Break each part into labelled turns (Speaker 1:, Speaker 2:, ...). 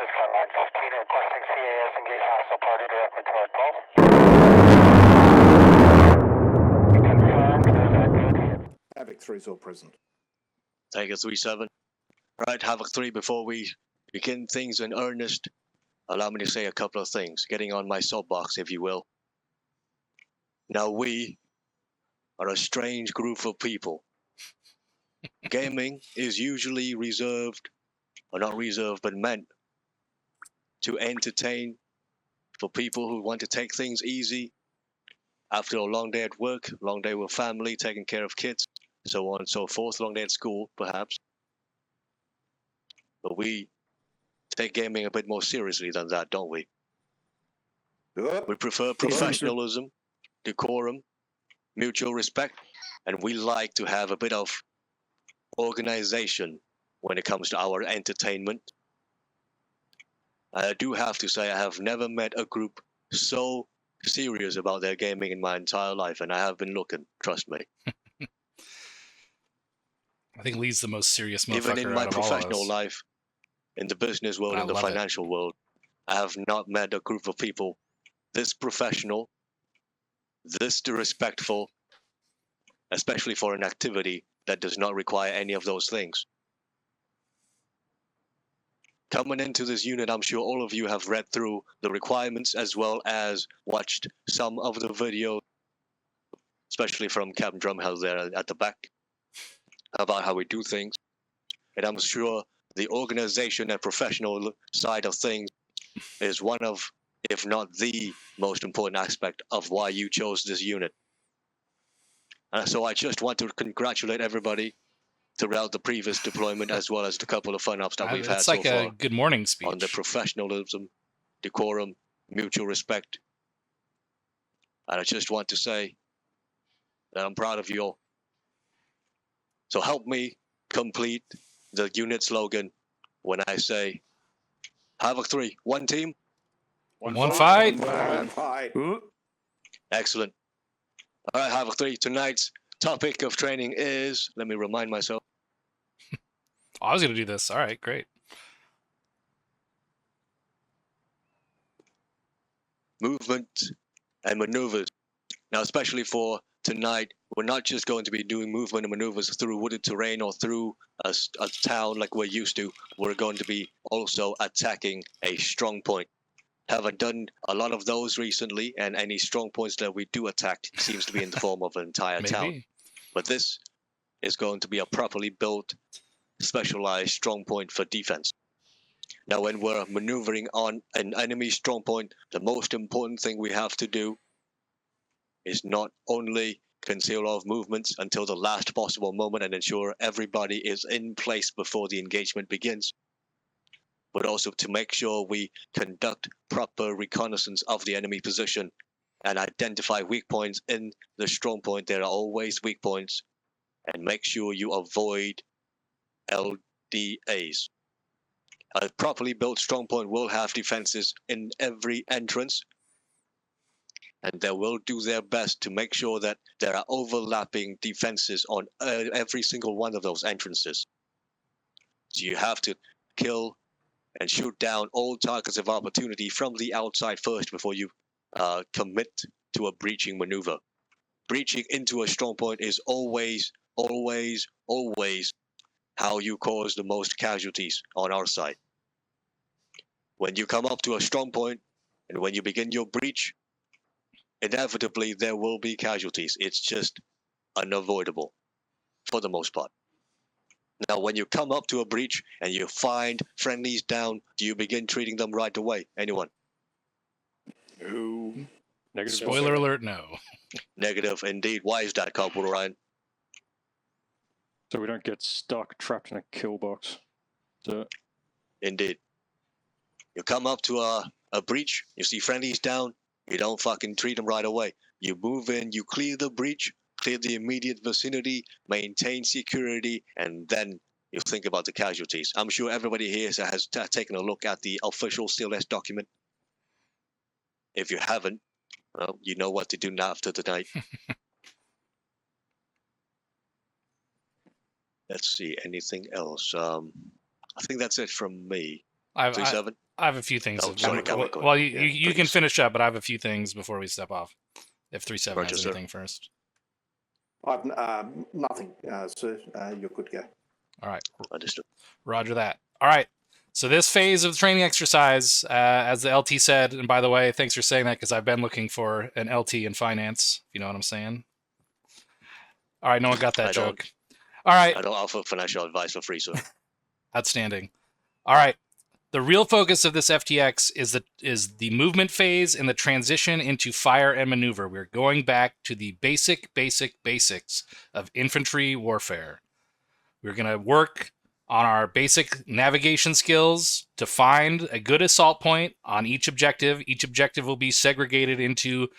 Speaker 1: This is Frontline 15 requesting CAS engage hostile party directly to our 12. Confirmed, there's a good.
Speaker 2: Havoc 3 is all present.
Speaker 3: Take a 3-7. Right, Havoc 3, before we begin things in earnest, allow me to say a couple of things, getting on my soapbox, if you will. Now, we are a strange group of people. Gaming is usually reserved, or not reserved, but meant to entertain for people who want to take things easy after a long day at work, long day with family, taking care of kids, so on and so forth, long day at school, perhaps. But we take gaming a bit more seriously than that, don't we? We prefer professionalism, decorum, mutual respect, and we like to have a bit of organization when it comes to our entertainment. I do have to say I have never met a group so serious about their gaming in my entire life, and I have been looking, trust me.
Speaker 4: I think Lee's the most serious motherfucker
Speaker 3: Even in my
Speaker 4: out of all of
Speaker 3: professional
Speaker 4: us.
Speaker 3: life, in the business world,
Speaker 4: I
Speaker 3: in the
Speaker 4: love it.
Speaker 3: financial world, I have not met a group of people this professional, this respectful, especially for an activity that does not require any of those things. Coming into this unit, I'm sure all of you have read through the requirements as well as watched some of the videos, especially from Captain Drumhouse there at the back, about how we do things. And I'm sure the organization and professional side of things is one of, if not the most important aspect of why you chose this unit. So I just want to congratulate everybody throughout the previous deployment as well as the couple of fun ups that we've had
Speaker 4: It's
Speaker 3: so
Speaker 4: like
Speaker 3: far
Speaker 4: a good morning speech.
Speaker 3: on the professionalism, decorum, mutual respect. And I just want to say that I'm proud of you all. So help me complete the unit slogan when I say Havoc 3, one team.
Speaker 4: One fight.
Speaker 2: One fight.
Speaker 3: Excellent. All right, Havoc 3, tonight's topic of training is, let me remind myself,
Speaker 4: Oh, I was going to do this. All right, great.
Speaker 3: movement and maneuvers. Now, especially for tonight, we're not just going to be doing movement and maneuvers through wooded terrain or through a town like we're used to. We're going to be also attacking a strong point. Haven't done a lot of those recently, and any strong points that we do attack seems to be in the form of an entire town.
Speaker 4: Maybe.
Speaker 3: But this is going to be a properly built, specialized strong point for defense. Now, when we're maneuvering on an enemy strong point, the most important thing we have to do is not only conceal our movements until the last possible moment and ensure everybody is in place before the engagement begins, but also to make sure we conduct proper reconnaissance of the enemy position and identify weak points in the strong point. There are always weak points, and make sure you avoid LDAs. A properly built strong point will have defenses in every entrance, and they will do their best to make sure that there are overlapping defenses on every single one of those entrances. So you have to kill and shoot down all targets of opportunity from the outside first before you commit to a breaching maneuver. Breaching into a strong point is always, always, always how you cause the most casualties on our side. When you come up to a strong point and when you begin your breach, inevitably there will be casualties. It's just unavoidable for the most part. Now, when you come up to a breach and you find friendlies down, do you begin treating them right away? Anyone?
Speaker 5: No. Negative.
Speaker 4: Spoiler alert, no.
Speaker 3: Negative indeed. Why is that, Corporal Ryan?
Speaker 5: So we don't get stuck, trapped in a kill box. So,
Speaker 3: Indeed. You come up to a breach, you see friendlies down, you don't fucking treat them right away. You move in, you clear the breach, clear the immediate vicinity, maintain security, and then you think about the casualties. I'm sure everybody here has taken a look at the official CLS document. If you haven't, well, you know what to do now after tonight. Let's see, anything else? I think that's it from me.
Speaker 4: I
Speaker 3: 3-7.
Speaker 4: have a few things.
Speaker 3: Oh, sorry,
Speaker 2: Cameron,
Speaker 3: go
Speaker 4: well,
Speaker 3: ahead.
Speaker 4: you can
Speaker 3: please.
Speaker 4: finish up, but I have a few things before we step off. If 3-7
Speaker 3: Roger,
Speaker 4: has
Speaker 3: sir.
Speaker 4: anything first.
Speaker 2: I've nothing, sir. You're good to go.
Speaker 4: All right.
Speaker 3: Understood.
Speaker 4: Roger that. All right. So this phase of the training exercise, as the LT said, and by the way, thanks for saying that because I've been looking for an LT in finance. If you know what I'm saying. All right. No one got that joke. All right.
Speaker 3: I don't offer financial advice for free, sir.
Speaker 4: Outstanding. All right. The real focus of this FTX is the movement phase and the transition into fire and maneuver. We're going back to the basics of infantry warfare. We're going to work on our basic navigation skills to find a good assault point on each objective. Each objective will be segregated into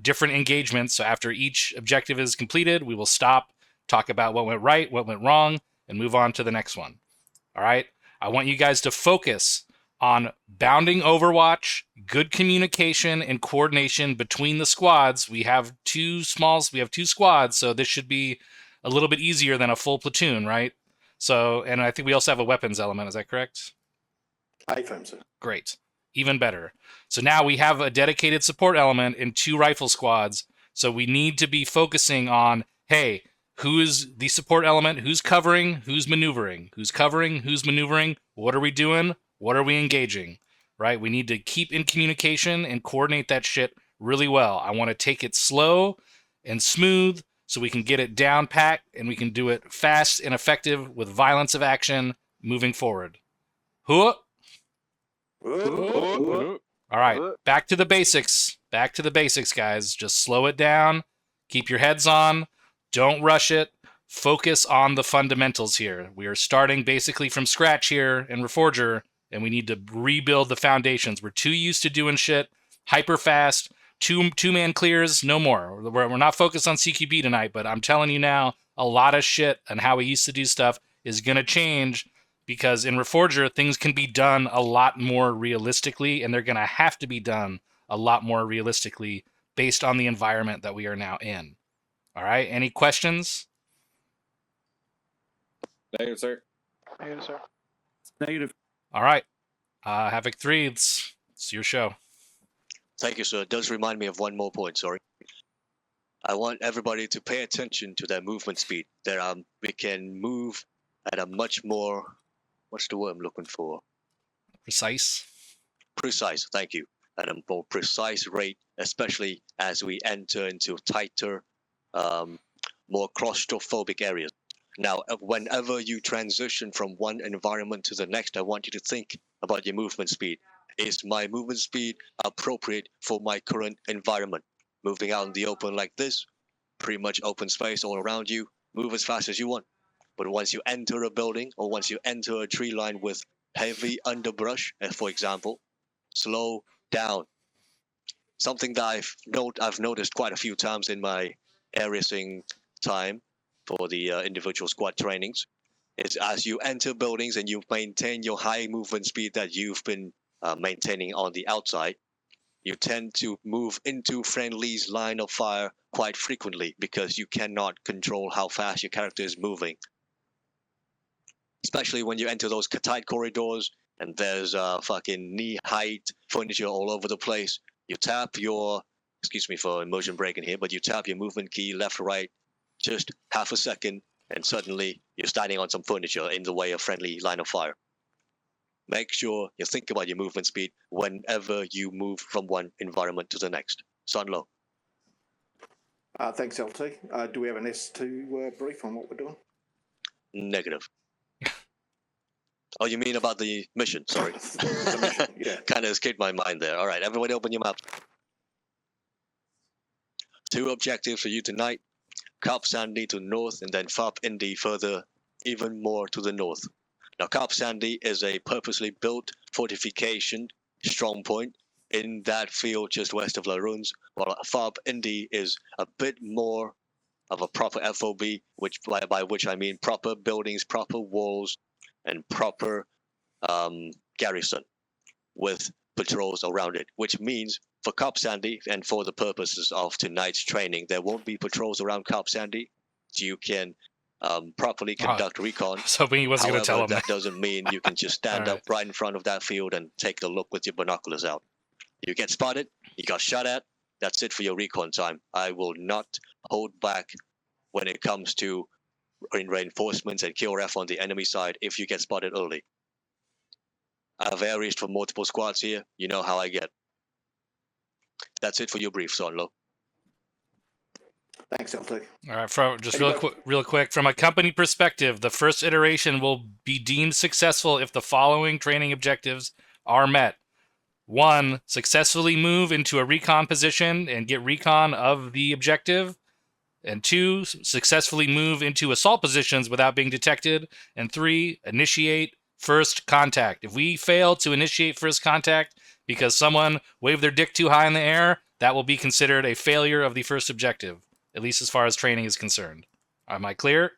Speaker 4: different engagements. So after each objective is completed, we will stop, talk about what went right, what went wrong, and move on to the next one. All right? I want you guys to focus on bounding Overwatch, good communication and coordination between the squads. We have two squads, so this should be a little bit easier than a full platoon, right? So, and I think we also have a weapons element. Is that correct?
Speaker 2: AFM, sir.
Speaker 4: Great. Even better. So now we have a dedicated support element in 2 rifle squads. So we need to be focusing on, hey, who is the support element? Who's covering? Who's maneuvering? Who's covering? Who's maneuvering? What are we doing? What are we engaging? Right? We need to keep in communication and coordinate that shit really well. I want to take it slow and smooth so we can get it down pat and we can do it fast and effective with violence of action moving forward. Huh? All right, back to the basics. Back to the basics, guys. Just slow it down. Keep your heads on. Don't rush it. Focus on the fundamentals here. We are starting basically from scratch here in Reforger, and we need to rebuild the foundations. We're too used to doing shit hyper fast. Two-man clears, no more. We're not focused on CQB tonight, but I'm telling you now, a lot of shit and how we used to do stuff is going to change because in Reforger, things can be done a lot more realistically, and they're going to have to be done a lot more realistically based on the environment that we are now in. All right, any questions?
Speaker 5: Negative, sir.
Speaker 1: Negative, sir.
Speaker 2: Negative.
Speaker 4: All right, Havoc 3, it's your show.
Speaker 3: Thank you, sir. It does remind me of one more point, sorry. I want everybody to pay attention to their movement speed. We can move at a much more, what's the word I'm looking for?
Speaker 4: Precise.
Speaker 3: Precise, thank you. At a more precise rate, especially as we enter into tighter, more claustrophobic areas. Now, whenever you transition from one environment to the next, I want you to think about your movement speed. Is my movement speed appropriate for my current environment? Moving out in the open like this, pretty much open space all around you, move as fast as you want. But once you enter a building or once you enter a tree line with heavy underbrush, for example, slow down. Something that I've noticed quite a few times in my air-racing time for the individual squad trainings is as you enter buildings and you maintain your high movement speed that you've been maintaining on the outside, you tend to move into friendly's line of fire quite frequently because you cannot control how fast your character is moving. Especially when you enter those tight corridors and there's fucking knee-height furniture all over the place. You tap your, excuse me for immersion breaking here, but you tap your movement key left or right just half a second and suddenly you're standing on some furniture in the way of friendly line of fire. Make sure you think about your movement speed whenever you move from one environment to the next. Sunlow.
Speaker 2: Thanks, LT. Do we have an S2 brief on what we're doing?
Speaker 3: Negative. Oh, you mean about the mission? Sorry.
Speaker 2: The mission, yeah.
Speaker 3: Kind of escaped my mind there. All right, everybody open your maps. 2 objectives for you tonight. Cap Sandy to the north and then Fab Indy further, even more to the north. Now, Cap Sandy is a purposely built fortification strong point in that field just west of Laruns, while Fab Indy is a bit more of a proper FOB, which by which I mean proper buildings, proper walls, and proper garrison with patrols around it, which means for Cap Sandy and for the purposes of tonight's training, there won't be patrols around Cap Sandy, so you can properly conduct recon.
Speaker 4: I was hoping he wasn't going to tell
Speaker 3: However,
Speaker 4: him
Speaker 3: that doesn't mean you can just stand
Speaker 4: All
Speaker 3: up right in front of that field and take a look with your binoculars out. You get spotted, you got shot at, that's it for your recon time. I will not hold back when it comes to reinforcements and kill ref on the enemy side if you get spotted early. I've air-reached for multiple squads here. You know how I get. That's it for your brief, Sonlo.
Speaker 2: Thanks, LT.
Speaker 4: All right, just real quick, from a company perspective, the first iteration will be deemed successful if the following training objectives are met. 1, successfully move into a recon position and get recon of the objective. And 2, successfully move into assault positions without being detected. And 3, initiate first contact. If we fail to initiate first contact because someone waved their dick too high in the air, that will be considered a failure of the first objective, at least as far as training is concerned. Am I clear?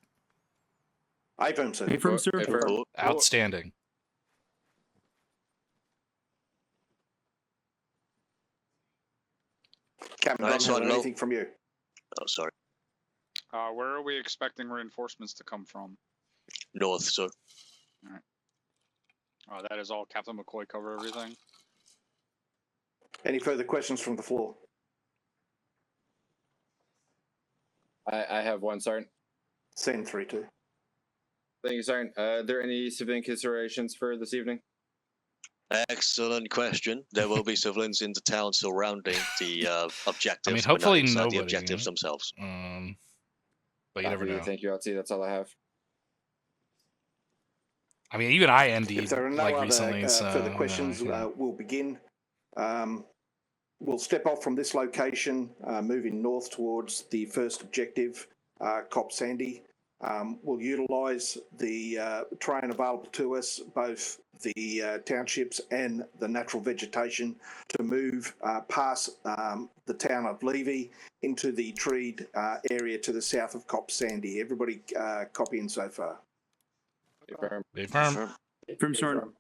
Speaker 2: Affirm, sir.
Speaker 6: Affirm, sir.
Speaker 4: Outstanding.
Speaker 2: Captain,
Speaker 3: Right,
Speaker 2: don't have anything from you.
Speaker 3: Oh, sorry.
Speaker 7: Where are we expecting reinforcements to come from?
Speaker 3: North, sir.
Speaker 7: That is all. Captain McCoy cover everything.
Speaker 2: Any further questions from the floor?
Speaker 8: I have one, Sergeant.
Speaker 2: Send 3-2.
Speaker 8: Thank you, Sergeant. Are there any civilian considerations for this evening?
Speaker 3: Excellent question. There will be civilians in the town surrounding the objectives.
Speaker 4: I mean, hopefully
Speaker 3: but not inside
Speaker 4: nobody.
Speaker 3: the objectives themselves.
Speaker 4: But you never know.
Speaker 8: Thank you, LT. That's all I have.
Speaker 4: I mean, even I ND'd
Speaker 2: If there are no
Speaker 4: like
Speaker 2: other
Speaker 4: recently.
Speaker 2: further questions, we'll begin. We'll step off from this location, moving north towards the first objective, Cop Sandy. We'll utilise the terrain available to us, both the townships and the natural vegetation, to move past the town of Levy into the treed area to the south of Cop Sandy. Everybody copying so far?
Speaker 4: Affirm.
Speaker 6: Affirm, Sergeant.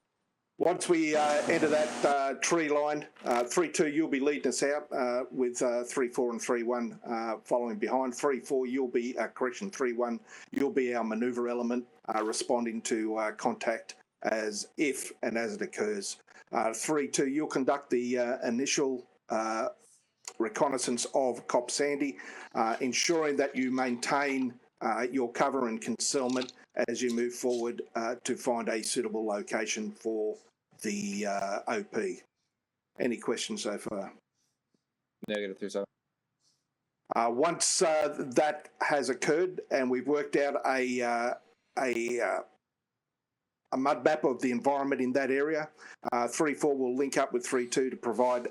Speaker 2: Once we enter that tree line, 3-2, you'll be leading us out with 3-4 and 3-1 following behind. 3-4, you'll be, 3-1, you'll be our manoeuvre element responding to contact as if and as it occurs. 3-2, you'll conduct the initial reconnaissance of Cop Sandy, ensuring that you maintain your cover and concealment as you move forward to find a suitable location for the OP. Any questions so far?
Speaker 8: Negative 37.
Speaker 2: Once that has occurred and we've worked out a mud map of the environment in that area, 3-4 will link up with 3-2 to provide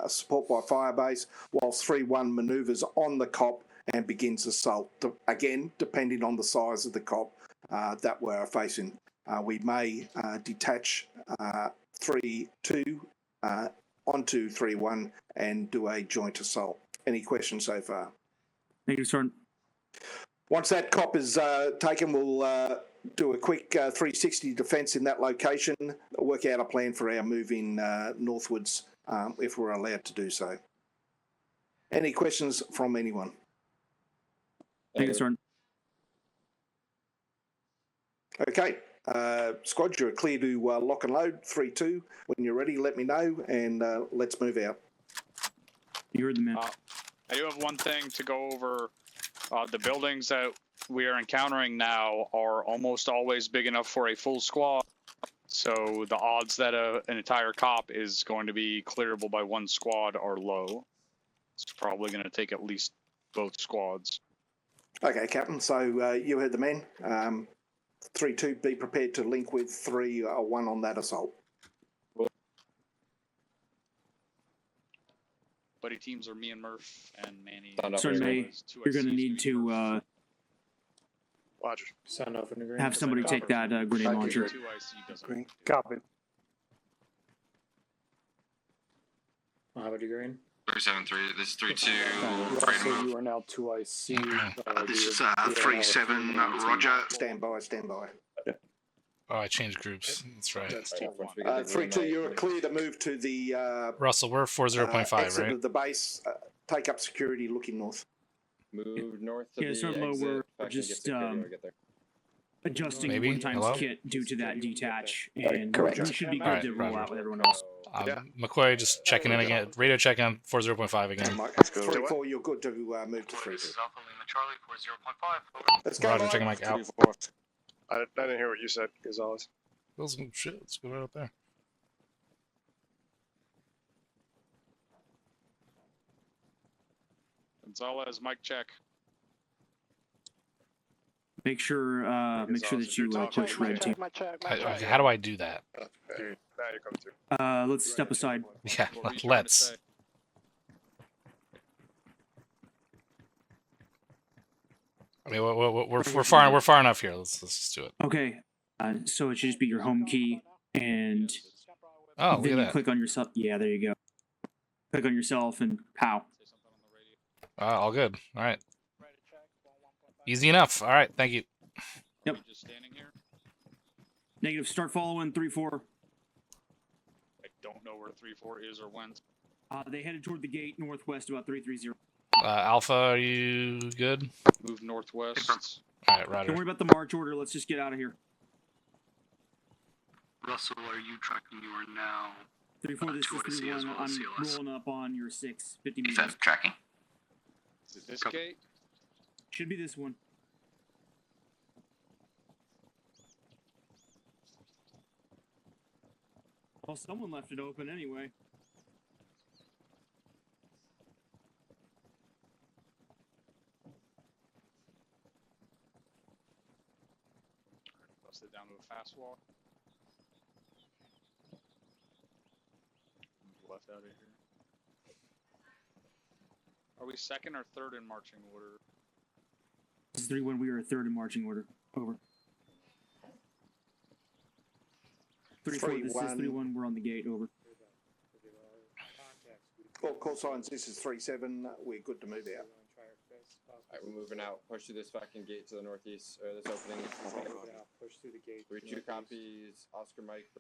Speaker 2: support by firebase, whilst 3-1 manoeuvres on the COP and begins assault. Again, depending on the size of the COP that we're facing. We may detach 3-2 onto 3-1 and do a joint assault. Any questions so far?
Speaker 6: Thank you, Sergeant.
Speaker 2: Once that COP is taken, we'll do a quick 360 defence in that location, work out a plan for our moving northwards if we're allowed to do so. Any questions from anyone?
Speaker 6: Thank you, Sergeant.
Speaker 2: Okay, squad, you're clear to lock and load. 3-2. When you're ready, let me know, and let's move out.
Speaker 6: You heard the man.
Speaker 7: I do have one thing to go over. The buildings that we are encountering now are almost always big enough for a full squad. So the odds that an entire COP is going to be clearable by one squad are low. It's probably going to take at least both squads.
Speaker 2: Okay, Captain, so you heard the men. 3-2, be prepared to link with 3-1 on that assault.
Speaker 7: Buddy teams are me and Murph and Manny.
Speaker 6: Sergeant May, you're going to need to
Speaker 7: Roger.
Speaker 6: have somebody take that grenade launcher.
Speaker 7: Green.
Speaker 9: Copy.
Speaker 10: Mohammed Green.
Speaker 11: 37-3. This is 3-2.
Speaker 9: Russell, you are now 2IC.
Speaker 2: This is 3-7. Roger. Stand by.
Speaker 4: Oh, I changed groups. That's right.
Speaker 2: 3-2, you're clear to move to the
Speaker 4: Russell, we're 40.5,
Speaker 2: exit
Speaker 4: right?
Speaker 2: of the base. Take up security looking north.
Speaker 8: Move north to
Speaker 6: Yeah,
Speaker 8: the
Speaker 6: Sergeant Lowe,
Speaker 8: exit, faction get
Speaker 6: just
Speaker 8: security when we get there.
Speaker 6: adjusting
Speaker 4: Maybe?
Speaker 6: one times
Speaker 4: Hello?
Speaker 6: kit due to that detach, and
Speaker 9: correct.
Speaker 6: we should be good
Speaker 4: Alright,
Speaker 6: to roll
Speaker 4: roger.
Speaker 6: out with everyone else.
Speaker 4: McCoy just checking in again. Radio check on 4.0.5 again.
Speaker 2: Mike, 3-4, you're good to move to 3-2.
Speaker 11: Alpha Lima Charlie 40.5.
Speaker 2: Let's go,
Speaker 4: Roger,
Speaker 2: Mike.
Speaker 4: checking Mike out.
Speaker 9: I didn't hear what you said, Gonzalez.
Speaker 4: Let's go right up there.
Speaker 7: Gonzalez, mic check.
Speaker 6: Make sure that you push red team.
Speaker 4: Okay, how do I do that?
Speaker 9: Now you come to.
Speaker 6: Let's step aside.
Speaker 4: Yeah,
Speaker 7: What were you trying to
Speaker 4: let's.
Speaker 7: say?
Speaker 4: I mean, we're far enough here. Let's just do it.
Speaker 6: Okay. So it should just be your home key, and
Speaker 4: Oh, look
Speaker 6: then
Speaker 4: at
Speaker 6: you
Speaker 4: that.
Speaker 6: click on yourself. Yeah, there you go. Click on yourself and pow.
Speaker 7: Say something on the radio.
Speaker 4: All good. All right. Easy enough. All right. Thank you.
Speaker 6: Yep.
Speaker 7: Are we just standing here?
Speaker 6: Negative. Start following 3-4.
Speaker 7: I don't know where 3-4 is or went.
Speaker 6: They headed toward the gate northwest about 330.
Speaker 4: Alpha, are you good?
Speaker 7: Move northwest.
Speaker 4: All right,
Speaker 6: Don't
Speaker 4: Roger.
Speaker 6: worry about the march order. Let's just get out of here.
Speaker 11: Russell, are you tracking? You are now
Speaker 6: 3-4. This
Speaker 11: toward
Speaker 6: is
Speaker 11: C as
Speaker 6: 3-1.
Speaker 11: well as
Speaker 6: I'm
Speaker 11: CLS.
Speaker 6: rolling up on your 6. 50
Speaker 11: Defense
Speaker 6: meters.
Speaker 11: tracking.
Speaker 7: Is it this gate?
Speaker 6: Should be this one. Well, someone left it open anyway.
Speaker 7: Bust it down to a fast walk. Move left out of here. Are we second or third in marching order?
Speaker 6: This is 3-1. We are third in marching order. Over. 3-4. This is 3-1. We're on the gate. Over.
Speaker 2: Call signs, this is 3-7. We're good to move out.
Speaker 8: Alright, we're moving out. Push through this fucking gate to the northeast, or this opening.
Speaker 9: Push through the gate.
Speaker 8: 3-2 copies. Oscar Mike.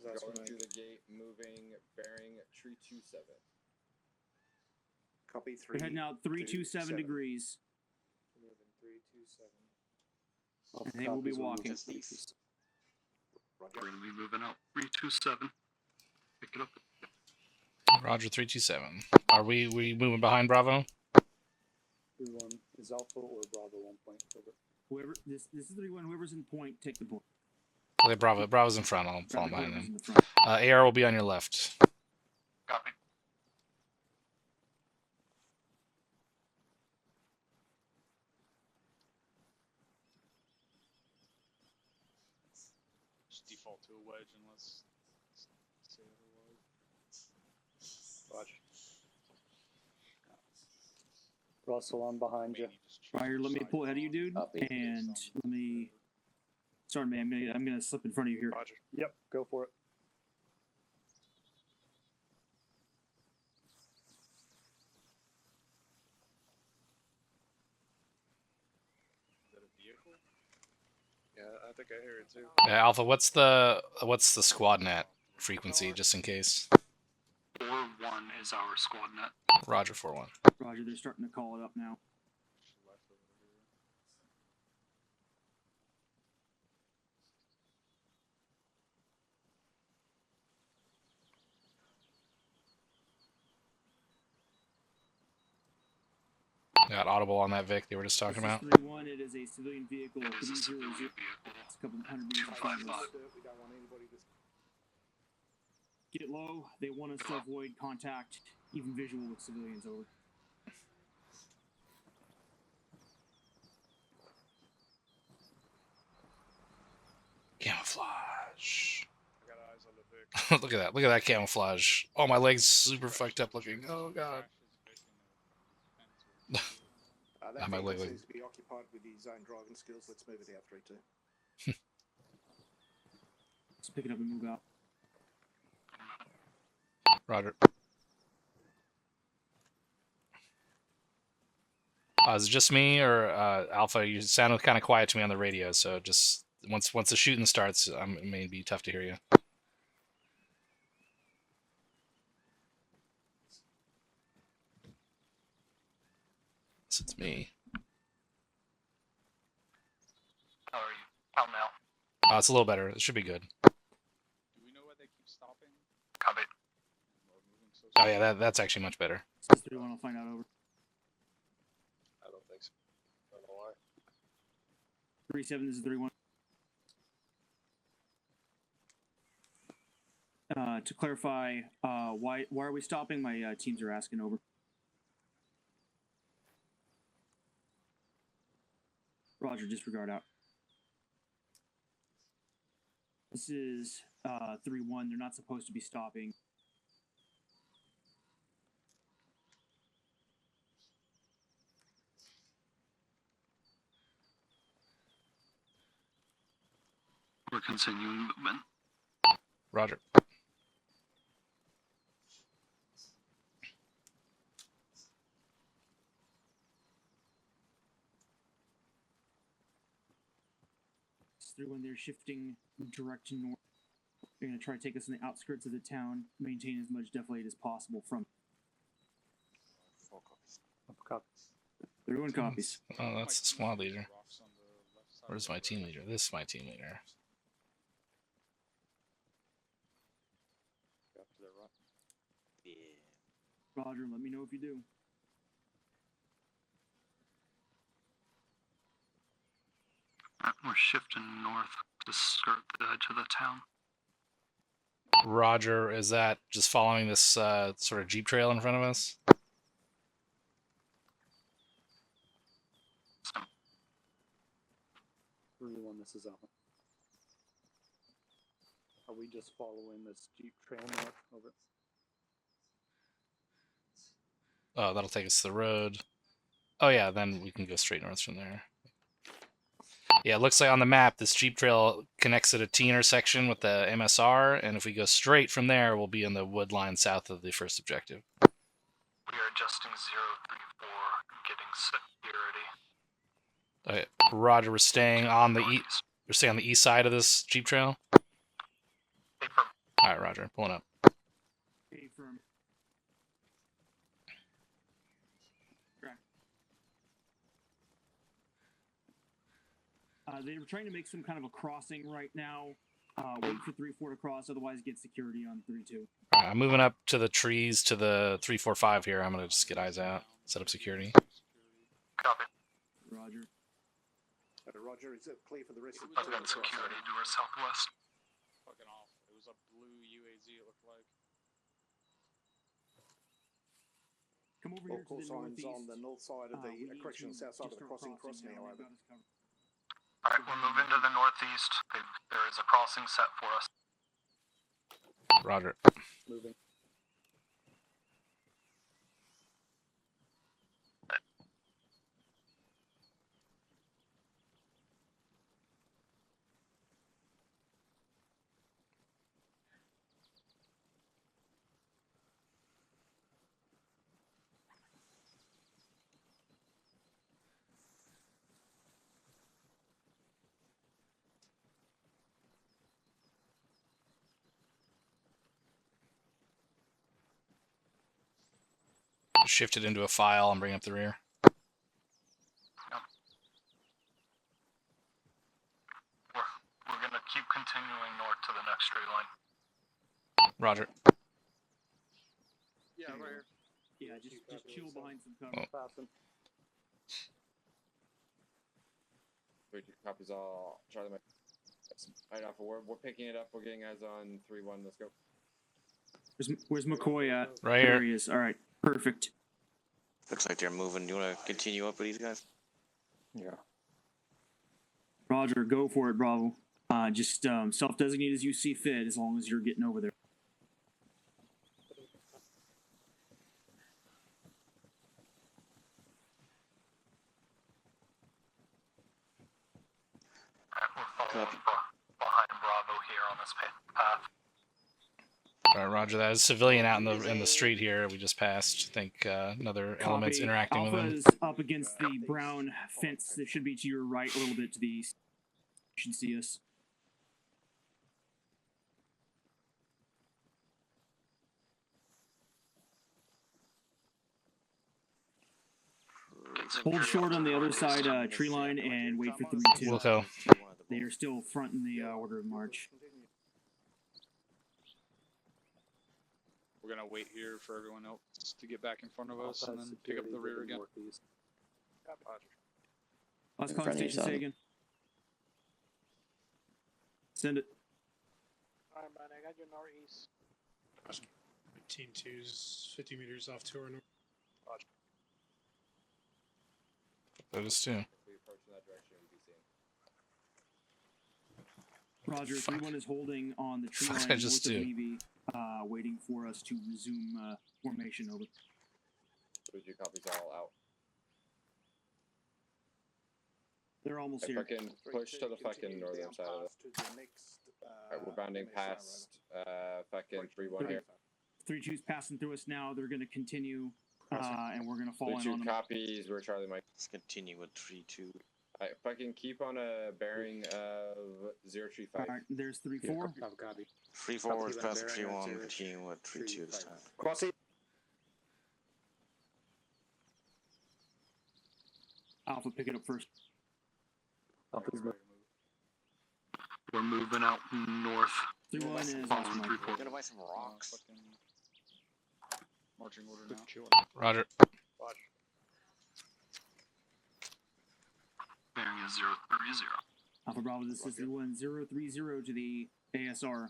Speaker 8: Going through the gate, moving, bearing 327.
Speaker 2: Copy 3.
Speaker 6: We're heading out 327 degrees.
Speaker 9: Moving 327.
Speaker 6: And they will be walking.
Speaker 11: We're going to be moving out 327. Pick it up.
Speaker 4: Roger 327. Are we moving behind Bravo?
Speaker 9: 3-1 is Alpha or Bravo 1 point. Over.
Speaker 6: Whoever this is 3-1. Whoever's in point, take the point.
Speaker 4: Okay, Bravo's in front. I'll follow behind
Speaker 6: Whoever's in
Speaker 4: him.
Speaker 6: the front.
Speaker 4: AR will be on your left.
Speaker 11: Copy.
Speaker 7: Just default to a wedge unless say otherwise.
Speaker 9: Watch. Russell, I'm behind you.
Speaker 6: Fire, let me pull ahead of you, dude. And let me. Sorry, man. I'm gonna slip in front of you here.
Speaker 9: Roger. Yep, go for it.
Speaker 7: Is that a vehicle?
Speaker 9: Yeah, I think I hear it too.
Speaker 4: Alpha, what's the squad net frequency, just in case?
Speaker 11: 4-1 is our squad net.
Speaker 4: Roger 4-1.
Speaker 6: Roger, they're starting to call it up now.
Speaker 7: Left over here.
Speaker 4: Got audible on that Vic they were just talking about.
Speaker 6: This is 3-1. It is a civilian vehicle.
Speaker 11: It is a
Speaker 6: 300.
Speaker 11: civilian vehicle.
Speaker 6: It's a couple hundred meters from us.
Speaker 11: 255.
Speaker 2: We don't want anybody to...
Speaker 6: Get it low. They want us to avoid contact, even visual, with civilians. Over.
Speaker 4: Camouflage.
Speaker 9: I got eyes on the Vic.
Speaker 4: Look at that. Look at that camouflage. Oh, my leg's super fucked up looking. Oh, God.
Speaker 2: That
Speaker 4: my
Speaker 2: vehicle
Speaker 4: leg.
Speaker 2: seems to be occupied with his own driving skills. Let's move it out 3-2.
Speaker 6: Let's pick it up and move out.
Speaker 4: Roger. Is it just me or Alpha? You sounded kind of quiet to me on the radio, so just once the shooting starts, it may be tough to hear you. So it's me. It's a little better. It should be good.
Speaker 7: Do we know why they keep stopping?
Speaker 11: Copy.
Speaker 7: Or moving so
Speaker 4: Oh yeah, that's actually much better.
Speaker 6: This is 3-1, I'll find out over.
Speaker 8: I don't think so. I don't know why.
Speaker 6: 3-7, this is 3-1. To clarify, why are we stopping? My teams are asking over. Roger, disregard out. This is 3-1. They're not supposed to be stopping.
Speaker 11: We're continuing movement.
Speaker 4: Roger.
Speaker 6: It's 3-1. They're shifting direction north. They're going to try to take us in the outskirts of the town, maintain as much defilade as possible from.
Speaker 9: Copy.
Speaker 6: 3-1 copies.
Speaker 4: Oh, that's the squad leader. Where's my team leader? This is my team leader.
Speaker 6: Roger, let me know if you do.
Speaker 11: We're shifting north to skirt the edge of the town.
Speaker 4: Roger, is that just following this sort of jeep trail in front of us?
Speaker 9: 3-1, this is ArmA. Are we just following this jeep trail north? Over.
Speaker 4: Oh, that'll take us to the road. Oh yeah, then we can go straight north from there. Yeah, it looks like on the map this jeep trail connects at a T intersection with the MSR, and if we go straight from there, we'll be in the wood line south of the first objective.
Speaker 11: We are adjusting 034, getting security.
Speaker 4: Okay, Roger, we're staying on the we're staying on the east side of this jeep trail.
Speaker 11: Affirm.
Speaker 4: All right, Roger, pulling up.
Speaker 6: Hey, firm. They were trying to make some kind of a crossing right now. Wait for 3-4 to cross, otherwise get security on 3-2.
Speaker 4: All right, I'm moving up to the trees to the 345 here. I'm gonna just get eyes out, set up security.
Speaker 11: Copy.
Speaker 6: Roger.
Speaker 2: Roger, is it clear for the rest of the
Speaker 11: I've got security to our southwest.
Speaker 7: Fucking off. It was a blue UAZ, it looked like.
Speaker 6: Come over
Speaker 2: All
Speaker 6: here to
Speaker 2: call
Speaker 6: the
Speaker 2: signs
Speaker 6: northeast.
Speaker 2: on the north side of
Speaker 6: We
Speaker 2: the
Speaker 6: need
Speaker 2: correction,
Speaker 6: to
Speaker 2: south side of
Speaker 6: just
Speaker 2: the
Speaker 6: start
Speaker 2: crossing
Speaker 6: now.
Speaker 2: now.
Speaker 6: We've
Speaker 2: Over.
Speaker 6: got us covered.
Speaker 11: Alright, we're moving to the northeast. There is a crossing set for us.
Speaker 4: Roger.
Speaker 9: Moving.
Speaker 4: Shift it into a file and bring up the rear.
Speaker 11: We're gonna keep continuing north to the next straight line.
Speaker 4: Roger.
Speaker 8: Yeah, right here.
Speaker 6: Yeah, just chill behind some cover.
Speaker 9: Passing.
Speaker 8: 32 copies all. Charlie, Alright, Alpha, we're picking it up. We're getting eyes on 3-1. Let's go.
Speaker 6: Where's McCoy at?
Speaker 4: Right
Speaker 6: There
Speaker 4: here.
Speaker 6: he is. All right, perfect.
Speaker 3: Looks like they're moving. Do you want to continue up with these guys?
Speaker 5: Yeah.
Speaker 6: Roger, go for it, Bravo. Just self-designate as you see fit, as long as you're getting over there.
Speaker 11: We're following behind Bravo here on this path.
Speaker 4: All right, Roger. That is a civilian out in the street here. We just passed. I think another element's interacting
Speaker 6: Alpha
Speaker 4: with him.
Speaker 6: is up against the brown fence that should be to your right, a little bit to the east. You should see us. Hold short on the other side, tree line, and wait for 3-2.
Speaker 4: Wilco.
Speaker 6: They are still front in the order of march.
Speaker 7: We're gonna wait here for everyone else to get back in front of us and then pick up the rear again.
Speaker 6: Last call station, say again. Send it.
Speaker 1: Alright, man, I got you northeast.
Speaker 9: Team 2's 50 meters off to our north.
Speaker 4: That is too.
Speaker 8: If we approach in that direction, we'll be seeing.
Speaker 6: Roger, 3-1 is holding on the tree
Speaker 4: Fuck,
Speaker 6: line
Speaker 4: I just
Speaker 6: north of
Speaker 4: do.
Speaker 6: Levy, waiting for us to resume formation over.
Speaker 8: 2 copies all out.
Speaker 6: They're almost
Speaker 8: If
Speaker 6: here.
Speaker 8: I can push to the fucking northern side of it. Alright, we're bounding past fucking 3-1 here.
Speaker 6: 3-2's passing through us now. They're going to continue, and we're going to fall in
Speaker 8: 3-2
Speaker 6: on them.
Speaker 8: copies, we're Charlie Mike.
Speaker 3: Let's continue with 3-2.
Speaker 8: Alright, fucking keep on a bearing of 035.
Speaker 6: Alright, there's 3-4.
Speaker 3: 3-4 is past 3-1, continuing with 3-2 this time.
Speaker 2: Crossing.
Speaker 6: Alpha, pick it up first.
Speaker 11: We're moving out north.
Speaker 6: 3-1 is
Speaker 11: Following
Speaker 6: awesome.
Speaker 11: 3-4.
Speaker 3: Gonna buy some rocks.
Speaker 7: Marching order now.
Speaker 4: Roger.
Speaker 11: Bearing is 030.
Speaker 6: Alpha Bravo, this is 3-1, 030 to the ASR.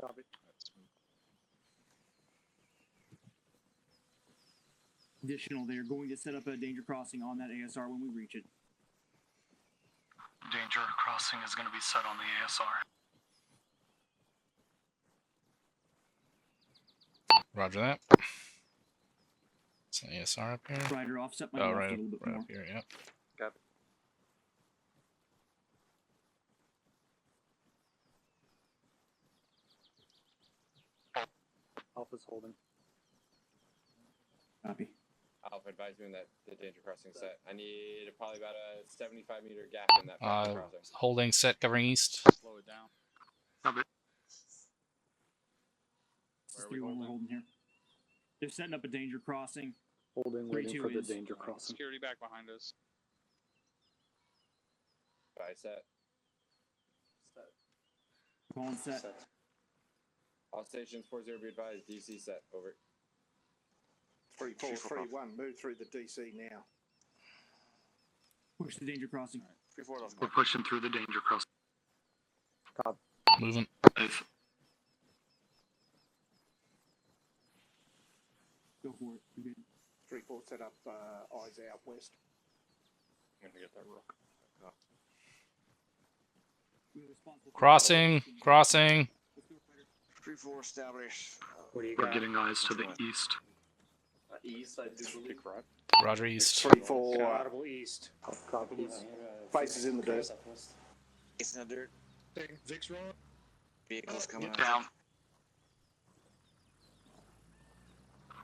Speaker 1: Copy.
Speaker 6: Additional, they're going to set up a danger crossing on that ASR when we reach it.
Speaker 11: Danger crossing is going to be set on the ASR.
Speaker 4: Roger that. It's an ASR up here.
Speaker 6: Rider offset my
Speaker 4: Oh,
Speaker 6: left
Speaker 4: right,
Speaker 6: a little bit
Speaker 4: right
Speaker 6: more.
Speaker 4: up here, yep.
Speaker 1: Copy.
Speaker 9: Alpha's holding.
Speaker 6: Copy.
Speaker 8: Alpha, advise me on that the danger crossing set. I need probably about a 75-meter gap in that crossing.
Speaker 4: Holding, set, covering east.
Speaker 7: Slow it down.
Speaker 6: This is 3-1 we're holding here. They're setting up a danger crossing.
Speaker 9: Holding, waiting for the
Speaker 6: 3-2 is
Speaker 9: danger crossing.
Speaker 7: Security back behind us.
Speaker 8: Bye, set.
Speaker 6: Calling set.
Speaker 8: All stations 40 be advised. DC set. Over.
Speaker 2: 3431, move through the DC now.
Speaker 6: Push the danger crossing.
Speaker 11: We're pushing through the danger crossing.
Speaker 4: Moving.
Speaker 6: Go for it. You're good.
Speaker 2: 3-4 set up eyes out west.
Speaker 5: I'm gonna get that rook.
Speaker 6: We're responsible for-
Speaker 4: Crossing. Crossing.
Speaker 6: Let's go, fighter.
Speaker 3: 3-4 established.
Speaker 9: What do you
Speaker 11: We're getting eyes to the east.
Speaker 9: East, I do believe.
Speaker 4: Roger east.
Speaker 2: 3-4
Speaker 9: Audible east. Copy.
Speaker 2: faces in the dirt.
Speaker 3: It's in the dirt.
Speaker 9: Vic's wrong.
Speaker 3: Vehicles coming
Speaker 11: Get
Speaker 3: out.
Speaker 11: down.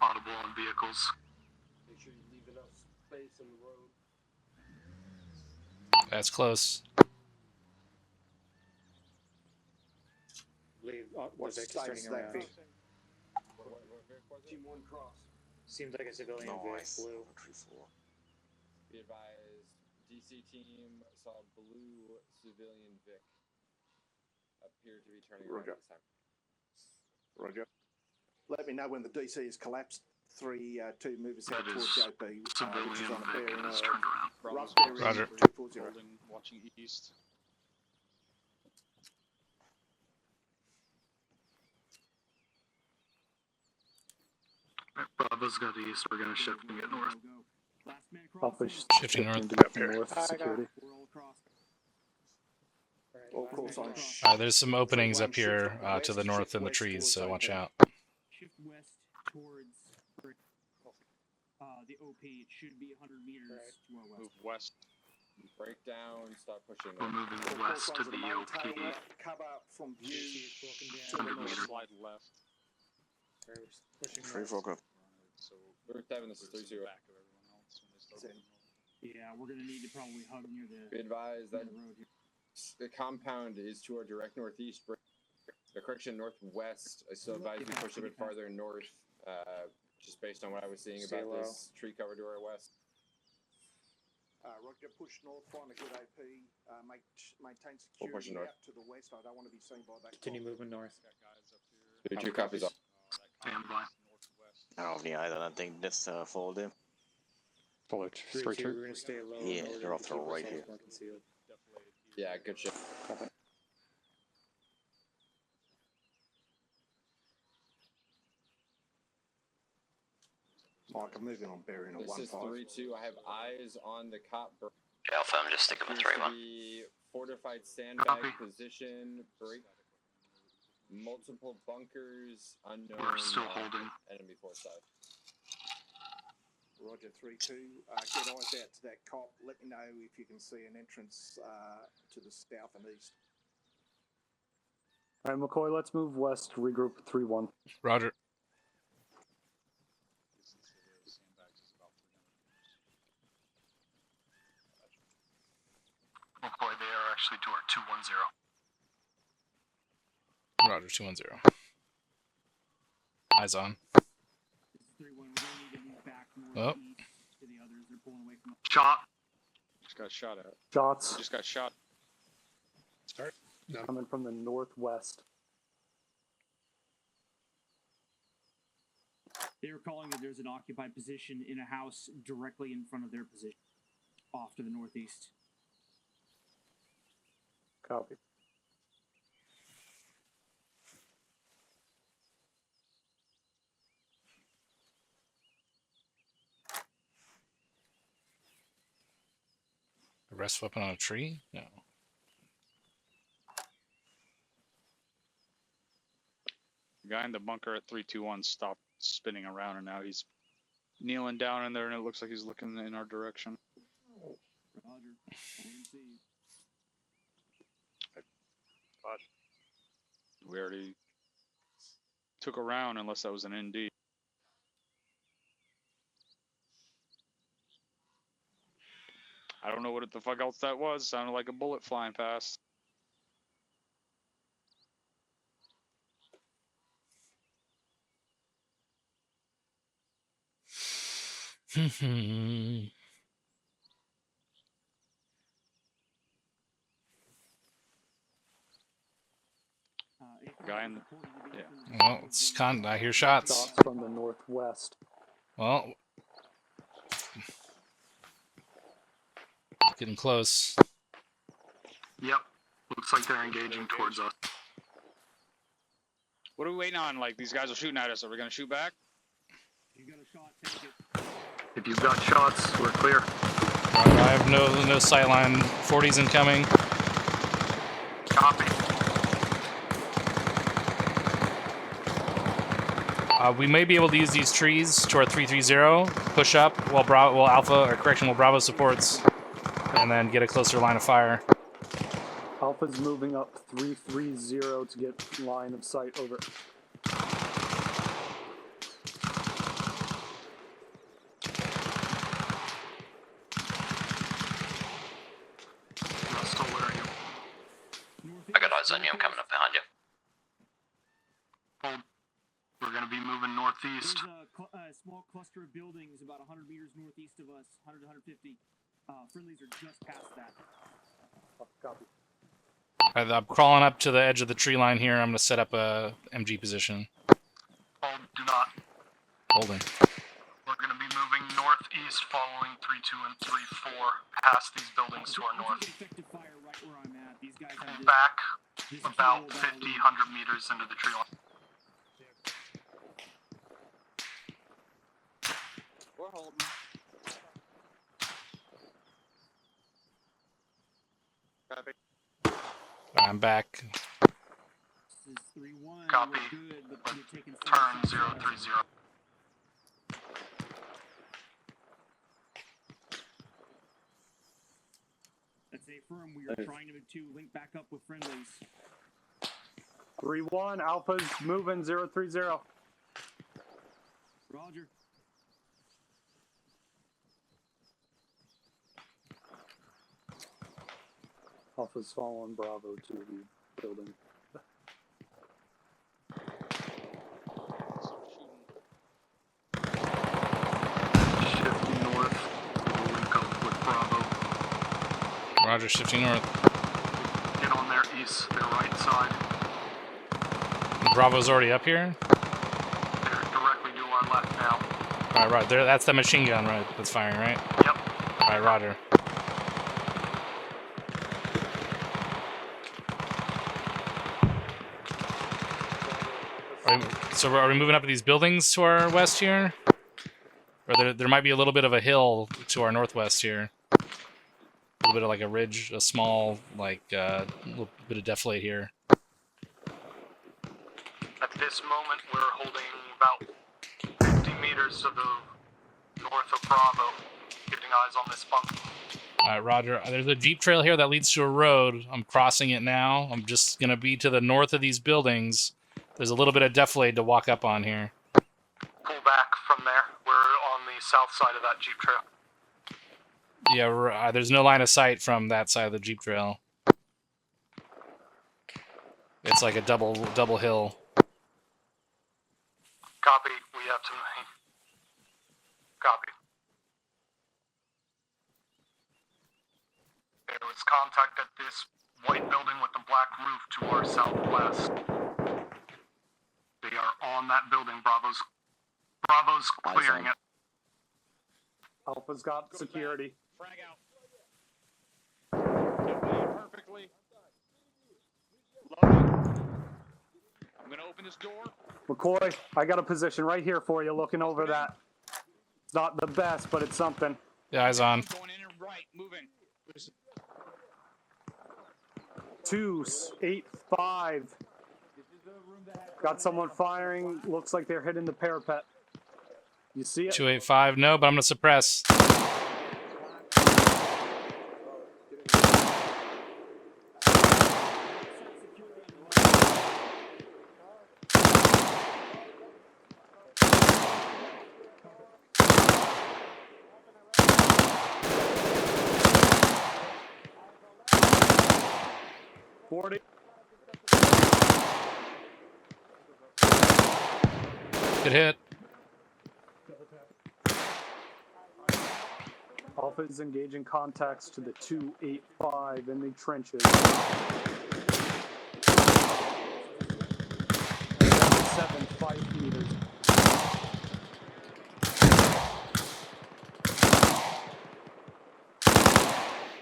Speaker 11: Audible on vehicles.
Speaker 9: Make sure you leave enough space in the road.
Speaker 4: That's close.
Speaker 9: Leave.
Speaker 2: What's the status of that, Vic?
Speaker 9: Team 1 cross. Seems like a civilian
Speaker 3: Nice.
Speaker 9: blue.
Speaker 3: 3-4.
Speaker 8: Be advised. DC team saw blue civilian Vic. Appeared to be turning around
Speaker 2: Roger.
Speaker 8: this time.
Speaker 2: Roger. Let me know when the DC is collapsed. 3-2 move us out
Speaker 11: That
Speaker 2: towards
Speaker 11: is
Speaker 2: the OP, which is
Speaker 11: Civilian
Speaker 2: on a
Speaker 11: Vic
Speaker 2: bearing
Speaker 11: is turned around.
Speaker 7: Bravo's
Speaker 4: Roger.
Speaker 2: 240.
Speaker 7: holding, watching east.
Speaker 11: Bravo's got east. We're going to shift and get north.
Speaker 6: Go, go. Last man
Speaker 9: Alpha
Speaker 6: crossing.
Speaker 4: Shifting north.
Speaker 9: to get north security.
Speaker 6: We're all across.
Speaker 2: All course on
Speaker 4: There's some openings up here to the north in the trees, so watch out.
Speaker 6: Shift west towards the OP. It should be 100 meters to our west.
Speaker 7: Move west.
Speaker 8: Break down. Stop pushing.
Speaker 11: We're moving west to the OP.
Speaker 2: Cover from view.
Speaker 11: 100 meters.
Speaker 7: Slide left.
Speaker 3: 3-4 go.
Speaker 7: So
Speaker 8: We're 7. This is 3-0.
Speaker 7: back of everyone else when they start moving over.
Speaker 6: Yeah, we're gonna need to probably hug near
Speaker 8: Be
Speaker 6: the,
Speaker 8: advised
Speaker 6: near
Speaker 8: that
Speaker 6: the road here.
Speaker 8: the compound is to our direct northeast. The correction northwest. I still advise we push a bit farther north, just based on what I was seeing about this tree cover to our west.
Speaker 2: Roger, push north, find a good AP, maintain
Speaker 8: We'll push
Speaker 2: security
Speaker 8: north.
Speaker 2: out to the west. I don't want to be seen by that.
Speaker 9: Continue moving north.
Speaker 8: 2 copies.
Speaker 11: Stand by.
Speaker 10: I don't have any either. I think this folded.
Speaker 5: Follow
Speaker 9: 3-2,
Speaker 5: 3-2.
Speaker 9: we're gonna stay low.
Speaker 10: Yeah,
Speaker 9: in order
Speaker 10: they're off
Speaker 9: to
Speaker 10: to the
Speaker 9: keep
Speaker 10: right
Speaker 9: ourselves
Speaker 10: here.
Speaker 9: more concealed.
Speaker 8: Yeah, good shit.
Speaker 2: Mike, I'm moving on bearing a
Speaker 8: This is
Speaker 2: 1-5.
Speaker 8: 3-2. I have eyes on the cop.
Speaker 10: Alpha, I'm just sticking with
Speaker 8: Appears
Speaker 10: 3-1.
Speaker 8: to be fortified sandbag
Speaker 11: Copy.
Speaker 8: position, break. Multiple bunkers, unknown.
Speaker 11: We're still holding.
Speaker 8: Enemy foresight.
Speaker 2: Roger, 3-2. Get eyes out to that cop. Let me know if you can see an entrance to the south and east.
Speaker 9: Alright, McCoy, let's move west, regroup 3-1.
Speaker 4: Roger.
Speaker 11: Oh boy, they are actually to our 210.
Speaker 4: Roger, 210. Eyes on.
Speaker 6: This is 3-1. We're gonna need to move back northeast to the others. They're pulling away from us.
Speaker 11: Shot.
Speaker 7: Just got shot at.
Speaker 9: Shots
Speaker 7: Just got shot.
Speaker 9: coming from the northwest.
Speaker 6: They are calling that there's an occupied position in a house directly in front of their position, off to the northeast.
Speaker 9: Copy.
Speaker 4: A rest weapon on a tree? No.
Speaker 7: The guy in the bunker at 321 stopped spinning around, and now he's kneeling down in there, and it looks like he's looking in our direction.
Speaker 6: Roger. OMC.
Speaker 7: We already took a round, unless that was an ND. I don't know what the fuck else that was. Sounded like a bullet flying past. Guy in the
Speaker 4: Well, it's I hear shots.
Speaker 9: Shots from the northwest.
Speaker 4: Well, getting close.
Speaker 11: Yep. Looks like they're engaging towards us.
Speaker 7: What are we waiting on? Like, these guys are shooting at us. Are we gonna shoot back?
Speaker 6: You got a shot, take it.
Speaker 11: If you've got shots, we're clear.
Speaker 4: I have no sightline. 40's incoming.
Speaker 11: Copy.
Speaker 4: We may be able to use these trees to our 330, push up while Bravo supports, and then get a closer line of fire.
Speaker 9: Alpha's moving up 330 to get line of sight over.
Speaker 11: Still wearing you.
Speaker 10: I got eyes on you. I'm coming up behind you.
Speaker 11: Hold. We're going to be moving northeast.
Speaker 6: There's a small cluster of buildings about 100 meters northeast of us, 100 to 150. Friendlies are just past that.
Speaker 9: Copy.
Speaker 4: I'm crawling up to the edge of the tree line here. I'm going to set up a MG position.
Speaker 11: Hold. Do not.
Speaker 4: Holding.
Speaker 11: We're going to be moving northeast following 3-2 and 3-4 past these buildings to our north.
Speaker 6: Effective fire right where I'm at. These guys have
Speaker 11: Pull
Speaker 6: this,
Speaker 11: back
Speaker 6: this
Speaker 11: about
Speaker 6: field
Speaker 11: 50,
Speaker 6: out
Speaker 11: 100 meters into the tree line.
Speaker 7: We're holding. Copy.
Speaker 4: I'm back.
Speaker 6: This is 3-1.
Speaker 11: Copy.
Speaker 6: We're good, but you're taking
Speaker 11: Turn
Speaker 6: shots.
Speaker 11: 030.
Speaker 6: That's a firm. We are trying to link back up with friendlies.
Speaker 9: 3-1, Alpha's moving 030.
Speaker 6: Roger.
Speaker 9: Alpha's following Bravo to the building.
Speaker 11: Shifting north. We'll link up with Bravo.
Speaker 4: Roger, shifting north.
Speaker 11: Get on their east, their right side.
Speaker 4: Bravo's already up here?
Speaker 11: They're directly to our left now.
Speaker 4: Alright, right. There, that's the machine gun, right? That's firing, right?
Speaker 11: Yep.
Speaker 4: Alright, roger. So are we moving up to these buildings to our west here? Or there might be a little bit of a hill to our northwest here. A little bit of like a ridge, a small, like, little bit of deflate here.
Speaker 11: At this moment, we're holding about 50 meters to the north of Bravo, getting eyes on this bunker.
Speaker 4: Alright, roger. There's a jeep trail here that leads to a road. I'm crossing it now. I'm just gonna be to the north of these buildings. There's a little bit of deflate to walk up on here.
Speaker 11: Pull back from there. We're on the south side of that jeep trail.
Speaker 4: Yeah, there's no line of sight from that side of the jeep trail. It's like a double hill.
Speaker 11: Copy. We have to... Copy. There was contact at this white building with the black roof to our southwest. They are on that building. Bravo's clearing it.
Speaker 9: Alpha's got security.
Speaker 7: Frag out. Perfectly. Loading. I'm gonna open this door.
Speaker 9: McCoy, I got a position right here for you, looking over that. It's not the best, but it's something.
Speaker 4: Yeah, eyes on.
Speaker 7: Going in and right, moving.
Speaker 9: 285. Got someone firing. Looks like they're hitting the parapet. You see it?
Speaker 4: 285. No, but I'm gonna suppress. Good hit.
Speaker 9: Alpha is engaging contacts to the 285 in the trenches. 5 meters.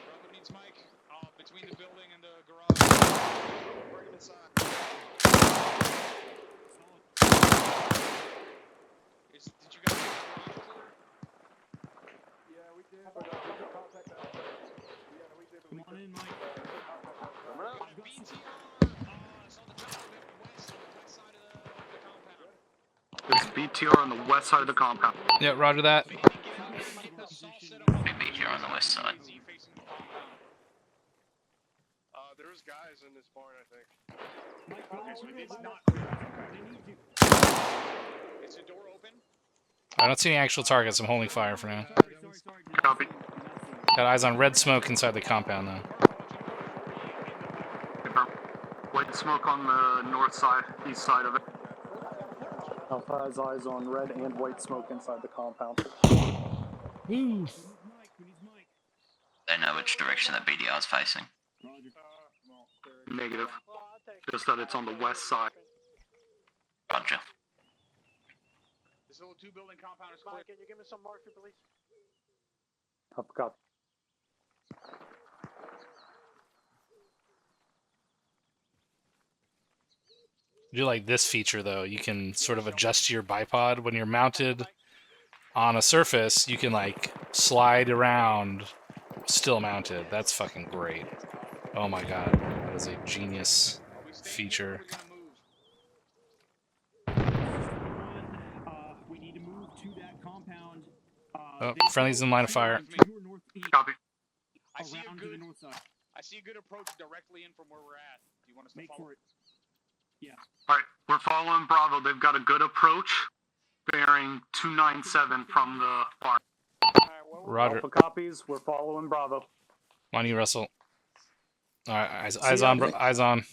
Speaker 7: Bravo needs Mike between the building and the garage. Bring him inside. Did you guys get the garage clear?
Speaker 8: Yeah, we did, but we can contact that. Yeah, we did, but
Speaker 6: Come on in, Mike.
Speaker 7: Got a BTR. It's on the top of it, west side of the compound.
Speaker 11: There's BTR on the west side of the compound.
Speaker 4: Yeah, roger that.
Speaker 10: Big BTR on the west side.
Speaker 8: There's guys in this barn, I think.
Speaker 6: Okay, so it's not.
Speaker 7: Is the door open?
Speaker 4: I don't see any actual targets. I'm holding fire for now.
Speaker 6: Sorry.
Speaker 11: Copy.
Speaker 4: Got eyes on red smoke inside the compound, though.
Speaker 11: White smoke on the north side, east side of it.
Speaker 9: Alpha has eyes on red and white smoke inside the compound.
Speaker 4: Woo.
Speaker 10: They know which direction that BDR is facing.
Speaker 11: Negative. Just that it's on the west side.
Speaker 10: Roger.
Speaker 7: This little two-building compound is clear.
Speaker 6: Can you give me some marker, please?
Speaker 9: Alpha copy.
Speaker 4: I do like this feature, though. You can sort of adjust your bipod when you're mounted on a surface. You can, like, slide around still mounted. That's fucking great. Oh my god. That is a genius feature.
Speaker 6: We need to move to that compound.
Speaker 4: Oh, friendly's in line of fire.
Speaker 11: Copy.
Speaker 7: I see a good approach directly in from where we're at. Do you want us to follow?
Speaker 6: For it. Yeah.
Speaker 11: Alright, we're following Bravo. They've got a good approach, bearing 297 from the farm.
Speaker 4: Roger.
Speaker 9: Alpha copies. We're following Bravo.
Speaker 4: On you, Russell. Alright, eyes on, bro. Eyes on.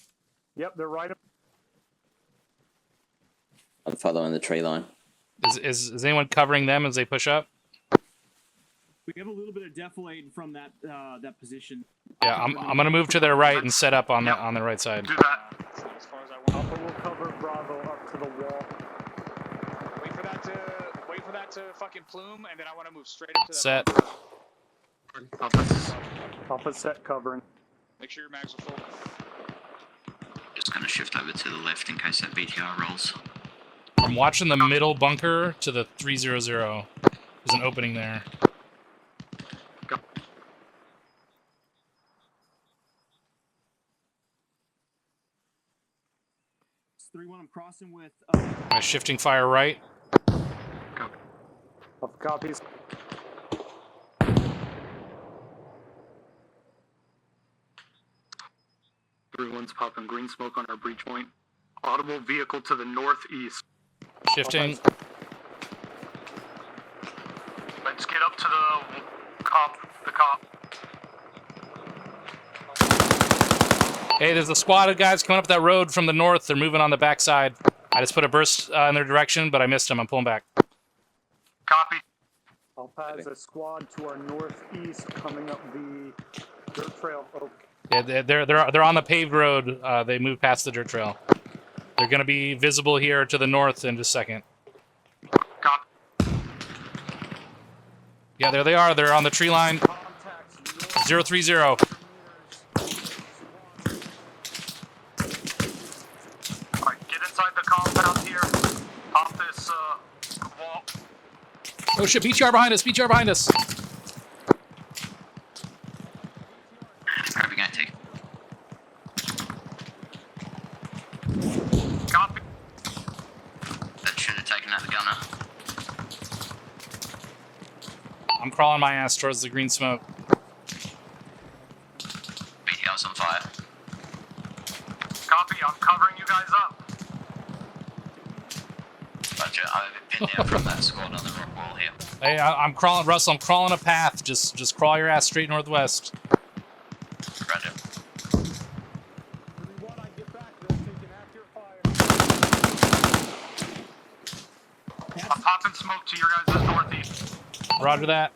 Speaker 9: Yep, they're right.
Speaker 10: I'm following the tree line.
Speaker 4: Is anyone covering them as they push up?
Speaker 6: We have a little bit of defilade from that that position.
Speaker 4: Yeah, I'm gonna move to their right and set up on the right side.
Speaker 11: Do that.
Speaker 7: As far as I want.
Speaker 9: Alpha will cover Bravo up to the wall.
Speaker 7: Wait for that to fucking plume, and then I want to move straight up to that.
Speaker 4: Set.
Speaker 9: Alpha set covering.
Speaker 7: Make sure your mags are full.
Speaker 10: Just gonna shift over to the left in case that BTR rolls.
Speaker 4: I'm watching the middle bunker to the 300. There's an opening there.
Speaker 11: Go.
Speaker 6: 3-1, I'm crossing with.
Speaker 4: Shifting fire right.
Speaker 11: Go.
Speaker 9: Alpha copies.
Speaker 11: Everyone's popping green smoke on our breach point. Audible vehicle to the northeast.
Speaker 4: Shifting.
Speaker 11: Let's get up to the cop.
Speaker 4: Hey, there's a squad of guys coming up that road from the north. They're moving on the backside. I just put a burst in their direction, but I missed them. I'm pulling back.
Speaker 11: Copy.
Speaker 9: Alpha has a squad to our northeast coming up the dirt trail. Oh,
Speaker 4: Yeah, they're on the paved road. They moved past the dirt trail. They're going to be visible here to the north in just a second.
Speaker 11: Copy.
Speaker 4: Yeah, there they are. They're on the tree line. 030.
Speaker 11: Alright, get inside the compound here. Pop this wall.
Speaker 4: Oh shit, BTR behind us, BTR behind us.
Speaker 10: Grabbing AT.
Speaker 11: Copy.
Speaker 10: That should have taken out the gunner.
Speaker 4: I'm crawling my ass towards the green smoke.
Speaker 10: BTR's on fire.
Speaker 11: Copy, I'm covering you guys up.
Speaker 10: Roger, I've been down from that squad on the rock wall here.
Speaker 4: Hey, I'm crawling, Russell. I'm crawling a path. Just crawl your ass straight northwest.
Speaker 10: Roger.
Speaker 11: I'm popping smoke to your guys' northeast.
Speaker 4: Roger that.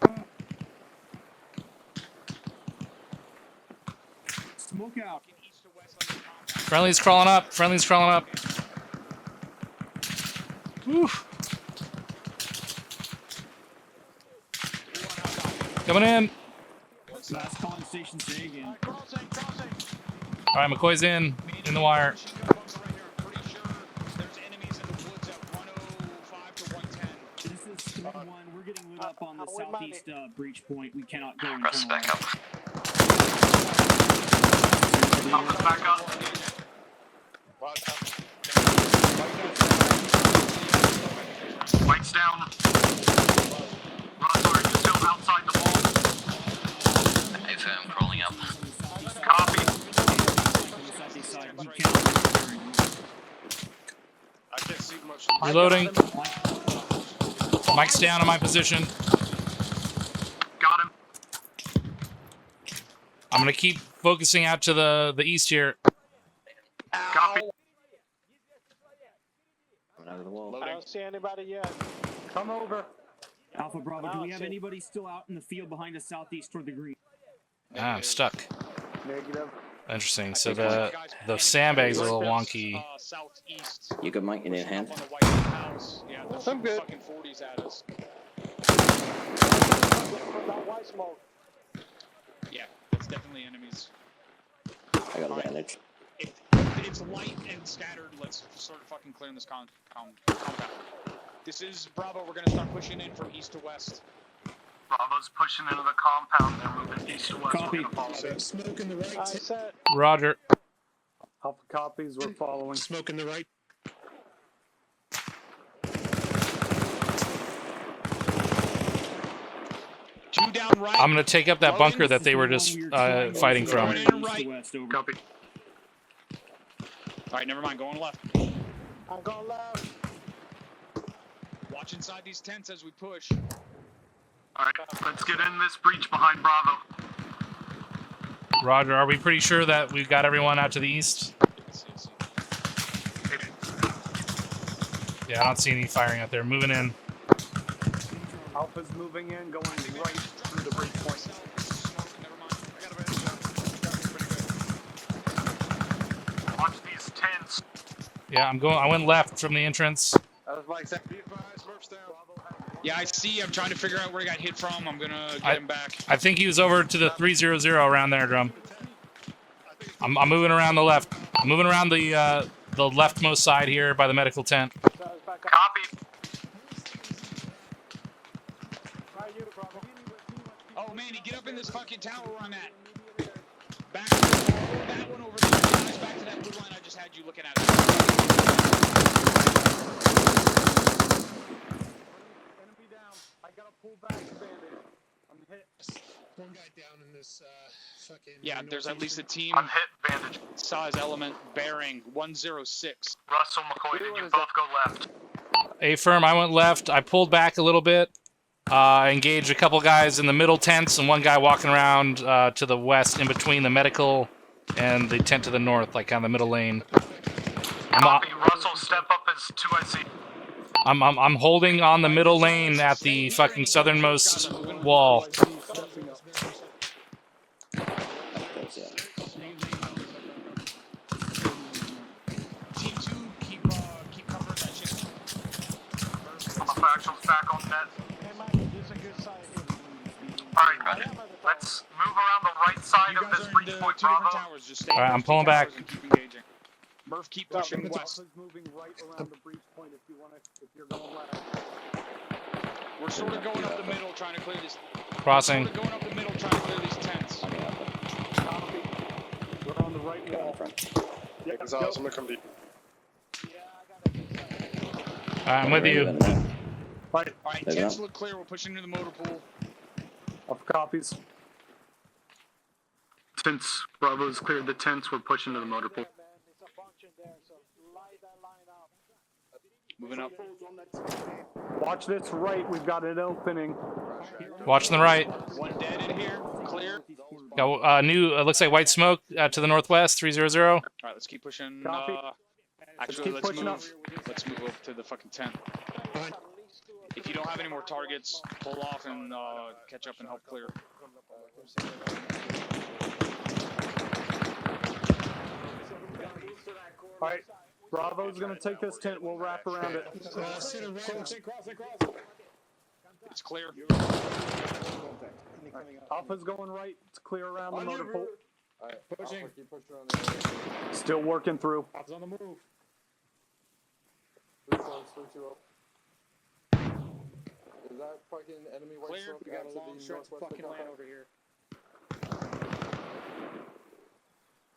Speaker 6: Smoke out.
Speaker 4: Friendly's crawling up. Friendly's crawling up. Whew. Coming in.
Speaker 6: Last calling station, say again.
Speaker 4: All right, McCoy's in the wire.
Speaker 6: This is 3-1. We're getting lit up on the southeast breach point. We cannot go
Speaker 10: Press
Speaker 6: internal.
Speaker 10: back up.
Speaker 11: Alpha's back up. Lights down. Russell, are you still outside the wall?
Speaker 10: Hey, firm, crawling up.
Speaker 11: Copy.
Speaker 6: On the southeast side, we cannot go internal.
Speaker 7: I can't see much.
Speaker 4: Reloading. Mike's down on my position.
Speaker 11: Got him.
Speaker 4: I'm gonna keep focusing out to the east here.
Speaker 11: Copy.
Speaker 7: Loading.
Speaker 12: I don't see anybody yet.
Speaker 9: come over.
Speaker 6: Alpha Bravo, do we have anybody still out in the field behind us southeast toward the green?
Speaker 4: Ah, I'm stuck.
Speaker 9: Negative.
Speaker 4: Interesting. So the sandbags are a little wonky.
Speaker 7: Southeast.
Speaker 13: You got Mike in your hand?
Speaker 7: On the White House. Yeah, there's
Speaker 12: I'm good.
Speaker 7: fucking 40s at us.
Speaker 12: That white smoke.
Speaker 7: Yeah, it's definitely enemies.
Speaker 13: I got advantage.
Speaker 7: If it's light and scattered, let's start fucking clearing this compound. This is Bravo. We're gonna start pushing in from east to west.
Speaker 11: Bravo's pushing into the compound. They're moving east to west.
Speaker 6: Copy.
Speaker 11: We're gonna follow.
Speaker 12: Smoke in the right. I said.
Speaker 4: Roger.
Speaker 9: Alpha copies, we're following.
Speaker 12: Smoke in the right.
Speaker 7: Two down right.
Speaker 4: I'm gonna take up that bunker that they were just fighting from.
Speaker 11: Copy.
Speaker 7: All right, never mind. Going left.
Speaker 12: I'm going left.
Speaker 7: Watch inside these tents as we push.
Speaker 11: All right, let's get in this breach behind Bravo.
Speaker 4: Roger. Are we pretty sure that we've got everyone out to the east? Yeah, I don't see any firing out there. Moving in.
Speaker 9: Alpha's moving in, going right.
Speaker 11: through the breach point. Watch these tents.
Speaker 4: Yeah, I went left from the entrance.
Speaker 11: That was Mike.
Speaker 7: Yeah, I see. I'm trying to figure out where he got hit from. I'm gonna get him back.
Speaker 4: I think he was over to the 300 around there, Drum. I'm moving around the left. I'm moving around the leftmost side here by the medical tent.
Speaker 11: Copy.
Speaker 7: Oh, Manny, get up in this fucking tower where I'm at. Back to that one over there. Guys, back to that blue line I just had you looking at.
Speaker 9: Enemy down. I gotta pull back the bandage. I'm hit.
Speaker 12: One guy down in this fucking.
Speaker 7: Yeah, there's at least a team
Speaker 11: I'm hit. Bandage.
Speaker 7: size element bearing 106.
Speaker 11: Russell, McCoy, did you both go left?
Speaker 4: A-firm, I went left. I pulled back a little bit. I engaged a couple guys in the middle tents and one guy walking around to the west in between the medical and the tent to the north, like on the middle lane.
Speaker 11: Copy. Russell, step up as 2IC.
Speaker 4: I'm holding on the middle lane at the fucking southernmost wall.
Speaker 7: Team 2, keep covering that shit.
Speaker 11: Factuals back on net. Alright, let's move around the right side of this breach point,
Speaker 7: two different
Speaker 11: Bravo.
Speaker 7: towers. Just stay
Speaker 4: Alright, I'm pulling back.
Speaker 7: and keep engaging. Murph, keep pushing west.
Speaker 9: Moving right around the breach point if you're going left.
Speaker 7: We're sort of going up the middle, trying to clear this.
Speaker 4: Crossing.
Speaker 7: Sort of going up the middle, trying to clear these tents.
Speaker 9: Copy. We're on the right wall.
Speaker 12: Yeah, it's awesome. Look, I'm deep.
Speaker 4: Alright, I'm with you.
Speaker 9: Right.
Speaker 7: Alright, tents look clear. We're pushing into the motor pool.
Speaker 9: Off copies.
Speaker 11: Tents, Bravo's cleared the tents. We're pushing to the motor pool.
Speaker 7: Moving up.
Speaker 9: Watch this right. We've got an opening.
Speaker 4: Watching the right.
Speaker 7: One dead in here. Clear.
Speaker 4: Got new, looks like white smoke to the northwest, 300.
Speaker 7: Alright, let's keep pushing.
Speaker 9: Copy.
Speaker 7: Actually,
Speaker 9: keep
Speaker 7: let's
Speaker 9: pushing up.
Speaker 7: Let's move up to the fucking tent. If you don't have any more targets, pull off and catch up and help clear.
Speaker 9: Alright. Bravo's gonna take this tent. We'll wrap around it.
Speaker 7: It's clear.
Speaker 9: Alpha's going right. It's clear around the motor pool.
Speaker 8: Alright,
Speaker 12: Pushing.
Speaker 8: Alpha, keep pushing on the
Speaker 9: Still working through.
Speaker 12: Alpha's on the move.
Speaker 8: 320. Is that fucking enemy white
Speaker 7: Clear.
Speaker 8: smoke?
Speaker 12: We got a
Speaker 8: out to
Speaker 12: long
Speaker 8: the
Speaker 12: stretch of
Speaker 8: northwest
Speaker 12: fucking
Speaker 8: of
Speaker 12: land
Speaker 8: Alpha?
Speaker 12: over here.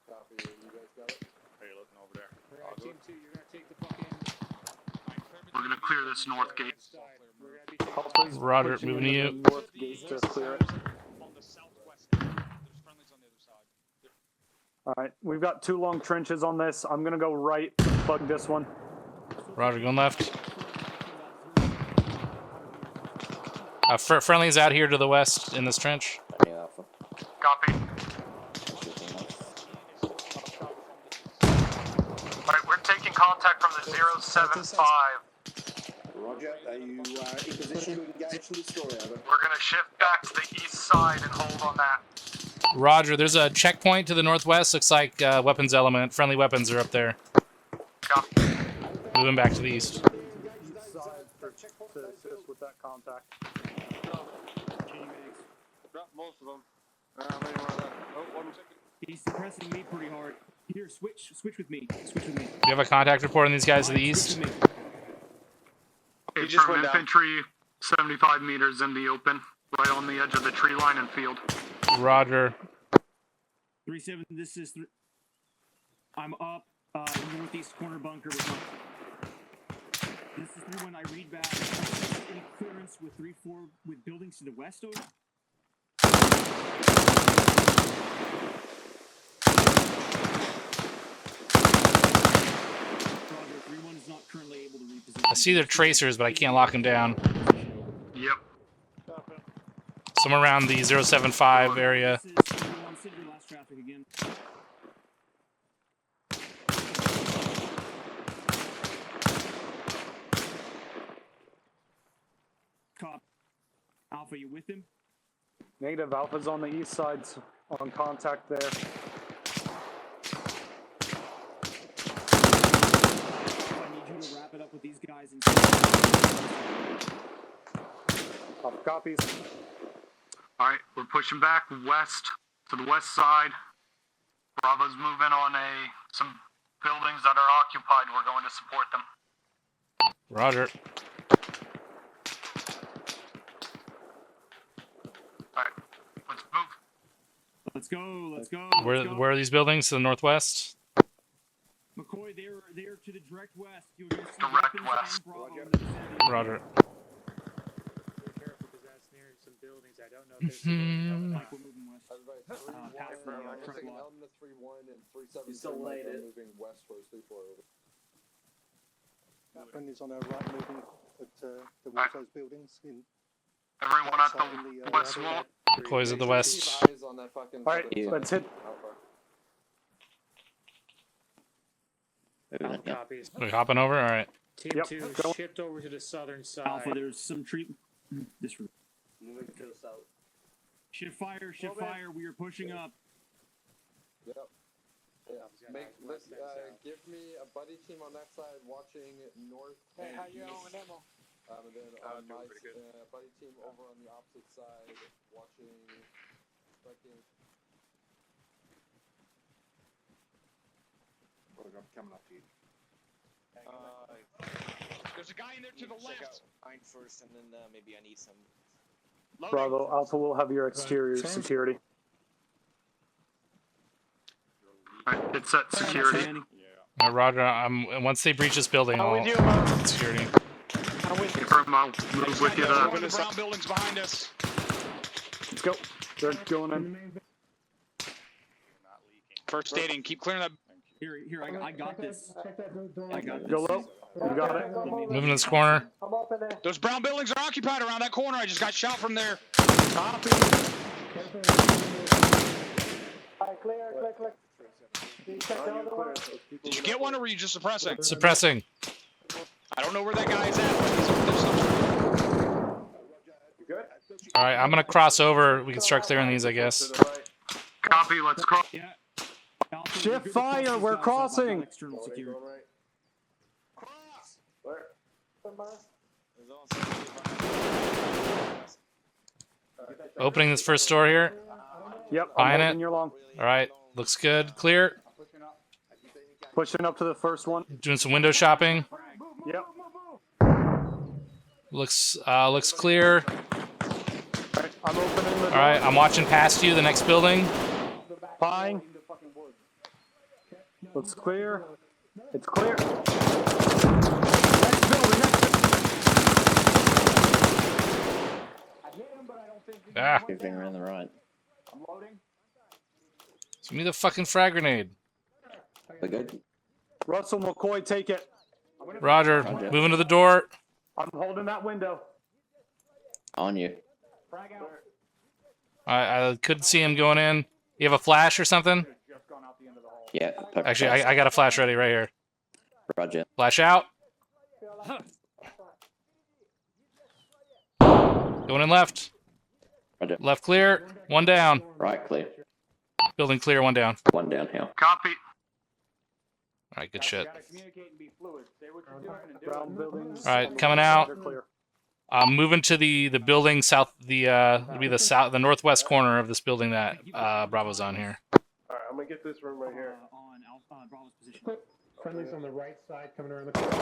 Speaker 8: Copy, you guys got it?
Speaker 7: How you looking over there?
Speaker 12: Alright, team 2, you're gonna take the fucking.
Speaker 11: We're gonna clear this north gate.
Speaker 12: We're gonna be taking
Speaker 9: Alpha's
Speaker 4: Roger,
Speaker 9: pushing
Speaker 4: moving to
Speaker 9: into
Speaker 4: you.
Speaker 9: the north gate to clear it.
Speaker 7: On the southwest end. There's friendlies on the other side.
Speaker 9: Alright, we've got 2 long trenches on this. I'm gonna go right, plug this one.
Speaker 4: Roger, going left. Friendly's out here to the west in this trench.
Speaker 11: Copy. Alright, we're taking contact from the 075.
Speaker 2: Roger, are you in position to engage and destroy? Over?
Speaker 11: We're gonna shift back to the east side and hold on that.
Speaker 4: Roger, there's a checkpoint to the northwest. Looks like weapons element. Friendly weapons are up there.
Speaker 11: Copy.
Speaker 4: Moving back to the east.
Speaker 9: East side to assist with that contact.
Speaker 8: Drop most of them. Maybe one of them. Oh, one second.
Speaker 6: He's suppressing me pretty hard. Here, switch with me. Switch with me.
Speaker 4: Do you have a contact report on these guys to the
Speaker 6: Switch
Speaker 4: east?
Speaker 6: with me.
Speaker 11: It's from infantry, 75 meters in the open, right on the edge of the tree line and field.
Speaker 4: Roger.
Speaker 6: 3-7, this is... I'm up northeast corner bunker with my... This is 3-1, I read back. Any clearance with 3-4 with buildings to the west over? Roger, 3-1 is not currently able to reposition.
Speaker 4: I see their tracers, but I can't lock them down.
Speaker 11: Yep.
Speaker 4: Somewhere around the 075 area.
Speaker 6: This is 3-1, send your last traffic again. Cop. Alpha, you with him?
Speaker 9: Negative. Alpha's on the east side, on contact there.
Speaker 6: I need you to wrap it up with these guys and
Speaker 9: Copies.
Speaker 11: Alright, we're pushing back west to the west side. Bravo's moving on some buildings that are occupied. We're going to support them.
Speaker 4: Roger.
Speaker 11: Alright, let's move.
Speaker 6: Let's go. Let's go.
Speaker 4: Where are these buildings? To the northwest?
Speaker 6: McCoy, they're to the direct west. You're gonna see
Speaker 11: Direct
Speaker 6: weapons
Speaker 11: west.
Speaker 6: and Bravo in the vicinity.
Speaker 4: Roger.
Speaker 12: Be careful because that's near some buildings. I don't know if there's civilian
Speaker 6: Like we're moving west. Past the truck lot.
Speaker 8: Element of 3-1 and 3-7
Speaker 13: You still laid it.
Speaker 8: moving west towards 3-4 over.
Speaker 14: Friendly's on our right, moving at towards those buildings.
Speaker 11: Everyone at the west wall.
Speaker 4: McCoy's at the west.
Speaker 8: Keep eyes on that fucking.
Speaker 9: Alright, let's hit.
Speaker 12: copies.
Speaker 4: Are we hopping over? All right.
Speaker 12: Team
Speaker 9: Yep.
Speaker 12: 2
Speaker 9: Go.
Speaker 12: shift over to the southern side.
Speaker 6: Alpha, there's some treatment. This route.
Speaker 13: Moving to the south.
Speaker 6: Shift fire, shift fire. We are pushing up.
Speaker 8: Yep. Yeah. Give me a buddy team on that side watching north. Hey, how you doing, Nemo? And then on my buddy team over on the opposite side watching.
Speaker 2: Coming up here.
Speaker 7: There's a guy in there to the left.
Speaker 13: Mine first, and then maybe I need some.
Speaker 9: Bravo, Alpha will have your exterior security.
Speaker 11: Alright, it's set security.
Speaker 4: All right, Roger. Once they breach this building, I'll security.
Speaker 11: Confirm, I'll move with you
Speaker 7: Over
Speaker 11: there.
Speaker 7: the brown buildings behind us.
Speaker 9: Let's go. They're going in.
Speaker 7: First aiding. Keep clearing that.
Speaker 6: Here, I got this. I got this.
Speaker 9: Go low. You got it.
Speaker 4: Moving this corner.
Speaker 7: Those brown buildings are occupied around that corner. I just got shot from there.
Speaker 9: Copy.
Speaker 7: Did you get one, or were you just suppressing?
Speaker 4: Suppressing.
Speaker 7: I don't know where that guy's at.
Speaker 4: All right, I'm gonna cross over. We can start clearing these, I guess.
Speaker 11: Copy, let's cross.
Speaker 6: Yeah.
Speaker 9: Shift fire, we're crossing.
Speaker 6: External security.
Speaker 4: Opening this first door here.
Speaker 9: Yep,
Speaker 4: Buying
Speaker 9: I'm
Speaker 4: it.
Speaker 9: holding your long.
Speaker 4: All right, looks good. Clear.
Speaker 9: Pushing up to the first one.
Speaker 4: Doing some window shopping.
Speaker 9: Yep.
Speaker 4: Looks clear.
Speaker 9: Alright, I'm opening the door.
Speaker 4: All right, I'm watching past you. The next building.
Speaker 9: Buying. Looks clear. It's clear. Next building,
Speaker 4: Ah.
Speaker 13: Moving around the right.
Speaker 4: Give me the fucking frag grenade.
Speaker 13: We're good.
Speaker 9: Russell McCoy, take it.
Speaker 4: Roger. Moving to the door.
Speaker 9: I'm holding that window.
Speaker 13: On you.
Speaker 4: I couldn't see him going in. You have a flash or something?
Speaker 13: Yeah. Perfect.
Speaker 4: Actually, I got a flash ready right here.
Speaker 13: Roger.
Speaker 4: Flash out. Going in left.
Speaker 13: Roger.
Speaker 4: Left clear. One down.
Speaker 13: Right clear.
Speaker 4: Building clear. One down.
Speaker 13: One downhill.
Speaker 11: Copy.
Speaker 4: All right, good shit.
Speaker 9: Brown buildings.
Speaker 4: All right, coming out.
Speaker 9: They're clear.
Speaker 4: Moving to the building south. It'll be the northwest corner of this building that Bravo's on here.
Speaker 12: Alright, I'm gonna get this room right here.
Speaker 6: On Alpha, Bravo's position.
Speaker 12: Friendly's on the right side coming around the corner.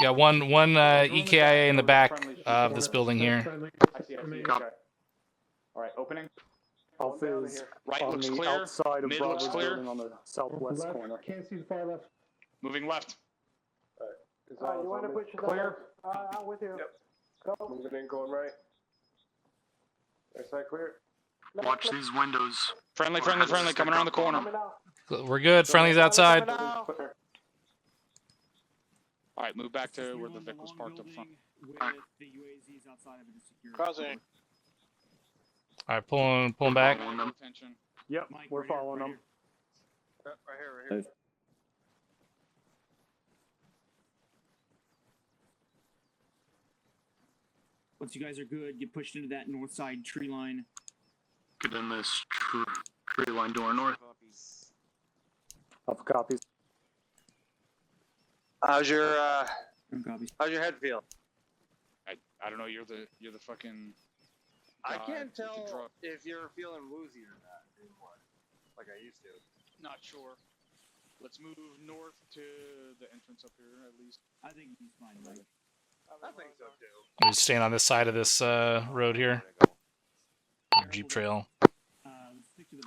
Speaker 4: Yeah, one EKIA in the back of this building here.
Speaker 12: I see.
Speaker 11: Copy.
Speaker 12: Alright, opening.
Speaker 9: Alpha is
Speaker 7: Right
Speaker 9: on
Speaker 7: looks
Speaker 9: the
Speaker 7: clear.
Speaker 9: outside of
Speaker 7: Mid
Speaker 9: Bravo's
Speaker 7: looks clear.
Speaker 9: building on the southwest corner.
Speaker 12: Can't see the far left.
Speaker 7: Moving left.
Speaker 12: You want to push it
Speaker 9: Clear.
Speaker 12: I'm with you. Yep. Go. Moving in, going right. Right side clear.
Speaker 11: Watch these windows.
Speaker 7: Friendly, coming around the corner.
Speaker 4: We're good. Friendly's outside.
Speaker 7: All right, move back to where the Vic was parked up front.
Speaker 6: With the UAZs outside of the security.
Speaker 12: Crossing.
Speaker 4: All right, pulling back.
Speaker 7: Attention.
Speaker 9: Yep,
Speaker 6: Mike,
Speaker 9: we're
Speaker 6: right here,
Speaker 9: following
Speaker 6: right
Speaker 9: them.
Speaker 12: Right here.
Speaker 6: Once you guys are good, get pushed into that north side tree line.
Speaker 11: Get in this tree line to our north.
Speaker 9: Alpha copies.
Speaker 15: How's your
Speaker 6: Copies.
Speaker 15: how's your head feel?
Speaker 7: I don't know. You're the fucking.
Speaker 15: I
Speaker 7: guy
Speaker 15: can't
Speaker 7: with the
Speaker 15: tell
Speaker 7: drug.
Speaker 15: if you're feeling woozy or not anymore, like I used to.
Speaker 7: Not sure. Let's move north to the entrance up here at least.
Speaker 6: I think he's fine, Mike.
Speaker 11: I think so too.
Speaker 4: We're just staying on this side of this road here. Jeep trail.
Speaker 6: Stick to the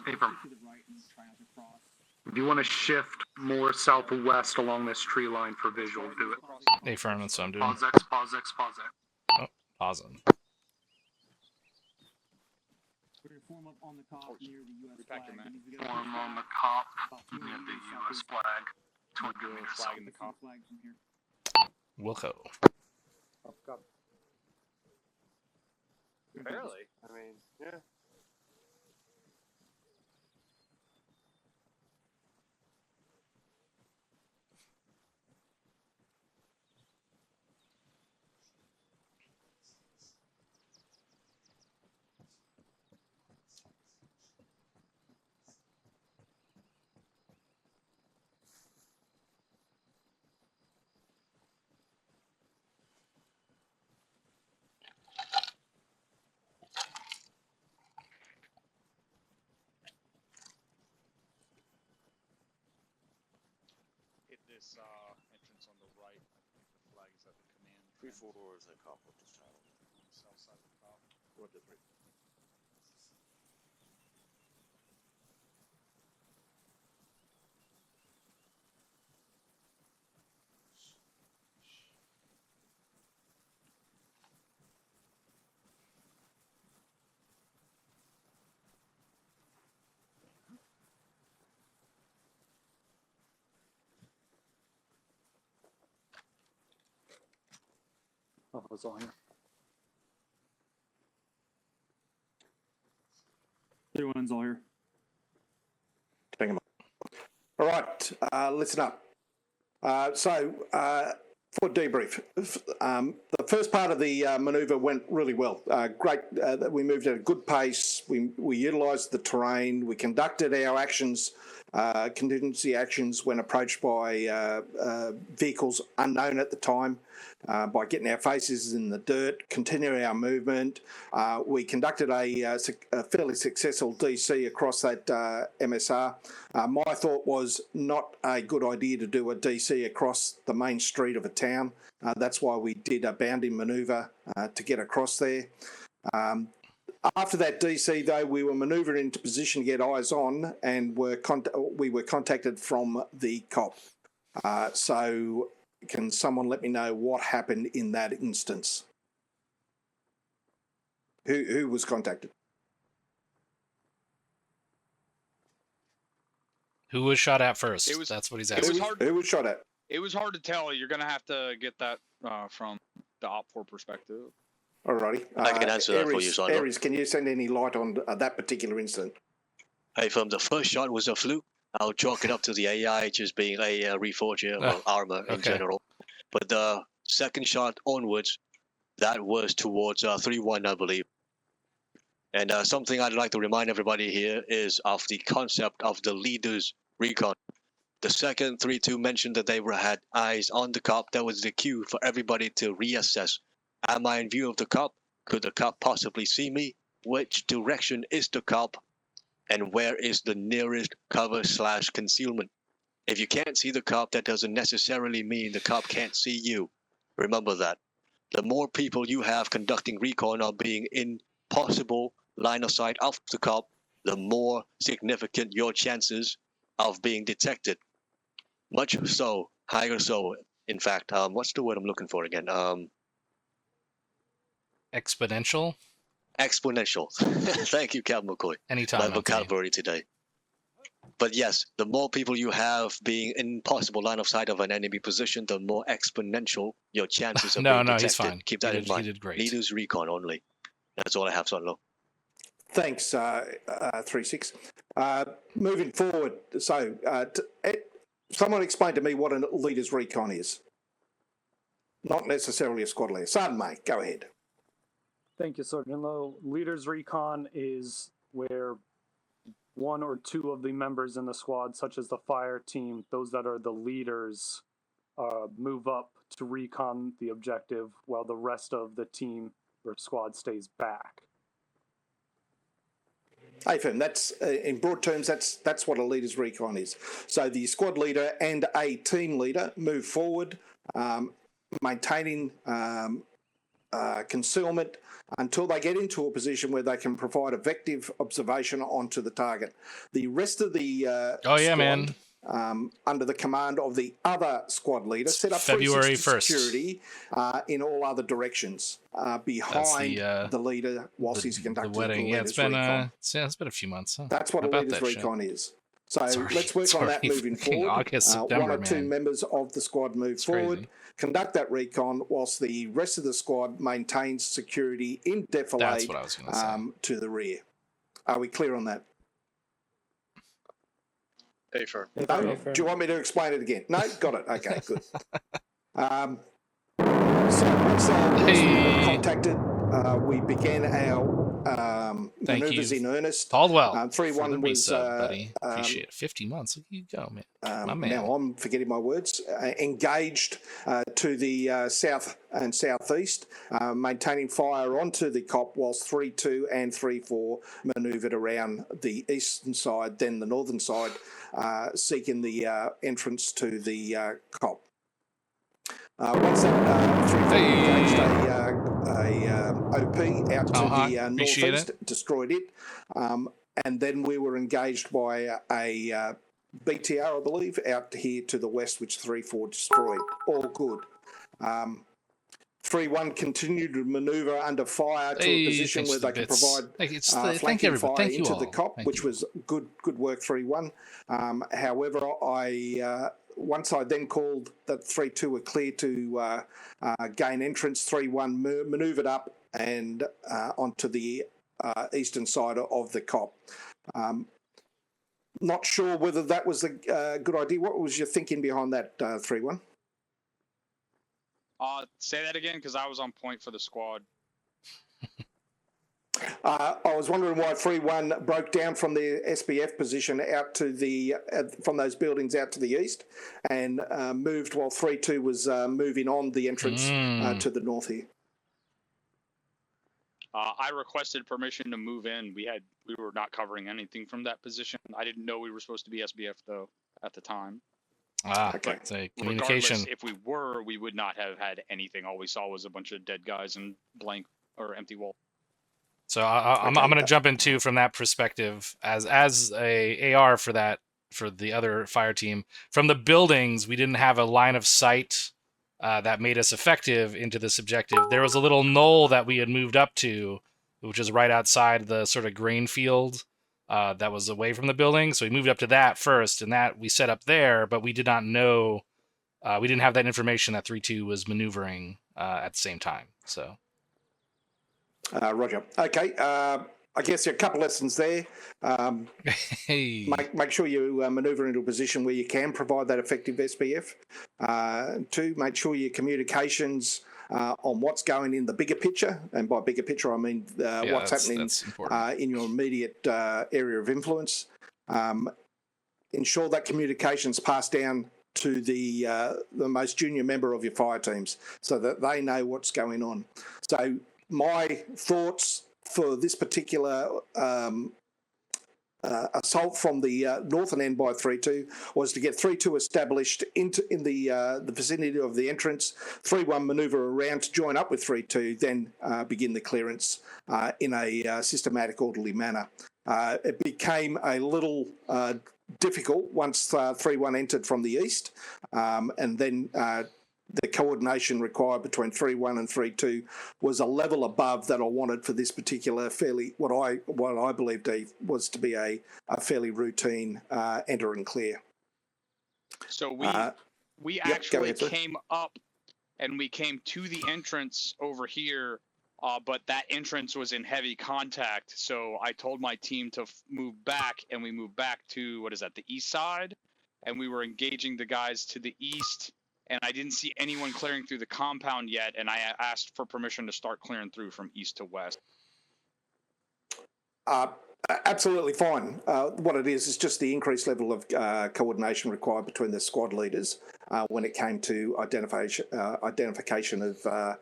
Speaker 6: right and try not to cross.
Speaker 11: If you want to shift more southwest along this tree line for visual, do it.
Speaker 4: Hey, firm, that's what I'm doing.
Speaker 11: Pause X, pause X, pause X.
Speaker 4: Oh, pausing.
Speaker 6: We're going to form up on the cop near the U.S. flag.
Speaker 11: Form on the cop near the U.S. flag. 200 meters
Speaker 7: flag in the cop.
Speaker 6: Flag from here.
Speaker 4: Wilco.
Speaker 9: Alpha copy.
Speaker 15: Barely. I mean, yeah.
Speaker 7: Hit this entrance on the right. I think the flag is at the command.
Speaker 13: 3-4 is a cop with this title.
Speaker 7: South side of the cop.
Speaker 13: 1-3.
Speaker 9: Alpha's all here.
Speaker 6: Everyone's all here.
Speaker 2: Take 'em up. All right, listen up. For debrief, the first part of the manoeuvre went really well. Great, we moved at a good pace. We utilised the terrain. We conducted our actions, contingency actions, when approached by vehicles unknown at the time, by getting our faces in the dirt, continuing our movement. We conducted a fairly successful DC across that MSR. My thought was not a good idea to do a DC across the main street of a town. That's why we did a bounding manoeuvre to get across there. After that DC, though, we were manoeuvring into position to get eyes on, and we were contacted from the cop. So can someone let me know what happened in that instance? Who was contacted?
Speaker 4: Who was shot at first?
Speaker 7: It was-
Speaker 4: That's what he's
Speaker 7: it
Speaker 4: asking.
Speaker 7: was hard.
Speaker 2: Who was shot at?
Speaker 7: It was hard to tell. You're gonna have to get that from the Op4 perspective.
Speaker 2: Alrighty.
Speaker 3: I can answer that for you, Sandro.
Speaker 2: Aries, can you send any light on that particular incident?
Speaker 3: Hey, from the first shot was a fluke. I'll chalk it up to the AI just being a Reforger or ArmA in general. But the second shot onwards, that was towards 3-1, I believe. And something I'd like to remind everybody here is of the concept of the leader's recon. The second 3-2 mentioned that they had eyes on the cop. That was the cue for everybody to reassess. Am I in view of the cop? Could the cop possibly see me? Which direction is the cop? And where is the nearest cover/concealment? If you can't see the cop, that doesn't necessarily mean the cop can't see you. Remember that. The more people you have conducting recon or being in possible line of sight of the cop, the more significant your chances of being detected. Much so, higher so, in fact. What's the word I'm looking for again?
Speaker 4: Exponential?
Speaker 3: Exponential. Thank you, Captain McCoy.
Speaker 4: Anytime.
Speaker 3: My
Speaker 4: Anthony.
Speaker 3: vocabulary today. But yes, the more people you have being in possible line of sight of an enemy position, the more exponential your chances of being detected.
Speaker 4: He's fine.
Speaker 3: Keep that in mind.
Speaker 4: He did great.
Speaker 3: Leaders recon only. That's all I have, Sonlo.
Speaker 2: Thanks, 3-6. Moving forward, so someone explain to me what a leader's recon is. Not necessarily a squad leader. Sergeant, mate, go ahead.
Speaker 9: Thank you, Sergeant Lowe. Leaders recon is where one or two of the members in the squad, such as the fire team, those that are the leaders, move up to recon the objective while the rest of the team or squad stays back.
Speaker 2: AFM, that's in broad terms, that's what a leader's recon is. So the squad leader and a team leader move forward, maintaining concealment until they get into a position where they can provide effective observation onto the target. The rest of the squad, under the command of the other squad leader, set up
Speaker 4: February 1st.
Speaker 2: security in all other directions behind the leader whilst he's conducting
Speaker 4: the wedding.
Speaker 2: the
Speaker 4: It's been it's been a few months. Huh?
Speaker 2: That's what a leader's recon is. So let's work on that moving forward.
Speaker 4: August, September,
Speaker 2: one or two members of the squad move forward, conduct that recon, whilst the rest of the squad maintains security in defilade to the rear. Are we clear on that?
Speaker 13: Safer.
Speaker 2: No? Do you want me to explain it again? No? Got it. Okay, good. So once we were contacted, we began our manoeuvres in earnest.
Speaker 4: Caldwell.
Speaker 2: 3-1 was
Speaker 4: buddy. Appreciate it. 50 months. Look, you go, man. My man.
Speaker 2: Now I'm forgetting my words. Engaged to the south and southeast, maintaining fire onto the COP, whilst 3-2 and 3-4 manoeuvred around the eastern side, then the northern side, seeking the entrance to the COP. Once that 3-4 engaged a OP out to the northeast, destroyed it, and then we were engaged by a BTR, I believe, out here to the west, which 3-4 destroyed. All good. 3-1 continued to manoeuvre under fire to a position where they could provide flanking fire into the COP, which was good work, 3-1. However, once I then called that 3-2 were clear to gain entrance, 3-1 manoeuvred up and onto the eastern side of the COP. Not sure whether that was a good idea. What was your thinking behind that, 3-1?
Speaker 7: Say that again, because I was on point for the squad.
Speaker 2: I was wondering why 3-1 broke down from the SBF position out to the from those buildings out to the east and moved while 3-2 was moving on the entrance to the north here.
Speaker 7: I requested permission to move in. We were not covering anything from that position. I didn't know we were supposed to be SBF though at the time.
Speaker 2: Okay.
Speaker 4: So communication.
Speaker 7: Regardless, if we were, we would not have had anything. All we saw was a bunch of dead guys and blank or empty wall.
Speaker 4: So I'm going to jump into from that perspective as a AR for the other fire team. From the buildings, we didn't have a line of sight that made us effective into this objective. There was a little knoll that we had moved up to, which is right outside the sort of grain field that was away from the building. So we moved up to that first, and that we set up there, but we did not know, we didn't have that information that 3-2 was maneuvering at the same time. So.
Speaker 2: Roger. Okay. I guess a couple lessons there. Make sure you manoeuvre into a position where you can provide that effective SPF. 2, make sure your communications on what's going in the bigger picture, and by bigger picture I mean what's happening in your immediate area of influence. Ensure that communication's passed down to the most junior member of your fire teams so that they know what's going on. So my thoughts for this particular assault from the northern end by 3-2 was to get 3-2 established in the vicinity of the entrance, 3-1 manoeuvre around to join up with 3-2, then begin the clearance in a systematic, orderly manner. It became a little difficult once 3-1 entered from the east, and then the coordination required between 3-1 and 3-2 was a level above that I wanted for this particular what I believed was to be a fairly routine enter and clear.
Speaker 7: So we actually came up and we came to the entrance over here, but that entrance was in heavy contact. So I told my team to move back, and we moved back to the east side, and we were engaging the guys to the east and I didn't see anyone clearing through the compound yet, and I asked for permission to start clearing through from east to west.
Speaker 2: Absolutely fine. What it is just the increased level of coordination required between the squad leaders when it came to identification of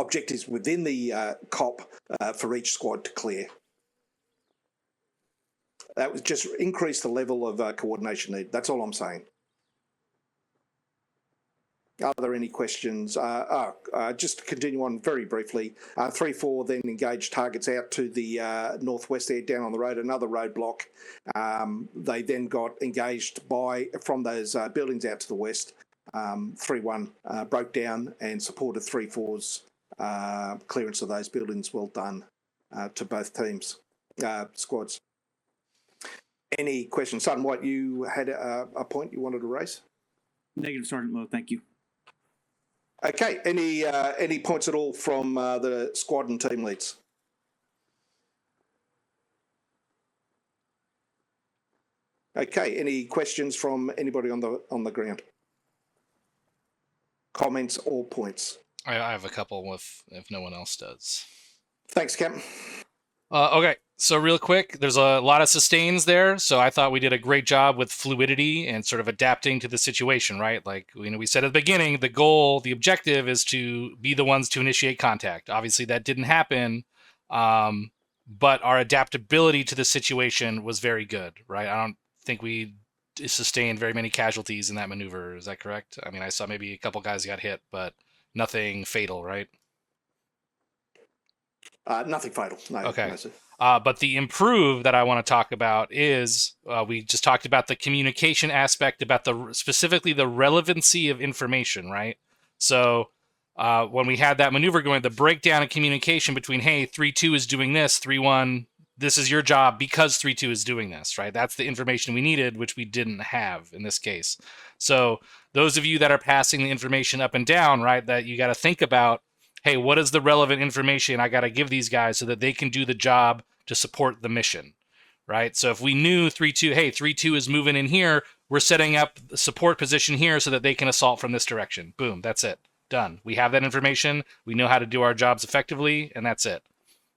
Speaker 2: objectives within the COP for each squad to clear. That was just increase the level of coordination need. That's all I'm saying. Are there any questions? Just to continue on very briefly, 3-4 then engaged targets out to the northwest there, down on the road, another roadblock. They then got engaged from those buildings out to the west. 3-1 broke down and supported 3-4's clearance of those buildings. Well done to both teams, squads. Any questions? Sergeant White, you had a point you wanted to raise?
Speaker 6: Negative, Sergeant Lowe. Thank you.
Speaker 2: Okay. Any points at all from the squad and team leads? Okay. Any questions from anybody on the ground? Comments or points?
Speaker 4: I have a couple if no one else does.
Speaker 2: Thanks, Captain.
Speaker 4: Okay, so real quick, there's a lot of sustains there, so I thought we did a great job with fluidity and sort of adapting to the situation, right? Like, we said at the beginning, the objective is to be the ones to initiate contact. Obviously, that didn't happen, but our adaptability to the situation was very good, right? I don't think we sustained very many casualties in that maneuver. Is that correct? I mean, I saw maybe a couple guys got hit, but nothing fatal, right?
Speaker 2: Nothing fatal. No.
Speaker 4: Okay.
Speaker 2: No,
Speaker 4: but the improve that I want to talk about is we just talked about the communication aspect, about specifically the relevancy of information, right? So when we had that maneuver going, the breakdown in communication between, hey, 3-2 is doing this, 3-1, this is your job because 3-2 is doing this, right? That's the information we needed, which we didn't have in this case. So those of you that are passing the information up and down, right, that you got to think about, hey, what is the relevant information I got to give these guys so that they can do the job to support the mission, right? So if we knew 3-2, hey, 3-2 is moving in here, we're setting up the support position here so that they can assault from this direction. Boom, that's it. Done. We have that information. We know how to do our jobs effectively, and that's it,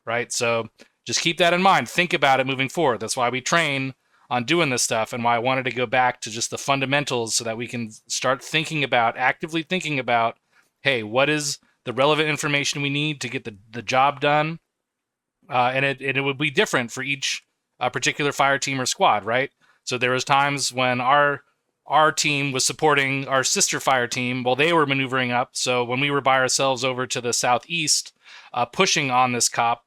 Speaker 4: right? So just keep that in mind. Think about it moving forward. That's why we train on doing this stuff and why I wanted to go back to just the fundamentals so that we can start actively thinking about, hey, what is the relevant information we need to get the job done, and it would be different for each particular fire team or squad, right? So there was times when our team was supporting our sister fire team while they were maneuvering up. So when we were by ourselves over to the southeast, pushing on this COP,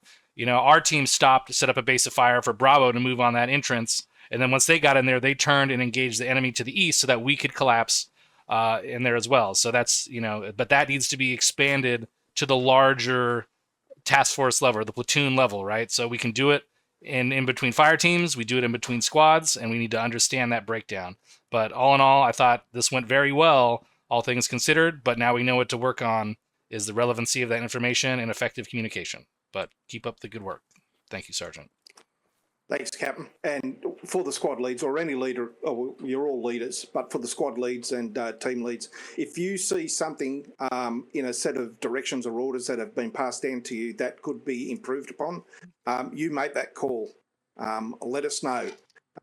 Speaker 4: our team stopped to set up a base of fire for Bravo to move on that entrance, and then once they got in there, they turned and engaged the enemy to the east so that we could collapse in there as well. So that's, but that needs to be expanded to the larger task force level, the platoon level, right? So we can do it in between fire teams, we do it in between squads, and we need to understand that breakdown. But all in all, I thought this went very well, all things considered, but now we know what to work on is the relevancy of that information and effective communication. But keep up the good work. Thank you, Sergeant.
Speaker 2: Thanks, Captain. And for the squad leads or any leader, you're all leaders, but for the squad leads and team leads, if you see something in a set of directions or orders that have been passed down to you that could be improved upon, you make that call. Let us know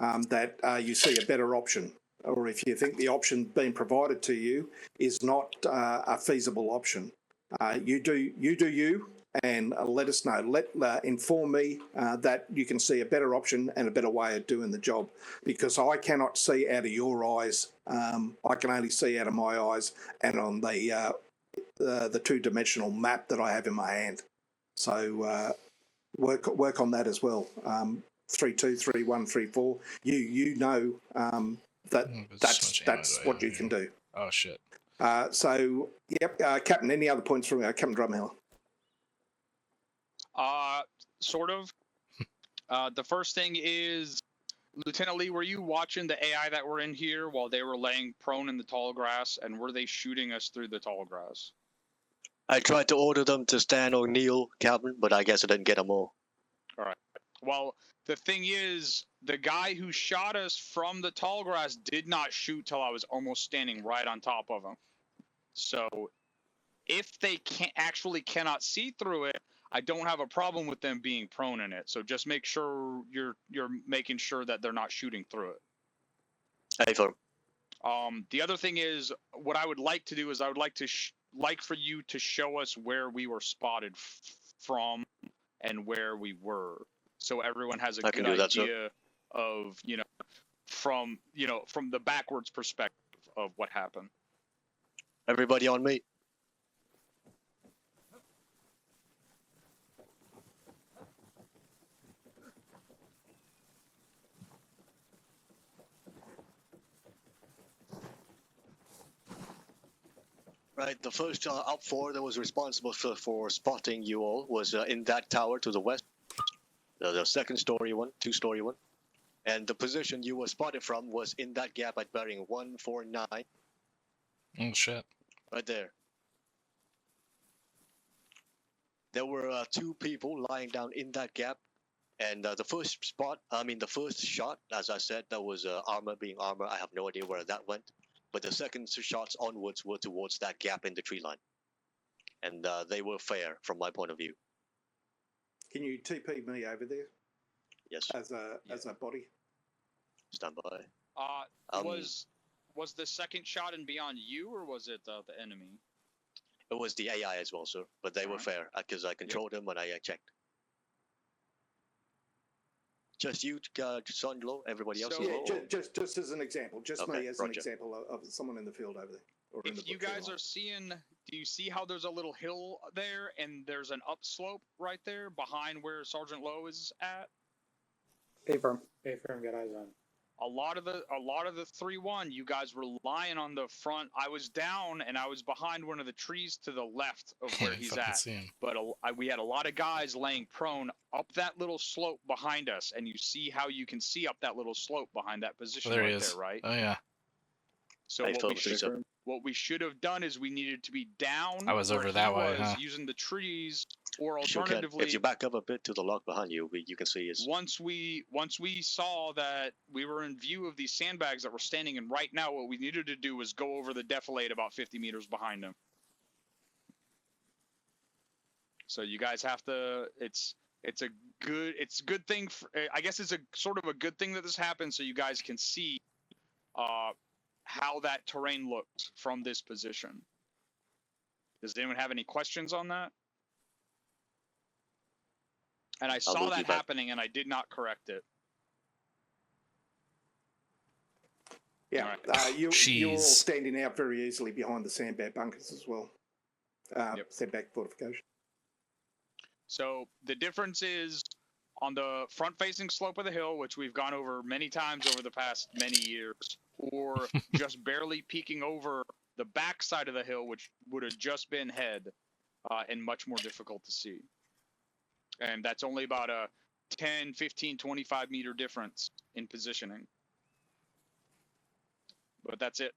Speaker 2: that you see a better option, or if you think the option being provided to you is not a feasible option. You do you. And let us know. Inform me that you can see a better option and a better way of doing the job, because I cannot see out of your eyes. I can only see out of my eyes and on the two-dimensional map that I have in my hand. So work on that as well. 3-2, 3-1, 3-4. You know that's what you can do.
Speaker 4: Oh shit.
Speaker 2: So yep, Captain. Any other points from Captain Drumheller?
Speaker 7: Sort of. The first thing is, Lieutenant Lee, were you watching the AI that were in here while they were laying prone in the tall grass, and were they shooting us through the tall grass?
Speaker 3: I tried to order them to stand or kneel, Captain, but I guess I didn't get them all.
Speaker 7: All right. Well, the thing is, the guy who shot us from the tall grass did not shoot till I was almost standing right on top of him. So, if they cannot see through it, I don't have a problem with them being prone in it. So just make sure you're making sure that they're not shooting through it.
Speaker 3: Hey, firm.
Speaker 7: The other thing is, what I would like to do is I would like to like for you to show us where we were spotted from and where we were, so everyone has a good idea of from the backwards perspective of what happened.
Speaker 3: Everybody on me. Right, the first up four that was responsible for spotting you all was in that tower to the west. The second story one, two-story one. And the position you were spotted from was in that gap at bearing 149.
Speaker 4: Oh, shit.
Speaker 3: Right there. There were two people lying down in that gap. And the first shot, as I said, that was ArmA being ArmA. I have no idea where that went. But the second shots onwards were towards that gap in the tree line. And they were fair from my point of view.
Speaker 2: Can you TP me over there?
Speaker 3: Yes.
Speaker 2: As a body?
Speaker 3: Stand by.
Speaker 7: Was the second shot and beyond you, or was it the enemy?
Speaker 3: It was the AI as well, sir. But they were fair, because I controlled them when I checked. Just you, Son Low, everybody else?
Speaker 2: Yeah, just as an example. Just me as an example of someone in the field over there. Or
Speaker 7: if you guys are seeing, do you see how there's a little hill there and there's an upslope right there behind where Sergeant Lowe is at?
Speaker 16: A-firm, got eyes on.
Speaker 7: A lot of the 3-1, you guys were lying on the front. I was down and I was behind one of the trees to the left of where he's at. But we had a lot of guys laying prone up that little slope behind us, and you see how you can see up that little slope behind that position
Speaker 4: there
Speaker 7: right there, right?
Speaker 4: Oh yeah.
Speaker 7: So what we should have done is we needed to be down.
Speaker 4: I was over that way, huh?
Speaker 7: Using the trees, or alternatively,
Speaker 3: if you back up a bit to the log behind you, you can see is.
Speaker 7: Once we saw that we were in view of these sandbags that we're standing in right now, what we needed to do was go over the defilade about 50 meters behind them. So you guys have to. It's a good thing. I guess it's a sort of a good thing that this happened, so you guys can see how that terrain looks from this position. Does anyone have any questions on that? And I saw that happening, and I did not correct it.
Speaker 2: Yeah, you're all standing out very easily behind the sandbag bunkers as well. Sandbag fortification.
Speaker 7: So the difference is on the front-facing slope of the hill, which we've gone over many times over the past many years, or just barely peeking over the back side of the hill, which would have just been head and much more difficult to see. And that's only about a 10, 15, 25 meter difference in positioning. But that's it.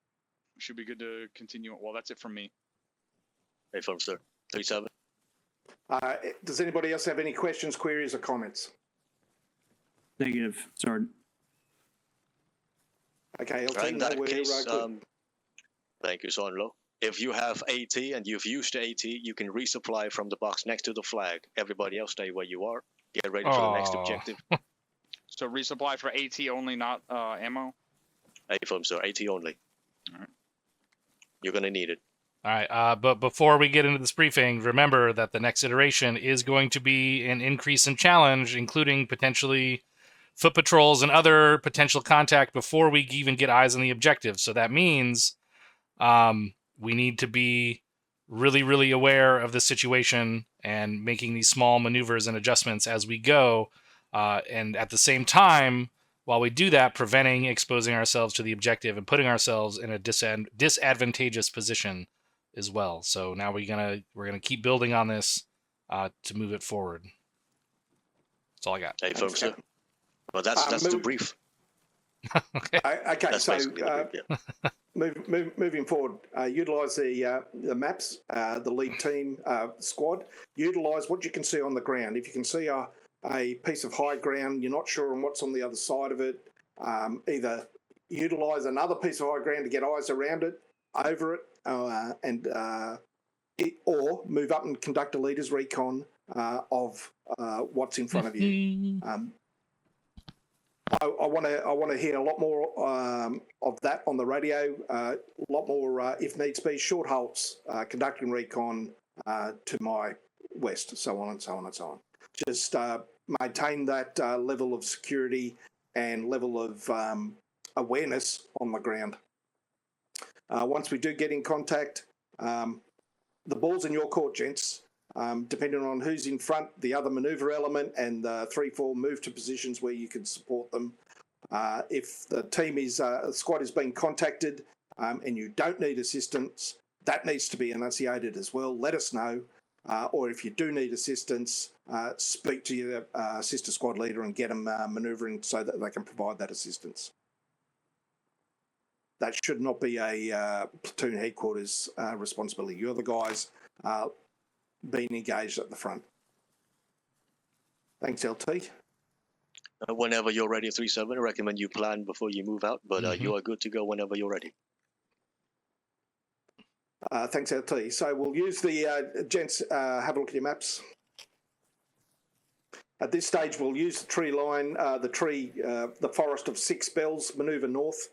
Speaker 7: Should be good to continue. Well, that's it from me.
Speaker 3: Hey, firm, sir. 37.
Speaker 2: Does anybody else have any questions, queries, or comments?
Speaker 6: Negative, Sergeant.
Speaker 2: Okay, I'll
Speaker 3: in that case, thank you, Son Low. If you have AT and you've used AT, you can resupply from the box next to the flag. Everybody else stay where you are. Get ready for the next objective.
Speaker 7: So resupply for AT only, not ammo?
Speaker 3: Hey, firm, sir. AT only.
Speaker 7: All right.
Speaker 3: You're going to need it.
Speaker 4: All right, but before we get into this briefing, remember that the next iteration is going to be an increase in challenge, including potentially foot patrols and other potential contact before we even get eyes on the objective. So that means we need to be really, really aware of the situation and making these small maneuvers and adjustments as we go. And at the same time, while we do that, preventing exposing ourselves to the objective and putting ourselves in a disadvantageous position as well. So now we're gonna keep building on this to move it forward. That's all I got.
Speaker 3: Hey, folks. Well, that's the brief.
Speaker 4: Okay.
Speaker 2: Moving forward, utilise the maps, the lead team squad. Utilise what you can see on the ground. If you can see a a piece of high ground, you're not sure on what's on the other side of it, either utilise another piece of high ground to get eyes around it, over it, or move up and conduct a leader's recon of what's in front of you. I want to hear a lot more of that on the radio. A lot more, if needs be, short halts, conducting recon to my west, so on and so on and so on. Just maintain that level of security and level of awareness on the ground. Once we do get in contact, the ball's in your court, gents. Depending on who's in front, the other manoeuvre element and 3-4 move to positions where you can support them. If the team squad is being contacted and you don't need assistance, that needs to be enunciated as well. Let us know. Or if you do need assistance, speak to your sister squad leader and get them manoeuvring so that they can provide that assistance. That should not be a platoon headquarters responsibility. You're the guys being engaged at the front. Thanks, LT.
Speaker 3: Whenever you're ready, 3-7, I recommend you plan before you move out, but you are good to go whenever you're ready.
Speaker 2: Thanks, LT. So we'll use the gents, have a look at your maps. At this stage, we'll use the tree line, the forest of 6 bells, manoeuvre north.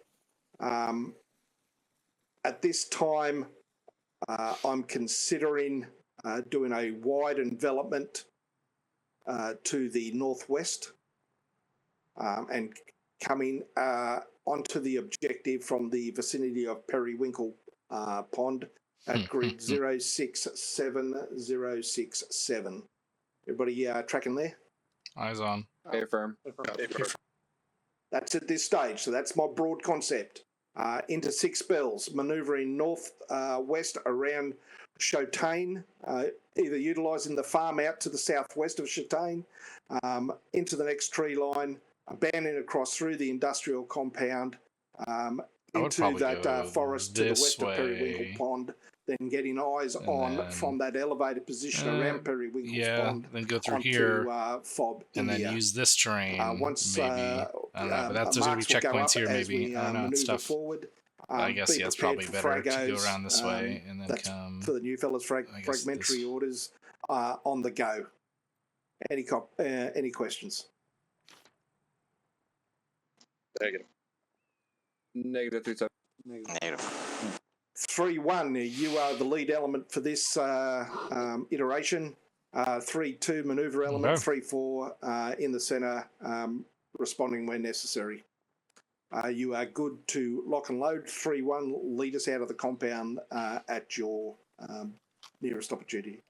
Speaker 2: At this time, I'm considering doing a wide envelopment to the northwest and coming onto the objective from the vicinity of Periwinkle Pond at grid 067067. Everybody tracking there?
Speaker 4: Eyes on.
Speaker 8: Affirm.
Speaker 2: That's at this stage, so that's my broad concept. Into 6 bells, manoeuvring north west around Chotane, either utilising the farm out to the southwest of Chotane, into the next tree line, banding across through the industrial compound, into that forest to the west of Periwinkle Pond, then getting eyes on from that elevated position around Periwinkle Pond.
Speaker 4: Then go through here,
Speaker 2: FOB
Speaker 4: and
Speaker 2: India.
Speaker 4: then use this terrain.
Speaker 2: Once,
Speaker 4: maybe I don't know, but that's there's gonna be checkpoints here. Maybe I don't know stuff.
Speaker 2: Forward.
Speaker 4: I guess it's probably better to go around this way and then come.
Speaker 2: For the new fellas, fragmentary orders on the go. Any questions?
Speaker 8: Negative. Negative 3-7.
Speaker 10: Negative.
Speaker 2: 3-1. You are the lead element for this iteration. 3-2 manoeuvre element. 3-4 in the centre, responding where necessary. You are good to lock and load. 3-1, lead us out of the compound at your nearest opportunity.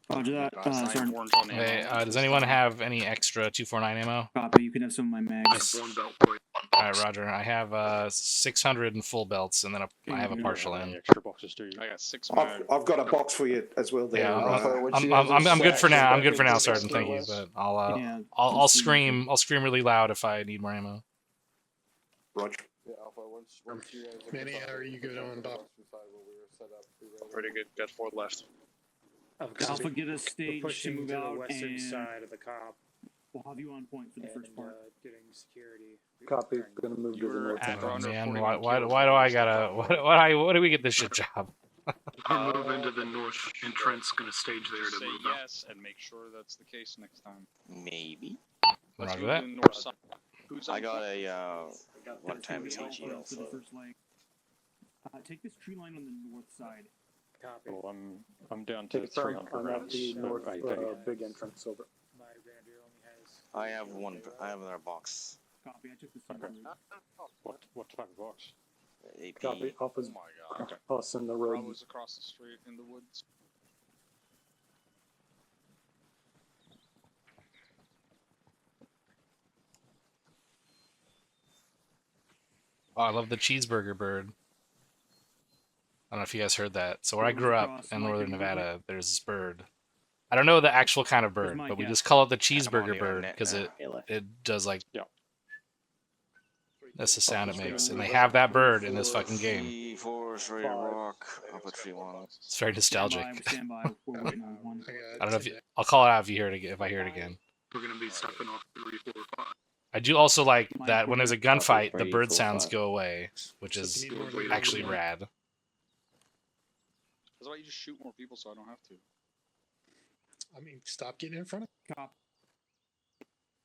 Speaker 6: Roger that.
Speaker 4: Hey, does anyone have any extra 249 ammo?
Speaker 6: Copy. You can have some of my mags.
Speaker 4: All right, Roger. I have 600 in full belts, and then I have a partial in.
Speaker 5: Extra boxes, do you?
Speaker 7: I got 6
Speaker 2: I've got a box for you as well. There.
Speaker 4: Yeah, I'm good for now. I'm good for now, Sergeant. Thank you. But I'll scream really loud if I need more ammo.
Speaker 2: Roger.
Speaker 8: Yeah, Alpha, once you guys
Speaker 17: Manny, how are you good on Doc?
Speaker 7: Pretty good. Got 4 left.
Speaker 6: Alpha, get a stage to
Speaker 16: pushing
Speaker 6: move
Speaker 16: to
Speaker 6: out,
Speaker 16: the western
Speaker 6: and
Speaker 16: side of the cop.
Speaker 6: we'll have you on point for the first part.
Speaker 16: Getting security.
Speaker 9: Copy. Gonna move to the north.
Speaker 4: Oh, man, why do I gotta? What do we get this shit job?
Speaker 11: Move into the north entrance. Gonna stage there to
Speaker 7: Say
Speaker 11: move out.
Speaker 7: yes and make sure that's the case next time.
Speaker 10: Maybe.
Speaker 7: Let's
Speaker 4: Roger
Speaker 7: move
Speaker 4: that.
Speaker 7: to the north side. Who's
Speaker 10: I
Speaker 7: on
Speaker 10: got
Speaker 7: point?
Speaker 10: a one-time
Speaker 6: For
Speaker 10: TG
Speaker 6: the
Speaker 10: also.
Speaker 6: first leg. Take this tree line on the north side.
Speaker 16: Copy.
Speaker 5: Well, I'm down to
Speaker 9: Take a turn.
Speaker 5: 300
Speaker 9: I'm at
Speaker 5: rounds.
Speaker 9: the north
Speaker 5: Okay.
Speaker 9: big entrance. Over.
Speaker 16: My Ranger only has.
Speaker 10: I have one. I have another box.
Speaker 6: Copy. I took the
Speaker 5: Okay.
Speaker 6: center route.
Speaker 5: What type of box?
Speaker 10: AP.
Speaker 9: Copy. Office.
Speaker 7: Oh my god.
Speaker 9: Us in the road.
Speaker 7: Bravo's across the street in the woods.
Speaker 4: Oh, I love the cheeseburger bird. I don't know if you guys heard that. So where I grew up in northern Nevada, there's this bird. I don't know the actual kind of bird, but we just call it the cheeseburger bird because it does like That's the sound it makes, and they have that bird in this fucking game.
Speaker 13: 3-4 is ready to rock. I'll put 3-1.
Speaker 4: It's very nostalgic.
Speaker 6: Stand by. We're waiting on one.
Speaker 4: I don't know if I'll call it out if you hear it again. If I hear it again.
Speaker 11: We're gonna be stepping off 3, 4, 5.
Speaker 4: I do also like that when there's a gunfight, the bird sounds go away, which is actually rad.
Speaker 7: That's why you just shoot more people, so I don't have to.
Speaker 17: I mean, stop getting in front of.
Speaker 6: Cop.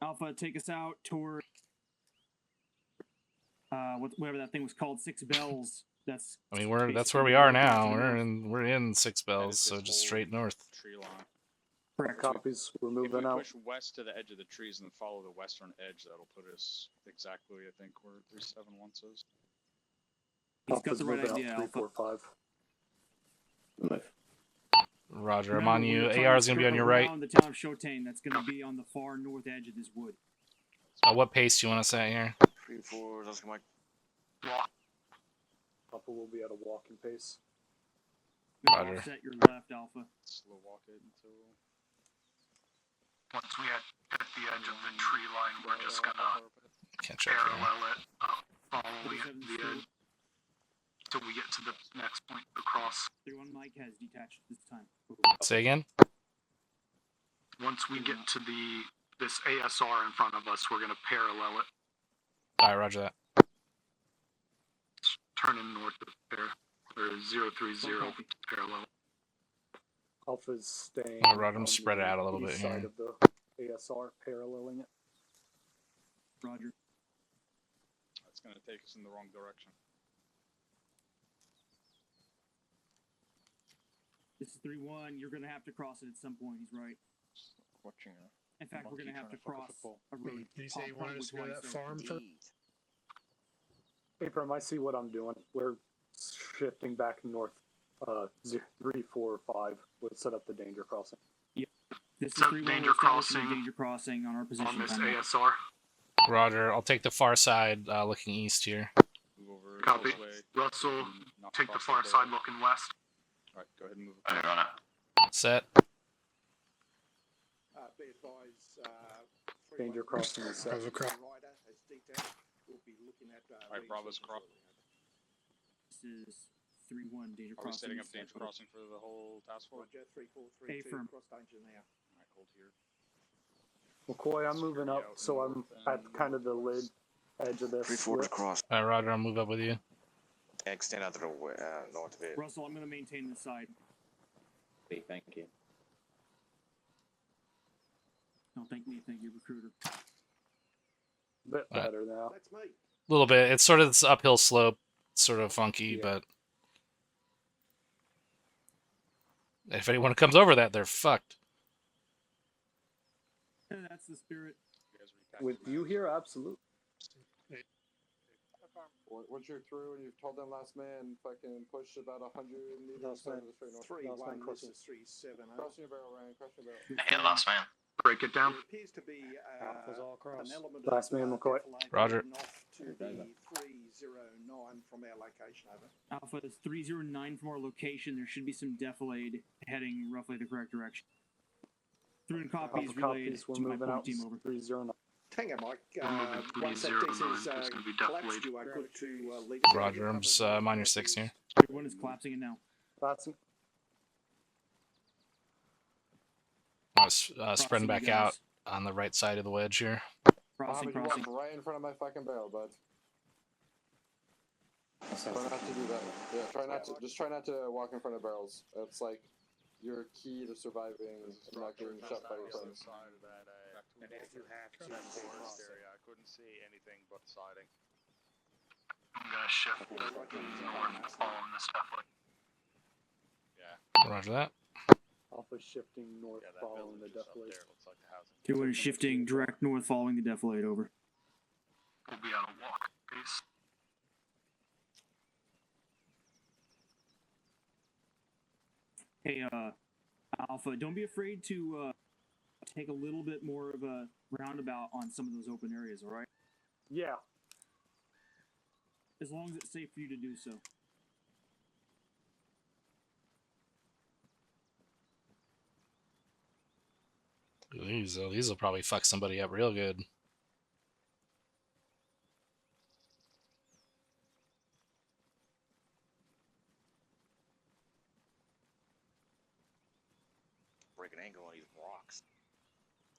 Speaker 6: Alpha, take us out toward whatever that thing was called, 6 bells. That's.
Speaker 4: I mean, that's where we are now. We're in 6 bells, so just straight north.
Speaker 7: Tree line.
Speaker 9: Correct. Copies. We're moving
Speaker 7: If we
Speaker 9: out.
Speaker 7: push west to the edge of the trees and follow the western edge, that'll put us exactly, I think, where 371 says.
Speaker 6: He's got the right idea,
Speaker 9: 3,
Speaker 6: Alpha.
Speaker 9: 4, 5.
Speaker 4: Roger, I'm on you. AR is gonna be on your right.
Speaker 6: The town of Shotain, that's gonna be on the far north edge of this wood.
Speaker 4: What pace do you want us at here?
Speaker 13: 3-4, that's my.
Speaker 9: Alpha will be at a walking pace.
Speaker 4: Roger.
Speaker 6: Set your left, Alpha.
Speaker 7: Slow walk it until.
Speaker 11: Once we hit the edge of the tree line, we're just gonna
Speaker 4: Can't check
Speaker 11: parallel it, follow the edge, till we get to the next point across.
Speaker 6: 31 Mike has detached this time.
Speaker 4: Say again?
Speaker 11: Once we get to this ASR in front of us, we're gonna parallel it.
Speaker 4: Alright, roger that.
Speaker 11: Turning north of there, or 030 parallel.
Speaker 9: Alpha's staying.
Speaker 4: Alright, roger, I'm
Speaker 9: on
Speaker 4: spread it
Speaker 9: the
Speaker 4: out a little bit
Speaker 9: east
Speaker 4: here.
Speaker 9: side of the ASR, paralleling it.
Speaker 6: Roger.
Speaker 7: That's gonna take us in the wrong direction.
Speaker 6: This is 3-1. You're gonna have to cross it at some point. He's right.
Speaker 5: Watching
Speaker 6: In fact, we're gonna have to cross a road.
Speaker 17: Did you say you wanted us to go to that farm first?
Speaker 9: Apron, I see what I'm doing. We're shifting back north. 3, 4, 5. Let's set up the danger crossing.
Speaker 6: Yep. This is
Speaker 11: So
Speaker 6: 3-1.
Speaker 11: danger
Speaker 6: Danger crossing on our position.
Speaker 11: on this
Speaker 6: timeline.
Speaker 11: ASR.
Speaker 4: Roger, I'll take the far side looking east here.
Speaker 7: Move over
Speaker 11: Copy.
Speaker 7: this way.
Speaker 11: Russell,
Speaker 7: Not
Speaker 11: take the
Speaker 7: cross
Speaker 11: far
Speaker 7: the
Speaker 11: side
Speaker 7: road.
Speaker 11: looking west.
Speaker 7: Alright, go ahead and move.
Speaker 4: Set.
Speaker 2: Be advised,
Speaker 9: Danger crossing is set.
Speaker 17: Bravo cross.
Speaker 2: Rider has detailed. We'll be looking at.
Speaker 7: Alright, Bravo's cross.
Speaker 6: This is 3-1. Danger
Speaker 7: Are we
Speaker 6: crossing.
Speaker 7: setting up
Speaker 6: is
Speaker 7: danger
Speaker 6: set.
Speaker 7: crossing for the whole task force?
Speaker 2: Roger, 3-4-3-2,
Speaker 6: Affirm.
Speaker 2: cross danger now.
Speaker 7: Alright, hold here.
Speaker 9: McCoy, I'm moving up, so I'm at kind of the lid edge of this.
Speaker 13: 3-4 to cross.
Speaker 4: Alright, Roger, I'll move up with you.
Speaker 13: Extend out to the north of it.
Speaker 6: Russell, I'm gonna maintain this side.
Speaker 18: Okay, thank you.
Speaker 6: Don't thank me. Thank you, recruiter.
Speaker 9: Bit better now.
Speaker 2: That's me.
Speaker 4: A little bit. It's sort of this uphill slope, sort of funky, but if anyone comes over that, they're fucked.
Speaker 6: That's the spirit.
Speaker 9: With you here, absolutely.
Speaker 8: Once you're through and you've told them last man, fucking push about 100 meters
Speaker 2: Last
Speaker 8: over
Speaker 2: man.
Speaker 8: the straight north.
Speaker 2: 3-1, this is 3-7.
Speaker 8: Crossing your barrel, Ryan. Crossing your barrel.
Speaker 10: Hey, last man.
Speaker 11: Break it down.
Speaker 2: There appears to be
Speaker 16: Alpha's all across.
Speaker 2: an element
Speaker 9: Last
Speaker 2: of
Speaker 9: man, McCoy.
Speaker 2: deflating
Speaker 4: Roger.
Speaker 2: off to the 309 from our location, over.
Speaker 6: Alpha is 309 from our location. There should be some defilade heading roughly the correct direction. Through and copies
Speaker 9: Alpha
Speaker 6: relayed
Speaker 9: copies, we're
Speaker 6: to my
Speaker 9: moving
Speaker 6: point
Speaker 9: out.
Speaker 6: team over.
Speaker 9: 309.
Speaker 2: Tango Mike,
Speaker 11: moving
Speaker 2: once that
Speaker 11: 309,
Speaker 2: this is
Speaker 11: it's gonna be
Speaker 2: collapsed,
Speaker 11: deflated.
Speaker 2: you are good to lead us.
Speaker 4: Roger, I'm just I'm on your 6 here.
Speaker 6: Everyone is collapsing it now.
Speaker 9: That's
Speaker 4: I was spreading
Speaker 6: Crossing,
Speaker 4: back
Speaker 6: you
Speaker 4: out
Speaker 6: guys.
Speaker 4: on the right side of the wedge here.
Speaker 6: Crossing,
Speaker 8: Mohammed,
Speaker 6: crossing.
Speaker 8: you walked right in front of my fucking barrel, bud. Try not to do that. Yeah, try not to walk in front of barrels. That's like your key to surviving not getting shot by your friends.
Speaker 16: And if you have to,
Speaker 7: Forest area, I couldn't see anything but siding.
Speaker 11: I'm gonna shift north following this deflate.
Speaker 7: Yeah.
Speaker 4: Roger that.
Speaker 9: Alpha shifting north
Speaker 7: Yeah, that
Speaker 9: following the
Speaker 7: village is up
Speaker 9: deflate.
Speaker 7: there. Looks like the housing.
Speaker 6: Everyone is shifting direct north following the defilade over.
Speaker 11: We'll be at a walk pace.
Speaker 6: Hey, Alpha, don't be afraid to take a little bit more of a roundabout on some of those open areas, all right?
Speaker 9: Yeah.
Speaker 6: As long as it's safe for you to do so.
Speaker 4: These will probably fuck somebody up real good.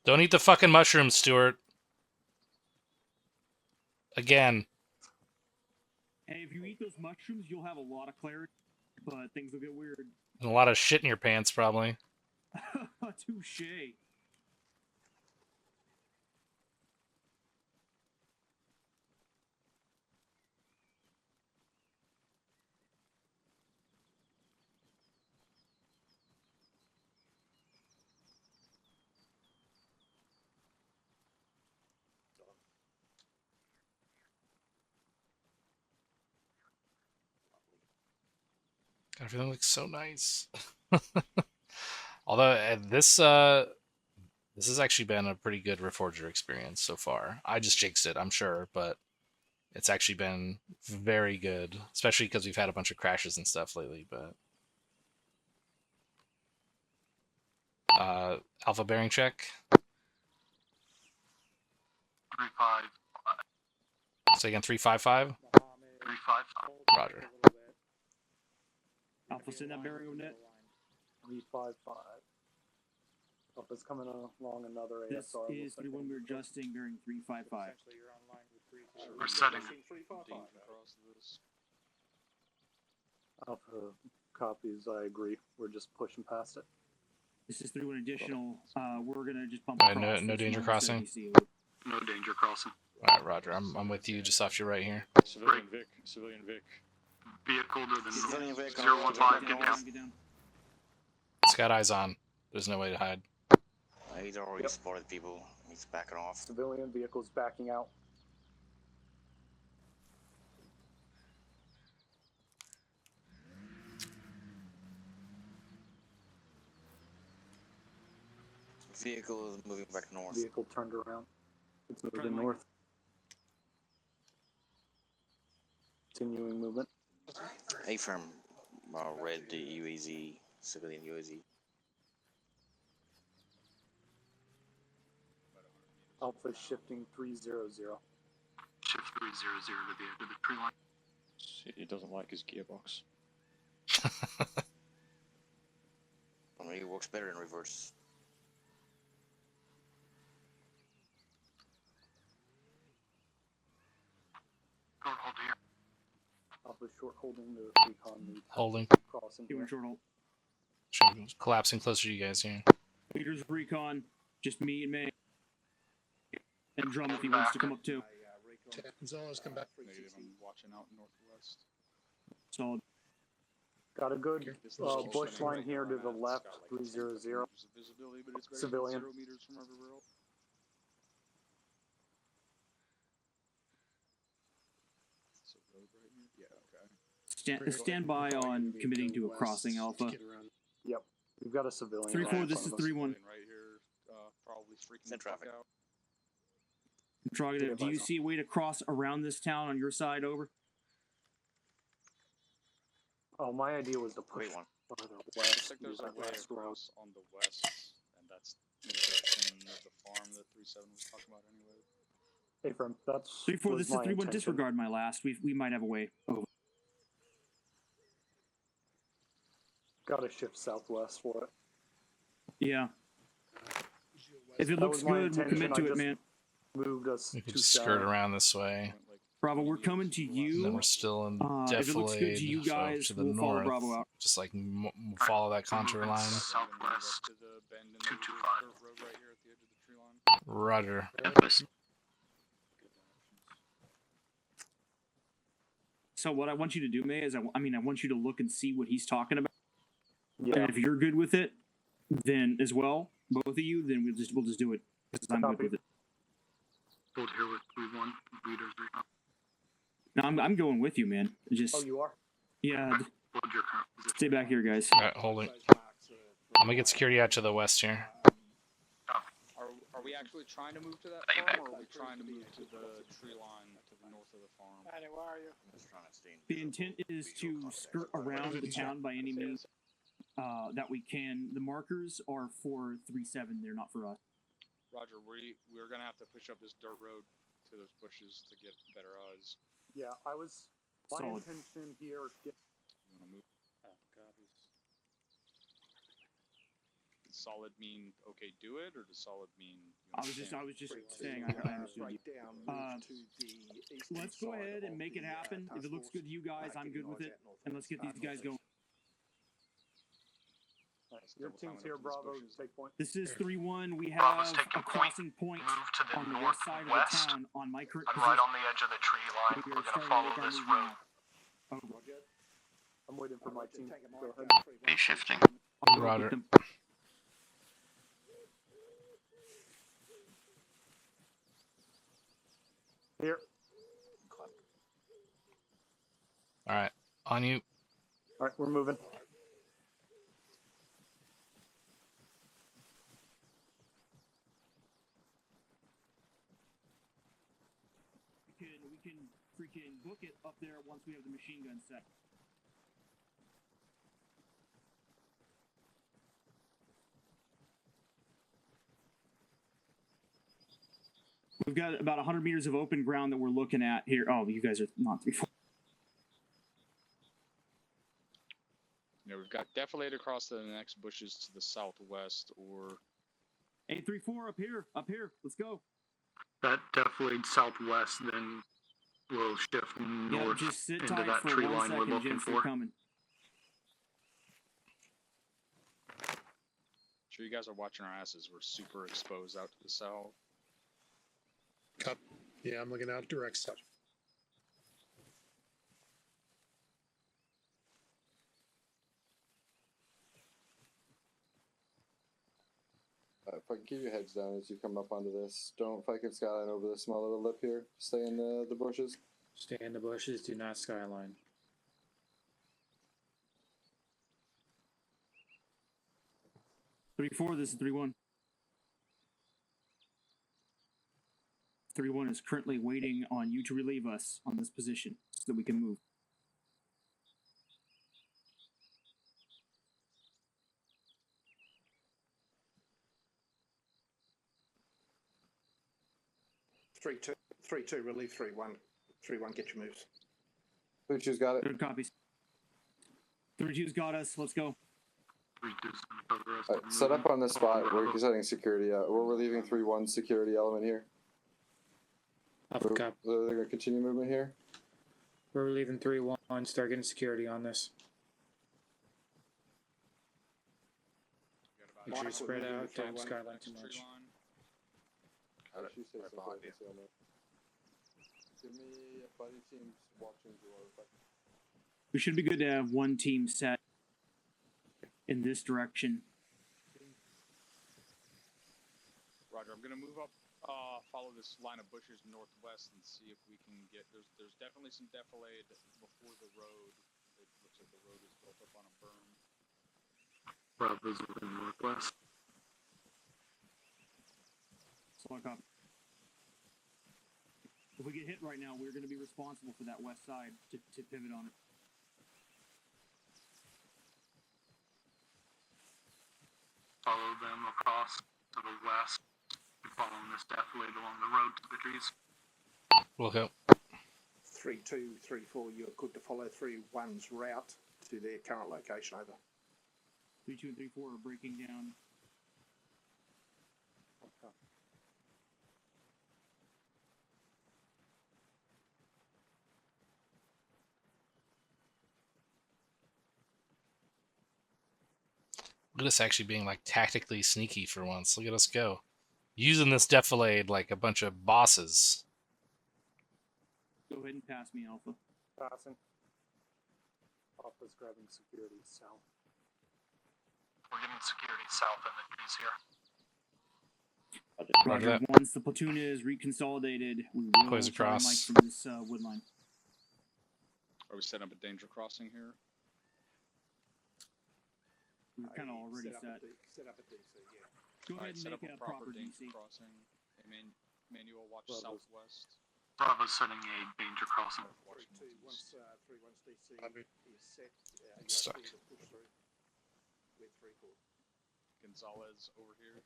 Speaker 4: Don't eat the fucking mushrooms, Stuart. Again.
Speaker 6: Hey, if you eat those mushrooms, you'll have a lot of clarity, but things will get weird.
Speaker 4: And a lot of shit in your pants, probably.
Speaker 6: Touche.
Speaker 4: God, everything looks so nice. Although this has actually been a pretty good Reforger experience so far. I just jinxed it, I'm sure, but it's actually been very good, especially because we've had a bunch of crashes and stuff lately. But alpha bearing check.
Speaker 11: 355.
Speaker 4: Say again, 355.
Speaker 11: 355.
Speaker 4: Roger.
Speaker 6: Alpha, send that bearing on net.
Speaker 9: 355. Alpha's coming along another
Speaker 6: This
Speaker 9: ASR.
Speaker 6: is 31. We're adjusting bearing 355.
Speaker 11: We're setting.
Speaker 9: Alpha copies, I agree. We're just pushing past it.
Speaker 6: This is 31 additional. We're gonna just bump
Speaker 4: Alright,
Speaker 6: across.
Speaker 4: no
Speaker 6: this
Speaker 4: danger
Speaker 6: 170
Speaker 4: crossing.
Speaker 6: CO.
Speaker 11: No danger crossing.
Speaker 4: Alright, Roger. I'm with you, just off your right here.
Speaker 5: Civilian Vic. Civilian Vic.
Speaker 11: Vehicle to the
Speaker 13: Civilian Vic.
Speaker 11: 015. Get down.
Speaker 6: Get down.
Speaker 4: It's got eyes on. There's no way to hide.
Speaker 13: He's already spotted people. He's backing off.
Speaker 9: Civilian vehicles backing out.
Speaker 13: Vehicle is moving back north.
Speaker 9: Vehicle turned around. It's moving north. Continuing movement.
Speaker 13: A-firm read the UAZ, civilian UAZ.
Speaker 9: Alpha shifting 300.
Speaker 11: Shift 300 to the edge of the tree line.
Speaker 5: He doesn't like his gearbox.
Speaker 13: It works better in reverse.
Speaker 11: Short hold here.
Speaker 9: Alpha short holding the recon lead.
Speaker 4: Holding.
Speaker 9: Crossing
Speaker 6: Doing
Speaker 9: here.
Speaker 6: short hold.
Speaker 4: Collapsing closer to you guys here.
Speaker 6: Leaders recon. Just me and May. And Drum if he wants to come up too.
Speaker 17: Gonzalez, come back.
Speaker 7: Negative. I'm watching out northwest.
Speaker 6: Solid.
Speaker 9: Got a good bush line here to the left, 300.
Speaker 7: Visibility, but it's
Speaker 9: Civilian.
Speaker 7: 0 meters from everywhere else. It's a road right here. Yeah, okay.
Speaker 6: Stand by on committing to a crossing, Alpha.
Speaker 9: Yep. We've got a civilian.
Speaker 6: 3-4,
Speaker 9: right
Speaker 6: this
Speaker 9: in
Speaker 6: is
Speaker 9: front of us.
Speaker 6: 3-1.
Speaker 7: Right here, probably freaking
Speaker 13: Send traffic.
Speaker 7: out.
Speaker 6: Interrogative, do you see a way to cross around this town on your side? Over.
Speaker 9: Oh, my idea was to push
Speaker 13: Wait one.
Speaker 9: farther
Speaker 7: Looks
Speaker 9: west.
Speaker 7: like there's
Speaker 9: use
Speaker 7: a
Speaker 9: that
Speaker 7: way
Speaker 9: last road.
Speaker 7: across on the west, and that's in the direction of the farm that 37 was talking about anyway.
Speaker 9: Hey, friend, that's
Speaker 6: 3-4, this is
Speaker 9: was my
Speaker 6: 3-1.
Speaker 9: intention.
Speaker 6: Disregard my last. We might have a way. Over.
Speaker 9: Gotta shift southwest for it.
Speaker 6: Yeah. If it
Speaker 9: That
Speaker 6: looks
Speaker 9: was my
Speaker 6: good, we'll
Speaker 9: intention.
Speaker 6: commit
Speaker 9: I
Speaker 6: to it,
Speaker 9: just
Speaker 6: man.
Speaker 9: Moved us
Speaker 4: We could
Speaker 9: to
Speaker 4: just skirt around this way.
Speaker 6: Bravo, we're coming to
Speaker 4: And then
Speaker 6: you.
Speaker 4: we're still in
Speaker 6: If it looks good to you guys,
Speaker 4: to the
Speaker 6: we'll follow
Speaker 4: north.
Speaker 6: Bravo out.
Speaker 4: Just like follow that contour line.
Speaker 11: Southwest.
Speaker 7: To the bend in the
Speaker 11: 225.
Speaker 7: dirt road right here at the edge of the tree line.
Speaker 4: Roger.
Speaker 6: So what I want you to do, May, is I want you to look and see what he's talking about.
Speaker 9: Yeah.
Speaker 6: And if you're good with it, then as well, both of you, then we'll just do it because I'm good with it.
Speaker 11: Hold here with 3-1. Leaders recon.
Speaker 6: No, I'm going with you, man. Just
Speaker 9: Oh, you are?
Speaker 6: yeah.
Speaker 11: Hold your current position.
Speaker 6: Stay back here, guys.
Speaker 4: Alright, holding. I'm gonna get security out to the west here.
Speaker 7: Are we actually trying to move to that farm, or are we trying to move to the tree line to the north of the farm?
Speaker 15: Maddie, where are you?
Speaker 6: The intent is to skirt around the town by any means that we can. The markers are for 3-7. They're not for us.
Speaker 7: Roger, we're gonna have to push up this dirt road to those bushes to get better eyes.
Speaker 9: Yeah, I was. My
Speaker 6: Solid.
Speaker 9: intention here.
Speaker 7: You wanna move? solid mean okay, do it, or does solid mean?
Speaker 6: I was just saying I understood you. Let's go ahead and make it happen. If it looks good to you guys, I'm good with it, and let's get these guys going.
Speaker 9: Your team's here, Bravo. Take point.
Speaker 6: This is 3-1. We have
Speaker 11: Bravo's
Speaker 6: a
Speaker 11: taking
Speaker 6: crossing point
Speaker 11: Move to the
Speaker 6: on the west side of the
Speaker 11: northwest.
Speaker 6: town on my current
Speaker 11: I'm right on the edge of the tree line.
Speaker 6: We are
Speaker 11: We're going to
Speaker 6: starting
Speaker 11: follow
Speaker 6: to make our
Speaker 11: this
Speaker 6: move
Speaker 11: road.
Speaker 6: now.
Speaker 9: I'm waiting for my team. Go ahead.
Speaker 10: Be shifting.
Speaker 4: Roger.
Speaker 9: Here.
Speaker 4: All right, on you.
Speaker 9: All right, we're moving.
Speaker 6: We can freaking book it up there once we have the machine gun set. We've got about 100 meters of open ground that we're looking at here. Oh, you guys are not 3-4.
Speaker 7: You know, we've got defilade across the next bushes to the southwest, or
Speaker 6: 834 up here. Let's go.
Speaker 11: That defilade southwest, then we'll shift north
Speaker 6: just sit
Speaker 11: into
Speaker 6: tight
Speaker 11: that
Speaker 6: for
Speaker 11: tree
Speaker 6: 1
Speaker 11: line we're
Speaker 6: second,
Speaker 11: looking
Speaker 6: gents.
Speaker 11: for.
Speaker 6: They're coming.
Speaker 7: sure you guys are watching our asses. We're super exposed out to the south.
Speaker 17: Cup. Yeah, I'm looking out direct south.
Speaker 8: If I can keep your heads down as you come up onto this, don't fight a skyline over this small little lip here. Stay in the bushes.
Speaker 18: Stay in the bushes, do not skyline.
Speaker 6: Three four. This is 3-1. 3-1 is currently waiting on you to relieve us on this position so that we can move.
Speaker 2: Three two. Relieve 3-1. 3-1. Get your moves.
Speaker 8: 3-2's got it.
Speaker 6: Good copies. 3-2's got us. Let's go.
Speaker 8: Set up on this spot. We're setting security out. We're relieving 3-1 security element here.
Speaker 18: Alpha Cup.
Speaker 8: They're going to continue movement here.
Speaker 18: We're leaving 3-1. Start getting security on this. Make sure you spread out. Don't skyline too much.
Speaker 8: Give me a buddy team watching door.
Speaker 6: We should be good to have one team set in this direction.
Speaker 7: Roger. I'm gonna move up, follow this line of bushes northwest and see if we can get. There's definitely some defilade before the road. It looks like the road is built up on a berm.
Speaker 11: Bravo's in northwest.
Speaker 6: Slow copy. If we get hit right now, we're going to be responsible for that west side to pivot on it.
Speaker 11: Follow them across to the west. Following this defilade along the road to the trees.
Speaker 4: Look out.
Speaker 2: 3-2, 3-4. You're good to follow 3-1's route to their current location. Over.
Speaker 6: 3-2 and 3-4 are breaking down.
Speaker 4: Look at us actually being like tactically sneaky for once. Look at us go. Using this defilade like a bunch of bosses.
Speaker 6: Go ahead and pass me, Alpha.
Speaker 9: Passing. Alpha's grabbing security south.
Speaker 11: We're getting security south in the trees here.
Speaker 6: Roger. Once the platoon is reconsolidated, we will
Speaker 4: Plays across.
Speaker 6: Mike from this wood line.
Speaker 7: Are we setting up a danger crossing here?
Speaker 6: We're kind of already set.
Speaker 2: Set up a DC, yeah.
Speaker 6: Go
Speaker 7: All right,
Speaker 6: ahead
Speaker 7: set
Speaker 6: and
Speaker 7: up
Speaker 6: make
Speaker 7: a
Speaker 6: a proper
Speaker 7: danger
Speaker 6: DC.
Speaker 7: crossing. Manual, watch
Speaker 9: Bravo's.
Speaker 7: southwest.
Speaker 11: Bravo's setting a danger crossing.
Speaker 2: 3-2. Once 3-1's DC is set, you're
Speaker 4: Stuck.
Speaker 2: clear to push through with 3-4.
Speaker 7: Gonzalez over here.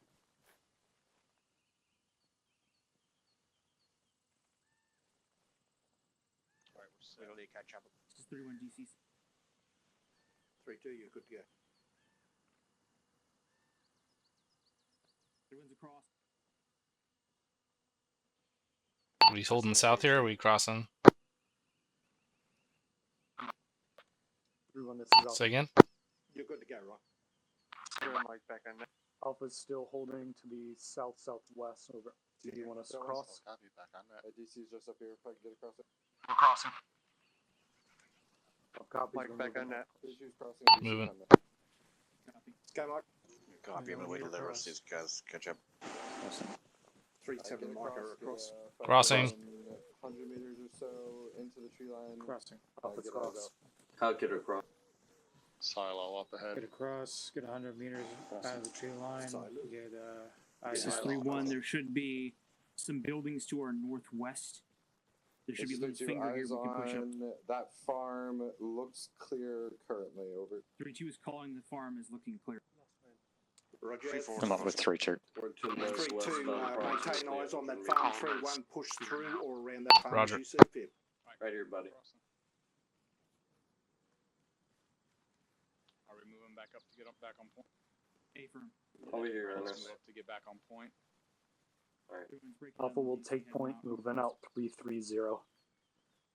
Speaker 7: All right, we're set.
Speaker 13: Literally catch up.
Speaker 6: This is 3-1 DCs.
Speaker 2: 3-2, you're good to go.
Speaker 6: Everyone's across.
Speaker 4: Are we holding south here, or are we crossing?
Speaker 9: 3-1, this is Alpha.
Speaker 4: Say again?
Speaker 2: You're good to go, right?
Speaker 12: Mike back on that.
Speaker 9: Alpha's still holding to the south-southwest. Over. Do you want us to cross?
Speaker 8: Copy, back on that. DC's just up here if I can get across it.
Speaker 11: We're crossing.
Speaker 9: Copy.
Speaker 12: Mike back on that.
Speaker 8: DC's crossing.
Speaker 4: Moving.
Speaker 6: Copy.
Speaker 2: Go, Mike.
Speaker 13: Copy. I'm gonna wait till the rest of these guys catch up.
Speaker 2: 3-7, Mike, are across.
Speaker 4: Crossing.
Speaker 8: 100 meters or so into the tree line.
Speaker 18: Crossing.
Speaker 9: Alpha's
Speaker 8: get
Speaker 9: cross.
Speaker 8: out.
Speaker 15: How get across?
Speaker 5: Silo up
Speaker 18: Get
Speaker 5: ahead.
Speaker 18: across, get 100 meters out of the tree line, get
Speaker 6: This is 3-1. There should be some buildings to our northwest. There should be a little finger here we can push up.
Speaker 8: That farm looks clear currently. Over.
Speaker 6: 3-2 is calling the farm is looking clear.
Speaker 2: Roger.
Speaker 5: I'm up with 3-2.
Speaker 2: 3-2, maintain eyes on that farm. 3-1, push through or around that farm.
Speaker 4: Roger.
Speaker 2: As you see fit.
Speaker 15: Right here, buddy.
Speaker 7: Are we moving back up to get up back on point?
Speaker 6: A firm.
Speaker 15: Over here, on
Speaker 7: Let's
Speaker 15: this.
Speaker 7: move up to get back on point.
Speaker 9: Alpha will take point, moving out 3-3-0.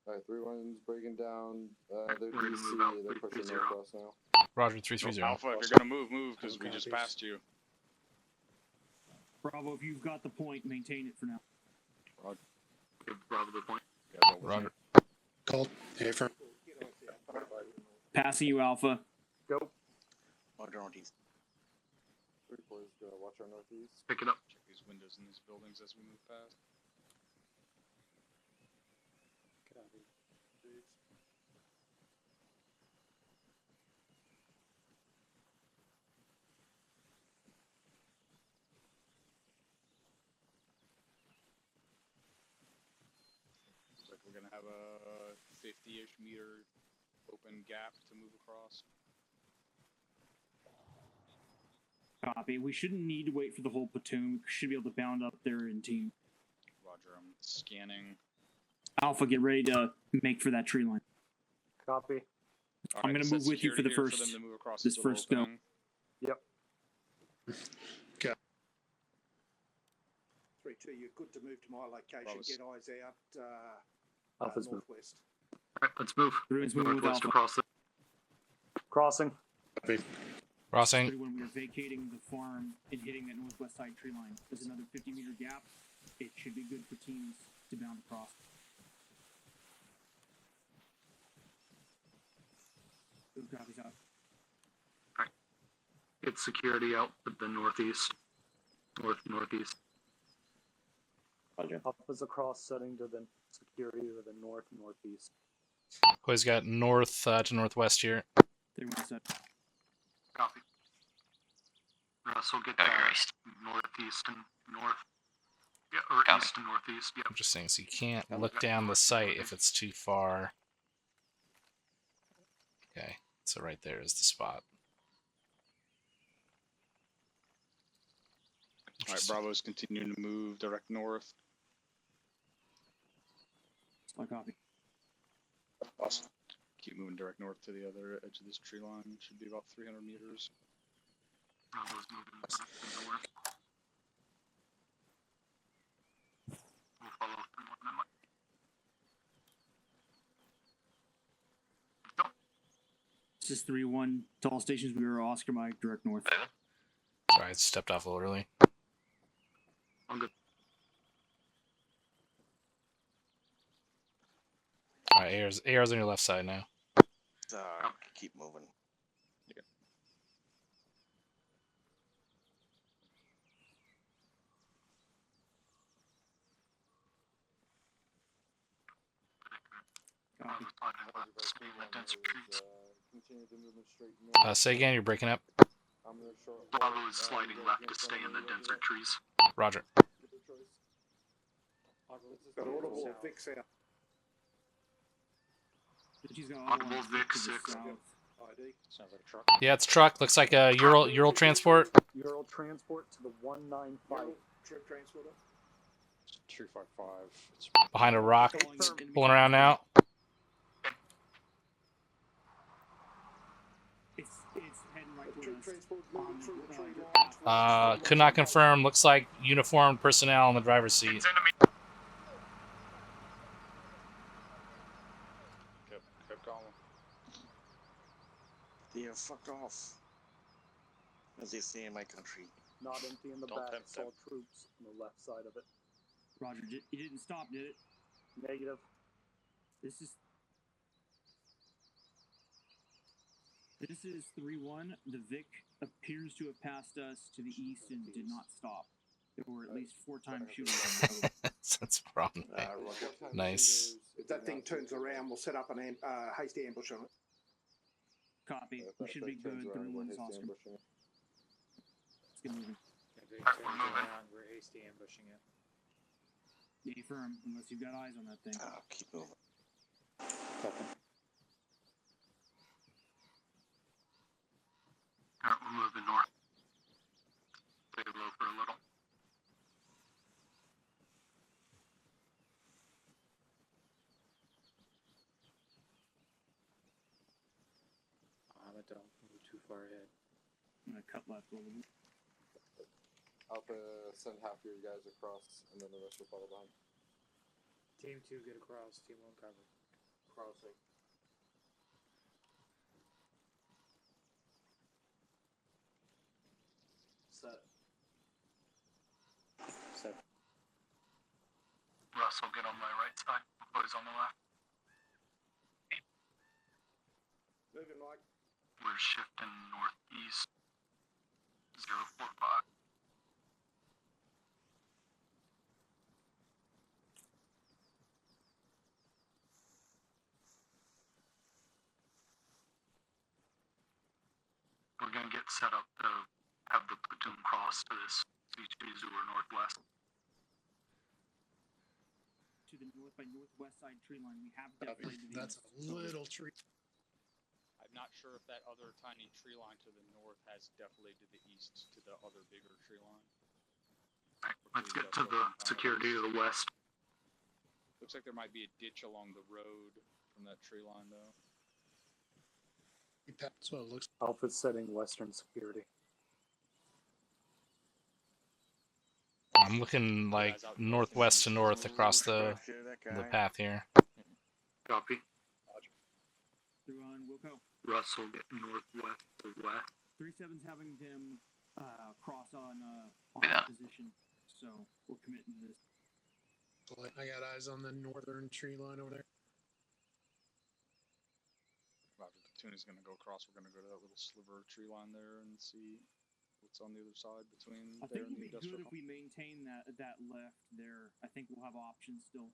Speaker 8: Alright, 3-1's breaking down. They're
Speaker 11: We're gonna
Speaker 8: DC.
Speaker 11: move out
Speaker 8: They're pushing
Speaker 11: 3-3-0.
Speaker 8: across now.
Speaker 4: Roger, 3-3-0.
Speaker 7: Alpha, if you're gonna move, because we just passed you.
Speaker 6: Bravo, if you've got the point, maintain it for now.
Speaker 11: Give Bravo the point.
Speaker 4: Roger.
Speaker 17: Called. Hey, firm.
Speaker 6: Passing you, Alpha.
Speaker 9: Go.
Speaker 13: Roger, northeast.
Speaker 8: 3-4's gonna watch our northeast.
Speaker 11: Pick it up.
Speaker 7: Check these windows in these buildings as we move past. Looks like we're gonna have a 50-ish meter open gap to move across.
Speaker 6: Copy. We shouldn't need to wait for the whole platoon. We should be able to bound up there in team.
Speaker 7: Roger, I'm scanning.
Speaker 6: Alpha, get ready to make for that tree line.
Speaker 9: Copy.
Speaker 6: I'm going to move with you for the first.
Speaker 7: For them to move across
Speaker 6: This
Speaker 7: little
Speaker 6: first go.
Speaker 7: opening.
Speaker 9: Yep.
Speaker 2: 3-2, you're good to move to my location.
Speaker 7: Bravo's.
Speaker 2: Get eyes out.
Speaker 9: Alpha's move.
Speaker 2: Northwest.
Speaker 11: Alright, let's move.
Speaker 6: Everyone's moving with
Speaker 11: Northwest
Speaker 6: Alpha.
Speaker 11: across the
Speaker 9: Crossing.
Speaker 17: Copy.
Speaker 4: Crossing.
Speaker 6: When we are vacating the farm and hitting that northwest side tree line, there's another 50-meter gap. It should be good for teams to bound across. Those copies out.
Speaker 11: get security out to the northeast. Northeast.
Speaker 9: Alpha's across setting to the security to the northeast.
Speaker 4: Always got north to northwest here.
Speaker 6: They want set.
Speaker 11: Copy. Russ will get that northeast and north. Yeah, or east and northeast. Yep.
Speaker 4: I'm just saying, so you can't look down the site if it's too far. Okay, so right there is the spot.
Speaker 7: Alright, Bravo's continuing to move direct north.
Speaker 6: Slide copy.
Speaker 7: Awesome. Keep moving direct north to the other edge of this tree line. Should be about 300 meters.
Speaker 11: Bravo's moving to the north. We'll follow through on that.
Speaker 6: This is 3-1. To all stations, we are Oscar Mike, direct north.
Speaker 4: Sorry, I stepped off a little early.
Speaker 11: I'm good.
Speaker 4: Alright, AR's on your left side now.
Speaker 13: Keep moving.
Speaker 7: Yeah.
Speaker 8: Continue the movement straight north.
Speaker 4: Say again, you're breaking up.
Speaker 11: Bravo is sliding left to stay in the denser trees.
Speaker 4: Roger.
Speaker 2: Got audible Vic out.
Speaker 11: Audible Vic 6.
Speaker 2: ID.
Speaker 5: Sounds like a truck.
Speaker 4: Yeah, it's truck. Looks like a Ural transport.
Speaker 9: Ural transport to the 195.
Speaker 2: Trip transporter.
Speaker 5: 255. It's
Speaker 4: Behind a rock. It's pulling around now.
Speaker 6: It's heading right towards
Speaker 4: Could not confirm. Looks like uniformed personnel in the driver's seat.
Speaker 7: Kept going.
Speaker 13: They are fucked off. As they say in my country.
Speaker 9: Not empty in the
Speaker 13: Don't
Speaker 9: back.
Speaker 13: tempt
Speaker 9: It's all
Speaker 13: them.
Speaker 9: troops on the left side of it.
Speaker 6: Roger, you didn't stop, did it?
Speaker 9: Negative.
Speaker 6: This is 3-1. The Vic appears to have passed us to the east and did not stop. There were at least 4 times shooting.
Speaker 4: That's wrong. Nice.
Speaker 2: If that thing turns around, we'll set up an hasty ambush on it.
Speaker 6: Copy. We should be good. 3-1 is Oscar. Let's get moving.
Speaker 18: We're hasty ambushing it.
Speaker 6: Be firm, unless you've got eyes on that thing.
Speaker 13: Oh, keep moving.
Speaker 11: Alright, we're moving north. Stay low for a little.
Speaker 18: But don't move too far ahead.
Speaker 6: I'm gonna cut left a little bit.
Speaker 8: I'll send half of you guys across, and then the rest will follow behind.
Speaker 18: Team 2 get across, Team 1 cover.
Speaker 8: Crossing.
Speaker 9: Set.
Speaker 11: Russell, get on my right side. Boys on the left.
Speaker 2: Moving, Mike.
Speaker 11: We're shifting northeast. 045. We're gonna get set up to have the platoon cross to this C2 or northwest.
Speaker 6: To the north by northwest side tree line, we have definitely to the
Speaker 17: That's
Speaker 6: east.
Speaker 17: a little tree.
Speaker 7: I'm not sure if that other tiny tree line to the north has defilade to the east to the other bigger tree line.
Speaker 11: Alright, let's get to the security to the west.
Speaker 7: Looks like there might be a ditch along the road from that tree line, though.
Speaker 17: That's what it looks
Speaker 9: Alpha setting western security.
Speaker 4: I'm looking like northwest to north across the path here.
Speaker 11: Copy.
Speaker 6: Through on Wilco.
Speaker 11: Russell, get northwest to west.
Speaker 6: 3-7's having them cross on
Speaker 11: Yeah.
Speaker 6: position, so we'll commit to this.
Speaker 17: I got eyes on the northern tree line over there.
Speaker 7: Roger, the platoon is going to go across. We're going to go to that little sliver of tree line there and see what's on the other side between
Speaker 6: I
Speaker 7: there
Speaker 6: think
Speaker 7: and
Speaker 6: it'd
Speaker 7: the
Speaker 6: be good
Speaker 7: industrial.
Speaker 6: if we maintain that left there. I think we'll have options still.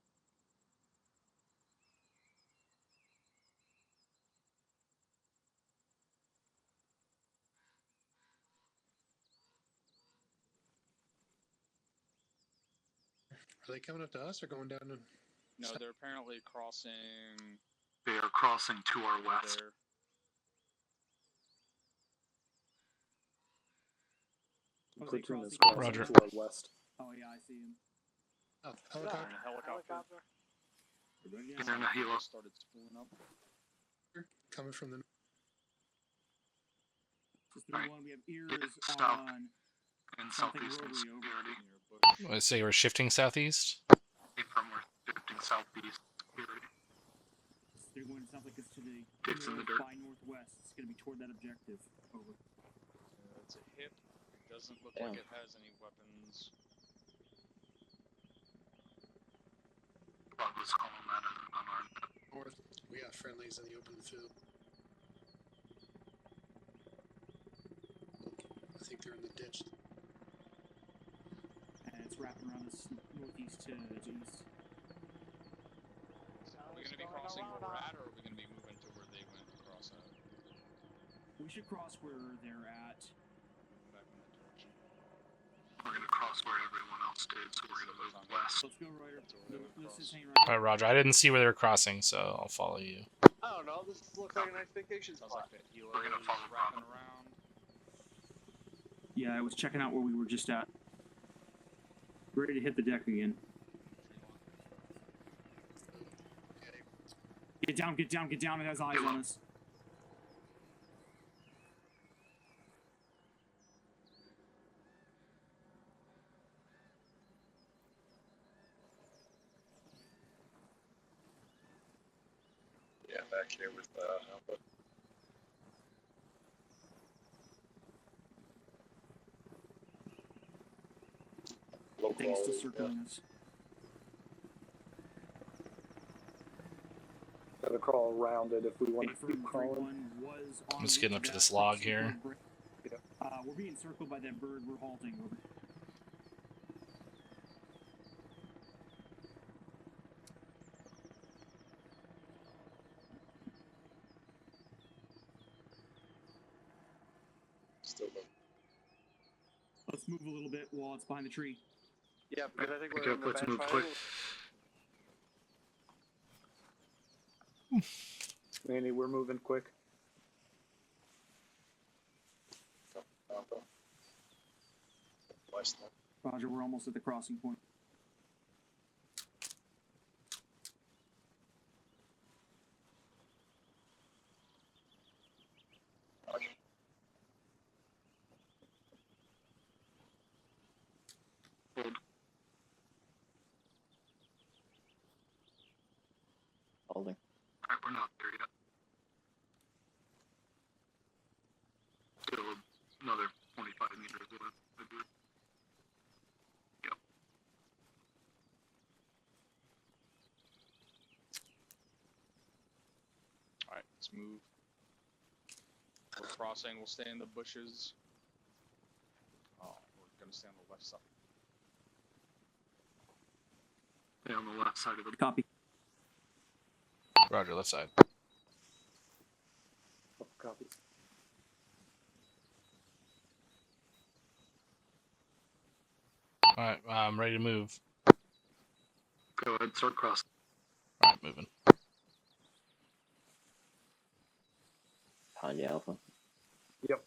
Speaker 17: Are they coming up to us or going down to...
Speaker 7: No, they're apparently crossing.
Speaker 11: They are crossing to our west.
Speaker 7: There.
Speaker 9: Platoon is
Speaker 6: crossing?
Speaker 9: crossing
Speaker 4: Roger.
Speaker 9: to our west.
Speaker 6: Oh yeah, I see him.
Speaker 17: Oh, helicopter.
Speaker 7: Helicopter.
Speaker 11: Get in a helo.
Speaker 7: Started spooling up.
Speaker 17: Coming from the...
Speaker 6: Just 3-1, we have ears
Speaker 11: South
Speaker 6: on
Speaker 11: and
Speaker 6: something
Speaker 11: southeastern
Speaker 6: rotary over.
Speaker 11: security.
Speaker 4: Let's say we're shifting southeast.
Speaker 11: From we're shifting southeast security.
Speaker 6: 3-1 sounds like it's to the
Speaker 11: Dicks in the
Speaker 6: north
Speaker 11: dirt.
Speaker 6: by northwest. It's going to be toward that objective. Over.
Speaker 7: It's a hip. It doesn't look like it has any weapons.
Speaker 11: Bravo's calling that an unarmed.
Speaker 17: North. We got friendlies in the open field. I think they're in the ditch.
Speaker 6: And it's wrapping around this northeast to the east.
Speaker 7: Are we going to be crossing where we're at, or are we going to be moving to where they went across at?
Speaker 6: We should cross where they're at.
Speaker 7: Back in that direction.
Speaker 11: We're gonna cross where everyone else did, so we're gonna move west.
Speaker 6: Let's go, Ryder. This is hang
Speaker 4: All right, Roger. I didn't see where they were crossing, so I'll follow you.
Speaker 12: I don't know. This looks like a nice vacation spot.
Speaker 11: We're gonna follow
Speaker 7: wrapping
Speaker 11: Bravo.
Speaker 7: around.
Speaker 6: Yeah, I was checking out where we were just at. Ready to hit the deck again. Get down, get down, get down. It has eyes on us.
Speaker 12: back here with Alpha. Low
Speaker 6: Thanks to
Speaker 12: quality,
Speaker 6: circling us.
Speaker 9: Gotta crawl around it if we want to
Speaker 6: Affirm
Speaker 9: keep crawling.
Speaker 6: 3-1 was on
Speaker 4: I'm just getting
Speaker 6: route
Speaker 4: up to
Speaker 6: that
Speaker 4: this log
Speaker 6: proxy
Speaker 4: here.
Speaker 6: bird break. We're being circled by that bird. We're halting. Over.
Speaker 12: Still low.
Speaker 6: Let's move a little bit while it's behind the tree.
Speaker 15: Yeah, because I think
Speaker 11: Okay,
Speaker 15: we're in the
Speaker 11: let's
Speaker 15: bad
Speaker 11: move
Speaker 15: triangle.
Speaker 11: quick.
Speaker 9: Manny, we're moving quick.
Speaker 12: Alpha. West now.
Speaker 6: Roger, we're almost at the crossing point.
Speaker 11: Hold.
Speaker 10: Holding.
Speaker 11: Alright, we're not there yet. Still another 25 meters left, I believe. Yep.
Speaker 7: Alright, let's move. We're crossing, we'll stay in the bushes. Oh, we're gonna stay on the left side.
Speaker 11: Yeah, on the left side of the
Speaker 6: Copy.
Speaker 4: Roger, left side.
Speaker 9: Copy.
Speaker 4: Alright, I'm ready to move.
Speaker 11: Go ahead, start crossing.
Speaker 4: Alright, moving.
Speaker 10: Behind you, Alpha.
Speaker 9: Yep.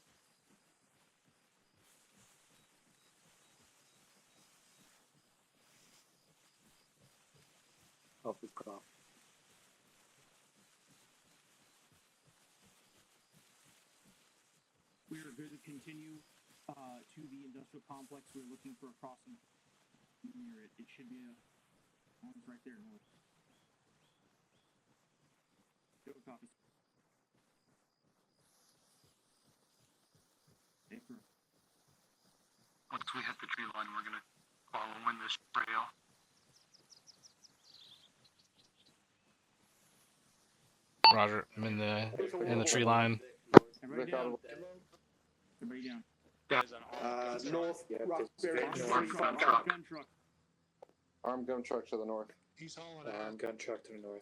Speaker 9: Alpha's cross.
Speaker 6: We are good to continue to the industrial complex. We're looking for a crossing near it. It should be it's right there north. Go copy. Affirm.
Speaker 11: Once we hit the tree line, we're gonna follow in this trail.
Speaker 4: Roger, I'm in the tree line.
Speaker 6: Everybody down. Everybody down.
Speaker 2: North, Roxbury,
Speaker 11: North.
Speaker 2: 355.
Speaker 6: Gun truck.
Speaker 8: Armed gun truck to the north.
Speaker 17: He's hauling out.
Speaker 18: Gun truck to the north.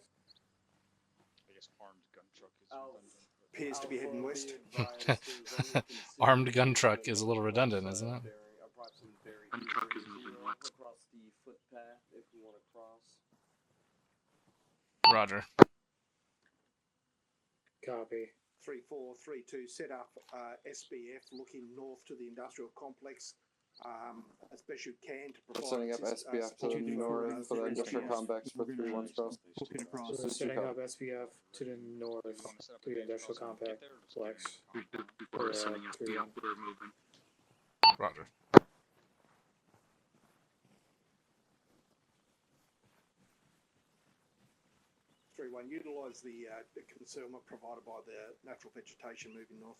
Speaker 7: I guess armed gun truck is
Speaker 2: Appears to be heading west.
Speaker 4: Armed gun truck is a little redundant, isn't it?
Speaker 11: Gun truck is moving west.
Speaker 8: Across the footpath if we want to cross.
Speaker 4: Roger.
Speaker 18: Copy.
Speaker 2: 3432 set up SBF looking north to the industrial complex as best you can to provide.
Speaker 8: We're setting up SBF to the north for the industrial complex for 3-1 cross.
Speaker 18: So setting up SPF to the north to the industrial complex.
Speaker 11: Before sending SPF, we're moving.
Speaker 4: Roger.
Speaker 2: 3-1, utilise the concealment provided by the natural vegetation moving north.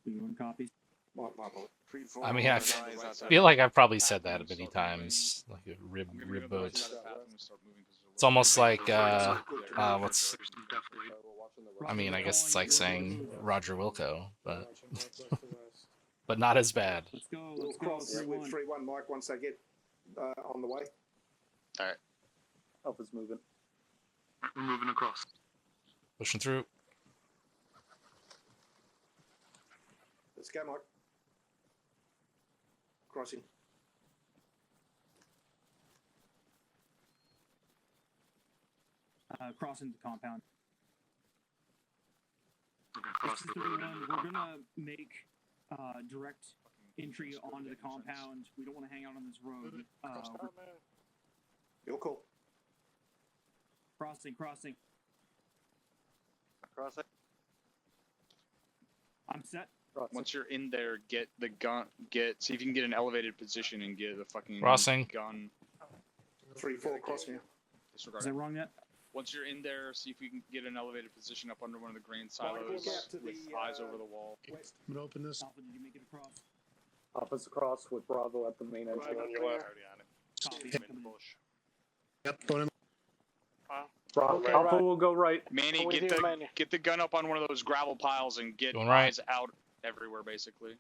Speaker 6: You want copies?
Speaker 2: My bad.
Speaker 4: I mean, I feel like I've probably said that many times, like a rib boat. It's almost like what's? I mean, I guess it's like saying Roger Wilco, but but not as bad.
Speaker 6: Let's go.
Speaker 2: We'll
Speaker 6: Let's go.
Speaker 2: cross with 3-1, Mike, once they get on the way.
Speaker 7: Alright.
Speaker 9: Alpha's moving.
Speaker 11: We're moving across.
Speaker 4: Pushing through.
Speaker 2: Let's go, Mike. Crossing.
Speaker 6: Crossing the compound.
Speaker 11: Okay, cross the road into the
Speaker 6: We're
Speaker 11: compound.
Speaker 6: gonna make direct entry onto the compound. We don't want to hang out on this road.
Speaker 2: You're cool.
Speaker 6: Crossing.
Speaker 15: Crossing.
Speaker 6: I'm set.
Speaker 7: Once you're in there, get the gun. See if you can get an elevated position and get the fucking
Speaker 4: Crossing.
Speaker 7: gun.
Speaker 2: 3-4 crossing.
Speaker 6: Is that wrong yet?
Speaker 7: Once you're in there, see if you can get an elevated position up under one of the grain
Speaker 2: Mike,
Speaker 7: silos
Speaker 2: look out to
Speaker 7: with
Speaker 2: the,
Speaker 7: eyes over the wall.
Speaker 2: west.
Speaker 17: I'm gonna open this.
Speaker 6: Alpha, did you make it across?
Speaker 9: Alpha's across with Bravo at the main entrance.
Speaker 12: Right on your left.
Speaker 6: Copy.
Speaker 17: Yep.
Speaker 6: Coming in.
Speaker 17: Yep, going in.
Speaker 9: Bravo.
Speaker 12: Okay,
Speaker 9: Alpha
Speaker 12: right.
Speaker 9: will go right.
Speaker 7: Manny,
Speaker 12: With
Speaker 7: get
Speaker 12: you,
Speaker 7: the
Speaker 12: Manny.
Speaker 7: get the gun up on one of those gravel piles and get
Speaker 4: Going right.
Speaker 7: eyes out everywhere, basically.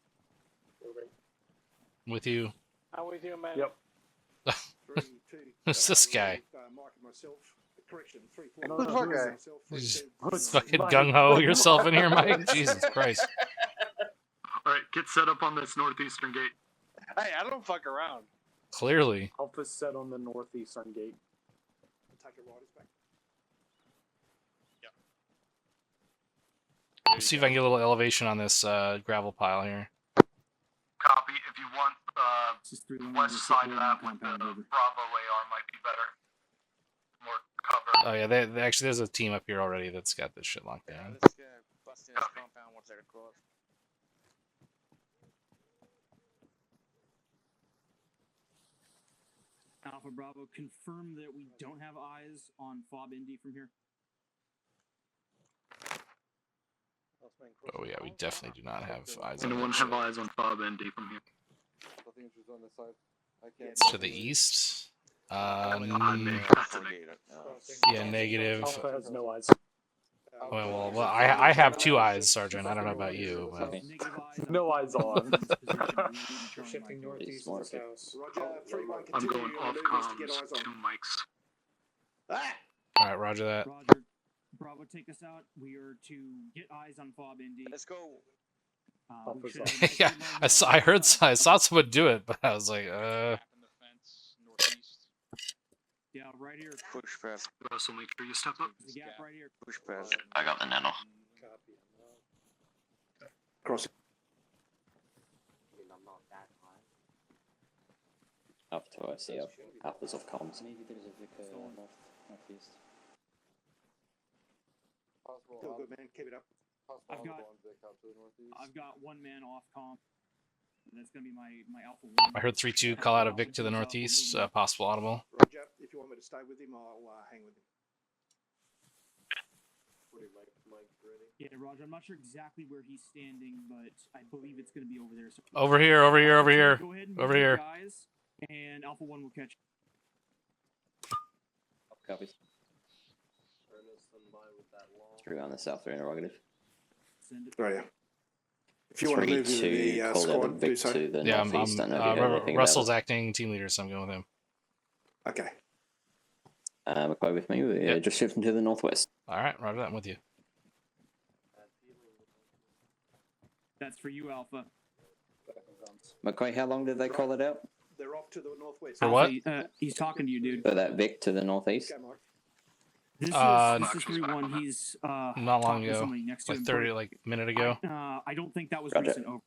Speaker 12: Moving.
Speaker 4: With you.
Speaker 12: I'm with you, man.
Speaker 9: Yep.
Speaker 2: 3, 2.
Speaker 4: Who's this guy?
Speaker 2: Mike and myself. Correction. 3, 4.
Speaker 9: No, no, who is it?
Speaker 2: Myself,
Speaker 4: You
Speaker 2: 3,
Speaker 4: just
Speaker 2: 2.
Speaker 9: It's
Speaker 4: fucking
Speaker 9: Mike.
Speaker 4: gung ho yourself in here, Mike. Jesus Christ.
Speaker 11: Alright, get set up on this northeastern gate.
Speaker 15: Hey, I don't fuck around.
Speaker 4: Clearly.
Speaker 9: Alpha's set on the northeastern gate.
Speaker 2: Take it right, it's back.
Speaker 4: Let's see if I can get a little elevation on this gravel pile here.
Speaker 11: Copy. If you want
Speaker 6: This is 3-1.
Speaker 11: west side of that with the
Speaker 6: Compound over.
Speaker 11: Bravo AR might be better. More cover.
Speaker 4: Oh yeah, they actually there's a team up here already that's got this shit locked down.
Speaker 13: Let's bust in this compound once they're across.
Speaker 6: Alpha Bravo, confirm that we don't have eyes on Fob Indy from here.
Speaker 4: Oh yeah, we definitely do not have eyes on
Speaker 11: Anyone
Speaker 4: that
Speaker 11: have
Speaker 4: shit.
Speaker 11: eyes on Fob ND from here?
Speaker 8: Nothing is on this side. I can't.
Speaker 4: To the east.
Speaker 11: That's a negative.
Speaker 4: Yeah, negative.
Speaker 9: Alpha has no eyes.
Speaker 4: Well, I have 2 eyes, Sergeant. I don't know about you, but
Speaker 9: No eyes on.
Speaker 18: We're shifting northeast to this house.
Speaker 2: Roger. 3, 1.
Speaker 11: I'm
Speaker 2: Continue
Speaker 11: going
Speaker 2: your
Speaker 11: off
Speaker 2: maneuvers to get
Speaker 11: comms,
Speaker 2: eyes on.
Speaker 11: 2 mics.
Speaker 2: Ah!
Speaker 4: all right, Roger that.
Speaker 6: Roger. Bravo, take us out. We are to get eyes on Fob Indy.
Speaker 13: Let's go.
Speaker 6: We
Speaker 9: Alpha's
Speaker 6: should
Speaker 9: on.
Speaker 6: have a nice
Speaker 4: Yeah,
Speaker 6: good line
Speaker 4: I saw someone do it, but I was like,
Speaker 7: Gap in the fence, northeast.
Speaker 6: Yeah, right here.
Speaker 13: Push pass.
Speaker 11: Also make sure you step up.
Speaker 6: There's a gap right here.
Speaker 13: Push pass.
Speaker 10: I got the nano.
Speaker 2: Cross.
Speaker 19: Alpha 2, I see Alpha's off comms. Maybe there's a Vic northeast.
Speaker 8: Possible.
Speaker 2: Feel good, man. Keep it up.
Speaker 8: Possible
Speaker 6: I've got-
Speaker 8: on Vic out to the northeast.
Speaker 6: I've got 1 man off comp. And that's going to be my Alpha 1.
Speaker 4: I heard 3-2 call out a Vic to the northeast, possible audible.
Speaker 2: Roger. If you want me to stay with him, I'll hang with him.
Speaker 6: Yeah, Roger, I'm not sure exactly where he's standing, but I believe it's going to be over there. So
Speaker 4: Over here, over here, over here,
Speaker 6: Go ahead and
Speaker 4: over
Speaker 6: move your
Speaker 4: here.
Speaker 6: guys, and Alpha 1 will catch.
Speaker 19: Copies. 3 on the south interrogative.
Speaker 6: Send it.
Speaker 2: Right, yeah. If you want to move to
Speaker 19: 3-2
Speaker 2: the
Speaker 19: called out a
Speaker 2: squad, do
Speaker 19: Vic
Speaker 2: so.
Speaker 19: to the
Speaker 4: Yeah,
Speaker 19: northeast. Don't know if you heard anything about
Speaker 4: Russell's
Speaker 19: it.
Speaker 4: acting team leader, so I'm going with him.
Speaker 2: Okay.
Speaker 19: McCoy with me. We're just shifting to the northwest.
Speaker 4: All right, Roger that. I'm with you.
Speaker 6: That's for you, Alpha.
Speaker 19: McCoy, how long did they call it out?
Speaker 2: They're off to the northwest.
Speaker 4: For what?
Speaker 6: He's talking to you, dude.
Speaker 19: For that Vic to the northeast?
Speaker 2: Okay, Mike.
Speaker 6: This is 3-1. He's
Speaker 4: Not long
Speaker 6: talking to
Speaker 4: ago,
Speaker 6: somebody next to
Speaker 4: like
Speaker 6: him.
Speaker 4: 30, like a minute ago.
Speaker 6: I don't think that was
Speaker 19: Roger.
Speaker 6: recent. Over.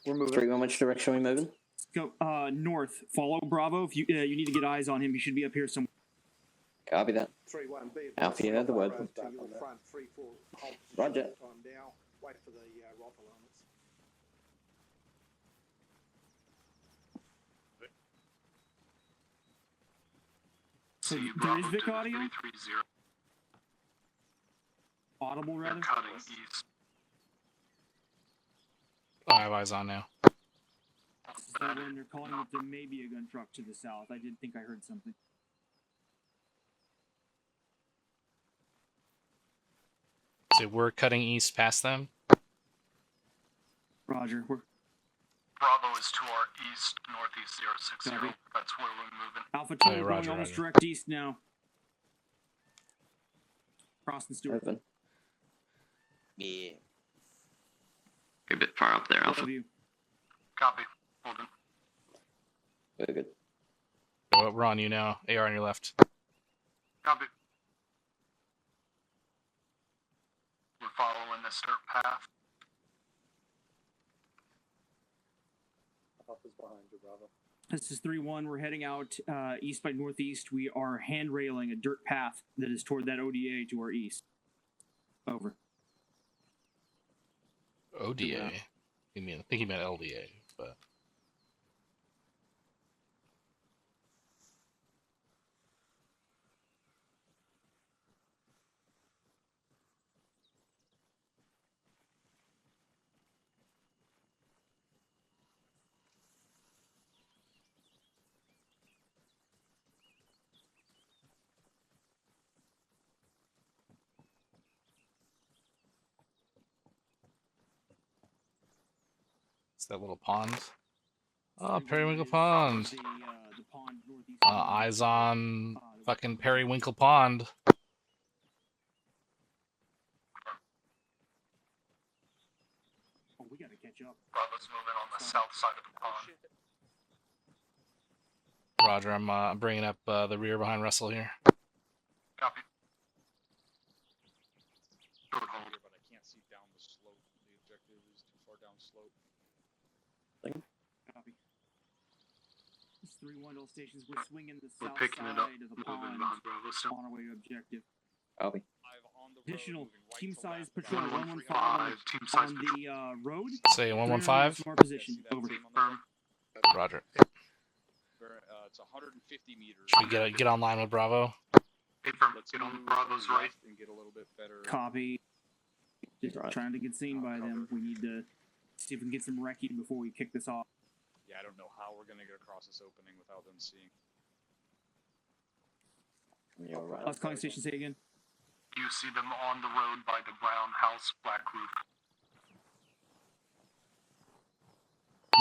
Speaker 9: We're moving.
Speaker 19: 3-1, which direction are we moving?
Speaker 6: Let's go north. Follow Bravo. If you you need to get eyes on him, he should be up here somewhere.
Speaker 19: Copy that.
Speaker 2: 3-1. Be
Speaker 19: Alpha, you heard the word.
Speaker 2: to your front. 3-4. Hold position
Speaker 19: Roger.
Speaker 2: time down. Wait for the rifle elements.
Speaker 6: So
Speaker 11: See
Speaker 6: there
Speaker 11: Bravo
Speaker 6: is
Speaker 11: to
Speaker 6: Vic
Speaker 11: the
Speaker 6: audio?
Speaker 11: 330.
Speaker 6: Audible,
Speaker 11: They're
Speaker 6: rather.
Speaker 11: cutting east.
Speaker 4: I have eyes on now.
Speaker 6: So when they're calling that there may be a gun truck to the south. I did think I heard something.
Speaker 4: So we're cutting east past them.
Speaker 6: Roger. We're
Speaker 11: Bravo is to our east, northeast 060.
Speaker 6: Copy.
Speaker 11: That's where we're moving.
Speaker 6: Alpha 2
Speaker 4: Roger,
Speaker 6: going almost
Speaker 4: Roger.
Speaker 6: direct east now. Crossing Stewart.
Speaker 19: Open.
Speaker 13: Yeah.
Speaker 10: You're a bit far up there,
Speaker 6: Both
Speaker 10: Alpha.
Speaker 6: of you.
Speaker 11: Copy. Holding.
Speaker 19: We're good.
Speaker 4: So we're on you now. AR on your left.
Speaker 11: Copy. We're following this dirt path.
Speaker 9: Alpha's behind you, Bravo.
Speaker 6: This is 3-1. We're heading out east by northeast. We are hand railing a dirt path that is toward that ODA to our east. Over.
Speaker 4: ODA. I think he meant LDA, but It's that little pond. Oh, Periwinkle Pond.
Speaker 6: The pond northeast.
Speaker 4: Eyes on fucking Periwinkle Pond.
Speaker 6: Oh, we gotta catch up.
Speaker 11: Bravo's moving on the south side of the pond.
Speaker 4: Roger, I'm bringing up the rear behind Russell here.
Speaker 11: Copy. Short hold.
Speaker 7: But I can't see down the slope. The objective is too far down slope.
Speaker 6: Copy. This 3-1 all stations. We're swinging the south
Speaker 11: picking
Speaker 6: side
Speaker 11: it up.
Speaker 6: of the
Speaker 11: Moving
Speaker 6: pond
Speaker 11: behind Bravo still.
Speaker 6: on our way to objective.
Speaker 19: Copy.
Speaker 6: Additional team size patrol
Speaker 11: 115,
Speaker 6: 115
Speaker 11: team size
Speaker 6: on the road.
Speaker 4: Say 115.
Speaker 6: Our position. Over.
Speaker 11: Firm.
Speaker 4: Roger.
Speaker 7: It's 150 meters.
Speaker 4: Should we get online with Bravo?
Speaker 11: Hey, firm.
Speaker 7: Let's
Speaker 11: Get on
Speaker 7: move
Speaker 11: Bravo's right.
Speaker 7: left and get a little bit better.
Speaker 6: Copy. Just
Speaker 19: Right.
Speaker 6: trying to get seen by them. We need to see if we can get some wrecking before we kick this off.
Speaker 7: Yeah, I don't know how we're gonna get across this opening without them seeing.
Speaker 19: You're right.
Speaker 6: Let's calling station. Say again.
Speaker 11: You see them on the road by the brown house, black roof.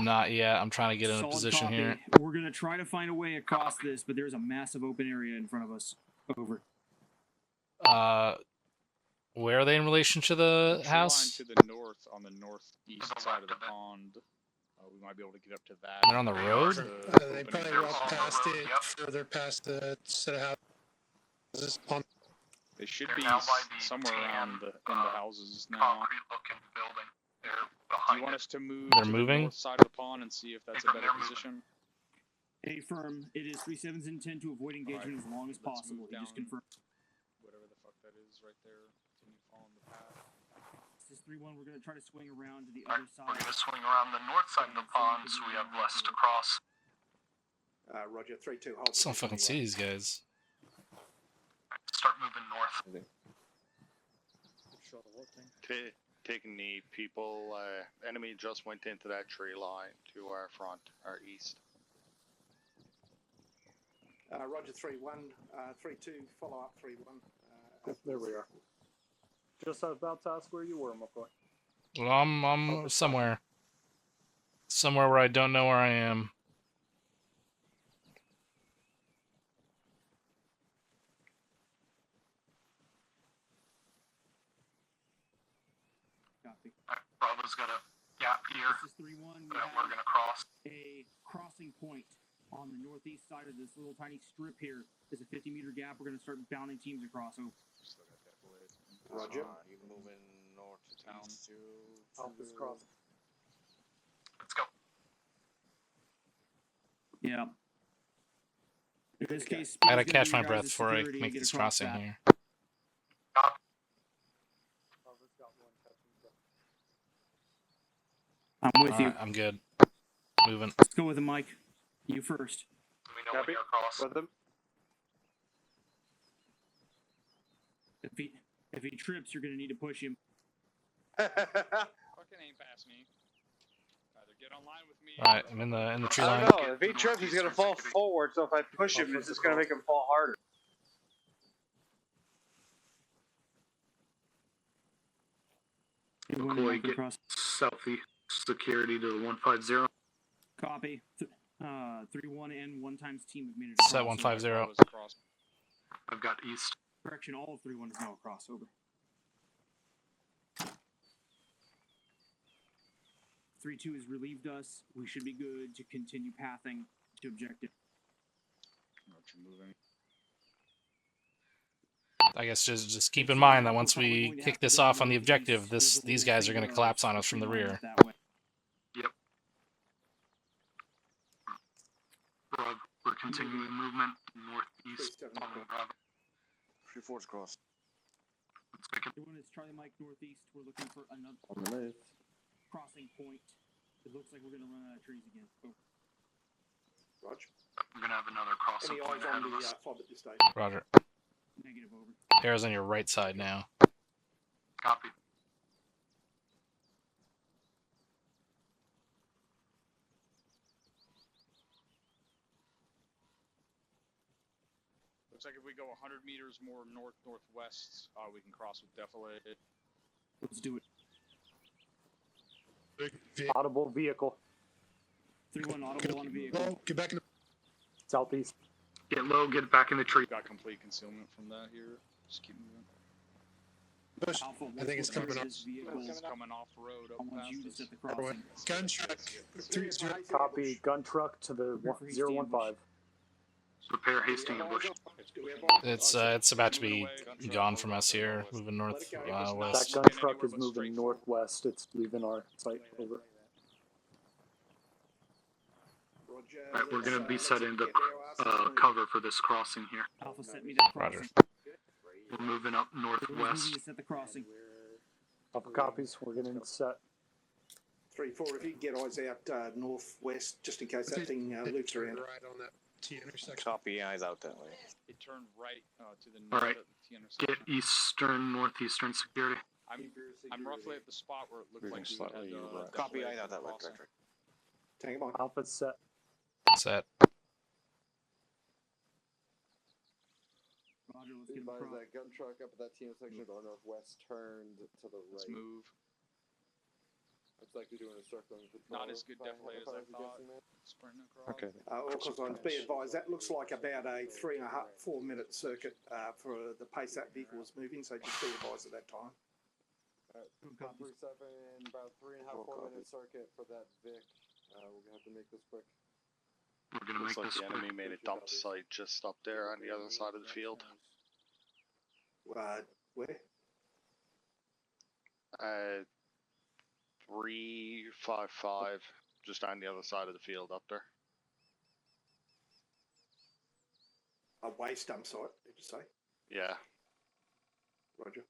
Speaker 4: Not yet. I'm trying to get in a
Speaker 6: Solid
Speaker 4: position
Speaker 6: copy.
Speaker 4: here.
Speaker 6: We're gonna try to find a way across this, but there's a massive open area in front of us. Over.
Speaker 4: Where are they in relation to the
Speaker 7: Tree
Speaker 4: house?
Speaker 7: line to the north, on the northeast side of the pond. We might be able to get up to that.
Speaker 4: They're on the road?
Speaker 17: They probably walked past it, further past the set of houses.
Speaker 7: They should
Speaker 11: They're
Speaker 7: be
Speaker 11: now by the
Speaker 7: somewhere
Speaker 11: tan,
Speaker 7: around in the houses now.
Speaker 11: Concrete-looking building. They're
Speaker 7: Do
Speaker 11: behind
Speaker 7: you want
Speaker 11: it.
Speaker 7: us to move
Speaker 4: They're
Speaker 7: to
Speaker 4: moving?
Speaker 7: the north side of the pond and see if that's a
Speaker 11: Hey,
Speaker 7: better
Speaker 11: they're moving.
Speaker 7: position?
Speaker 6: A firm. It is 3-7's intent to avoid engagement as long as
Speaker 7: let's
Speaker 6: possible.
Speaker 7: move
Speaker 6: He just
Speaker 7: down.
Speaker 6: confirmed.
Speaker 7: Whatever the fuck that is right there. Continue following the path.
Speaker 6: This is 3-1. We're gonna try to swing around to the
Speaker 11: Alright,
Speaker 6: other
Speaker 11: we're
Speaker 6: side.
Speaker 11: gonna swing around the north side of the pond so we have less to cross.
Speaker 2: Roger, 3-2. Hold.
Speaker 4: I still don't fucking see these guys.
Speaker 11: Start moving north.
Speaker 13: Taking the people, enemy just went into that tree line to our front, our east.
Speaker 2: Roger, 3-1. 3-2. Follow up 3-1.
Speaker 9: There we are. Just about to ask where you were, McCoy.
Speaker 4: Well, I'm somewhere. Somewhere where I don't know where I am.
Speaker 6: Copy.
Speaker 11: Bravo's got a gap here
Speaker 6: This is 3-1.
Speaker 11: that we're gonna cross.
Speaker 6: A crossing point on the northeast side of this little tiny strip here. There's a 50-meter gap. We're gonna start bounding teams across. Oh,
Speaker 2: Roger.
Speaker 13: You moving north to town
Speaker 9: Off this cross.
Speaker 11: Let's go.
Speaker 6: yeah. In this case,
Speaker 4: I gotta
Speaker 6: speed's gonna
Speaker 4: catch
Speaker 6: be
Speaker 4: my
Speaker 6: your
Speaker 4: breath
Speaker 6: guys'
Speaker 4: before I
Speaker 6: security
Speaker 4: make
Speaker 6: to get
Speaker 4: this
Speaker 6: across
Speaker 4: crossing
Speaker 6: that.
Speaker 4: here.
Speaker 6: I'm with you.
Speaker 4: Alright, I'm good. Moving.
Speaker 6: Let's go with the Mike. You first.
Speaker 11: We know when you're across.
Speaker 12: With them.
Speaker 6: If he trips, you're gonna need to push him.
Speaker 7: Fucking aim past me. Either get online with me.
Speaker 4: Alright, I'm in the tree
Speaker 12: I
Speaker 4: line.
Speaker 12: don't know. If he trips, he's gonna fall forward. So if I push him, it's just gonna make him fall harder.
Speaker 11: McCoy, get southeast security to 150.
Speaker 6: Copy. 3-1 and 1 times team have made it.
Speaker 4: Set
Speaker 6: across.
Speaker 4: 150.
Speaker 11: I've got east.
Speaker 6: Correction, all of 3-1 is now a crossover. 3-2 has relieved us. We should be good to continue pathing to objective.
Speaker 7: Moving.
Speaker 4: I guess just keep in mind that once we kick this off on the objective, these guys are gonna collapse on us from the rear.
Speaker 11: Yep. We're continuing movement northeast. Bravo.
Speaker 13: 3-4's cross.
Speaker 11: Let's pick it.
Speaker 6: 3-1 is Charlie Mike northeast. We're looking for another
Speaker 19: On the move.
Speaker 6: crossing point. It looks like we're gonna run out of trees again. Oh.
Speaker 2: Roger.
Speaker 11: We're gonna have another crossing
Speaker 2: Any
Speaker 11: point
Speaker 2: eyes
Speaker 11: ahead
Speaker 2: on
Speaker 11: of
Speaker 2: the
Speaker 11: us.
Speaker 2: fob at this stage?
Speaker 4: Roger.
Speaker 6: Negative over.
Speaker 4: Arrow's on your right side now.
Speaker 11: Copy.
Speaker 7: Looks like if we go 100 meters more north-northwest, we can cross with Defilade.
Speaker 6: Let's do it.
Speaker 9: Audible vehicle.
Speaker 6: 3-1 audible on a vehicle.
Speaker 17: Get back in the
Speaker 9: Southeast.
Speaker 11: Get low, get back in the tree.
Speaker 7: Got complete concealment from that here. Just keep moving.
Speaker 17: bush. I think it's coming up.
Speaker 7: It's coming off the road up past us.
Speaker 17: Gun truck. 30.
Speaker 9: Copy. Gun truck to the 015.
Speaker 11: Prepare hasty ambush.
Speaker 4: It's about to be gone from us here, moving north west.
Speaker 9: That gun truck is moving northwest. It's leaving our site. Over.
Speaker 11: Right, we're going to be setting the cover for this crossing here.
Speaker 6: Alpha, set me that crossing.
Speaker 4: Roger.
Speaker 11: We're moving up northwest.
Speaker 6: Set the crossing.
Speaker 9: Alpha copies. We're getting set.
Speaker 2: 3-4, if you can get eyes out northwest, just in case that thing loops around.
Speaker 17: Right on that T intersection.
Speaker 20: Copy, eyes out that way.
Speaker 7: It turned right to the
Speaker 11: All
Speaker 7: north
Speaker 11: right,
Speaker 7: at the intersection.
Speaker 11: get eastern, northeastern security.
Speaker 7: I'm roughly at the spot where it looks
Speaker 20: Moving
Speaker 7: like we
Speaker 20: slightly
Speaker 7: had,
Speaker 20: right. Copy, eyes out that way.
Speaker 7: crossing.
Speaker 2: Take him on.
Speaker 9: Alpha set.
Speaker 4: Set.
Speaker 6: Roger, let's
Speaker 8: Be
Speaker 6: get him
Speaker 8: advised
Speaker 6: across.
Speaker 8: that gun truck up at that team section going northwest turned to the right.
Speaker 7: Let's move.
Speaker 8: It's like they're doing a circling patrol.
Speaker 7: Not as good definitely as I thought. Sprinting across.
Speaker 17: Okay.
Speaker 2: Because on be advised, that looks like about a 3.5-4 minute circuit for the pace that vehicle was moving, so just be advised at that time.
Speaker 8: 37, about 3.5-4 minute circuit for that Vic. We're gonna have to make this quick.
Speaker 11: We're going to make
Speaker 13: Looks
Speaker 11: this
Speaker 13: like the enemy made a dump site just up there on the other side of the field.
Speaker 2: Where?
Speaker 13: 355, just on the other side of the field up there.
Speaker 2: A waste dump site, did you say?
Speaker 13: Yeah.
Speaker 2: Roger.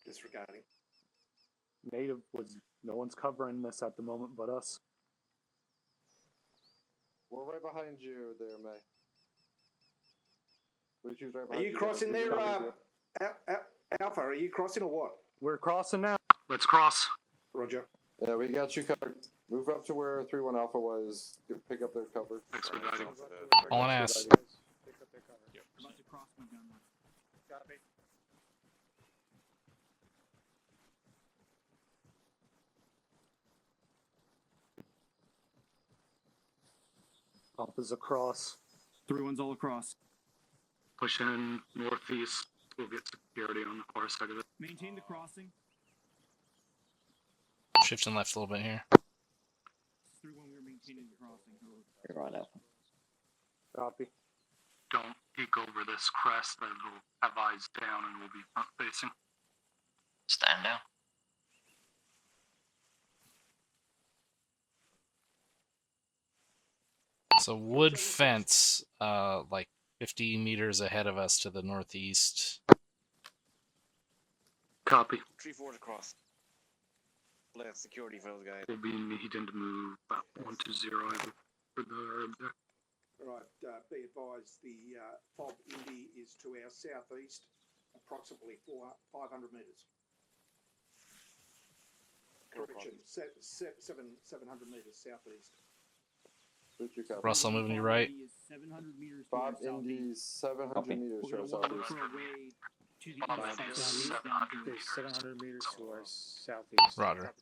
Speaker 2: Disregarding.
Speaker 9: Native was no one's covering this at the moment but us.
Speaker 8: We're right behind you there, May. Right
Speaker 2: Are
Speaker 8: behind
Speaker 2: you crossing there,
Speaker 8: Copy,
Speaker 2: Alpha? Are you crossing or what?
Speaker 9: We're crossing now.
Speaker 11: Let's cross.
Speaker 2: Roger.
Speaker 8: Yeah, we got you covered. Move up to where 3-1 Alpha was. Pick up their cover.
Speaker 11: Expediting.
Speaker 4: All on ass.
Speaker 6: Pick up their cover. Yep. About to cross my gun line. Copy.
Speaker 9: Alpha's across.
Speaker 6: 3-1's all across.
Speaker 11: Pushing in northeast. We'll get security on the far side of it.
Speaker 6: Maintain the crossing.
Speaker 4: Shifting left a little bit here.
Speaker 6: 3-1, we're maintaining the crossing.
Speaker 19: You're right, Alpha.
Speaker 9: Copy.
Speaker 11: Don't peek over this crest. That will have eyes down and we'll be front facing.
Speaker 10: Stand down.
Speaker 4: So wood fence, like 50 meters ahead of us to the northeast.
Speaker 11: Copy.
Speaker 20: 3-4's across. Let security for those guys.
Speaker 11: We'll be needing to move about 120 for the herb there.
Speaker 2: Right, be advised the FOB Indy is to our southeast, approximately 500 metres. Correction, 700 metres southeast.
Speaker 4: Russell moving you right.
Speaker 6: 700 meters to
Speaker 8: Bob
Speaker 6: our southeast.
Speaker 8: Indy's 700
Speaker 19: Copy.
Speaker 8: meters
Speaker 6: We're
Speaker 8: to our
Speaker 6: gonna walk
Speaker 8: southeast.
Speaker 6: our way to the
Speaker 11: Bob
Speaker 6: east
Speaker 11: Indy's
Speaker 6: southeast.
Speaker 11: 700
Speaker 18: There's
Speaker 11: meters.
Speaker 18: 700 meters to our southeast.
Speaker 4: Roger.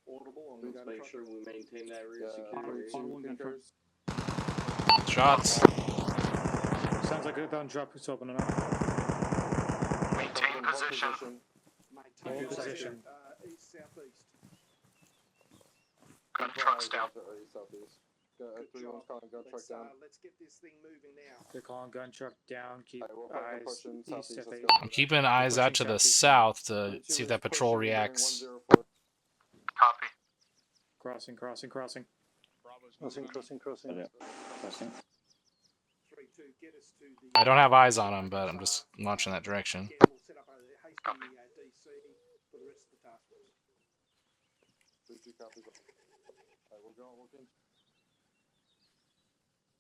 Speaker 2: Audible,
Speaker 15: Let's make sure we maintain that rear
Speaker 8: Security.
Speaker 15: security.
Speaker 4: Shots.
Speaker 18: Sounds like a gun drop is opening up.
Speaker 11: Maintain position.
Speaker 2: Maintain
Speaker 18: position.
Speaker 2: East, southeast.
Speaker 11: Gun trucks down.
Speaker 8: Southeast.
Speaker 2: Good
Speaker 8: 3-1's
Speaker 2: job.
Speaker 8: calling gun truck down.
Speaker 2: Let's get this thing moving now.
Speaker 18: They're calling gun truck down. Keep
Speaker 8: Alright, we're
Speaker 18: eyes
Speaker 8: pushing
Speaker 18: east
Speaker 8: southeast,
Speaker 18: if
Speaker 8: let's
Speaker 18: they.
Speaker 8: go.
Speaker 4: I'm keeping eyes out to the south to see if that patrol reacts.
Speaker 11: Copy.
Speaker 18: Crossing.
Speaker 6: Crossing.
Speaker 14: Crossing.
Speaker 19: Crossing.
Speaker 2: 3-2, get us to the...
Speaker 4: I don't have eyes on them, but I'm just launching that direction.
Speaker 2: Yeah, we'll set up a hasty DC for the rest of the task force.
Speaker 8: 3-2 copies. Alright, we're going.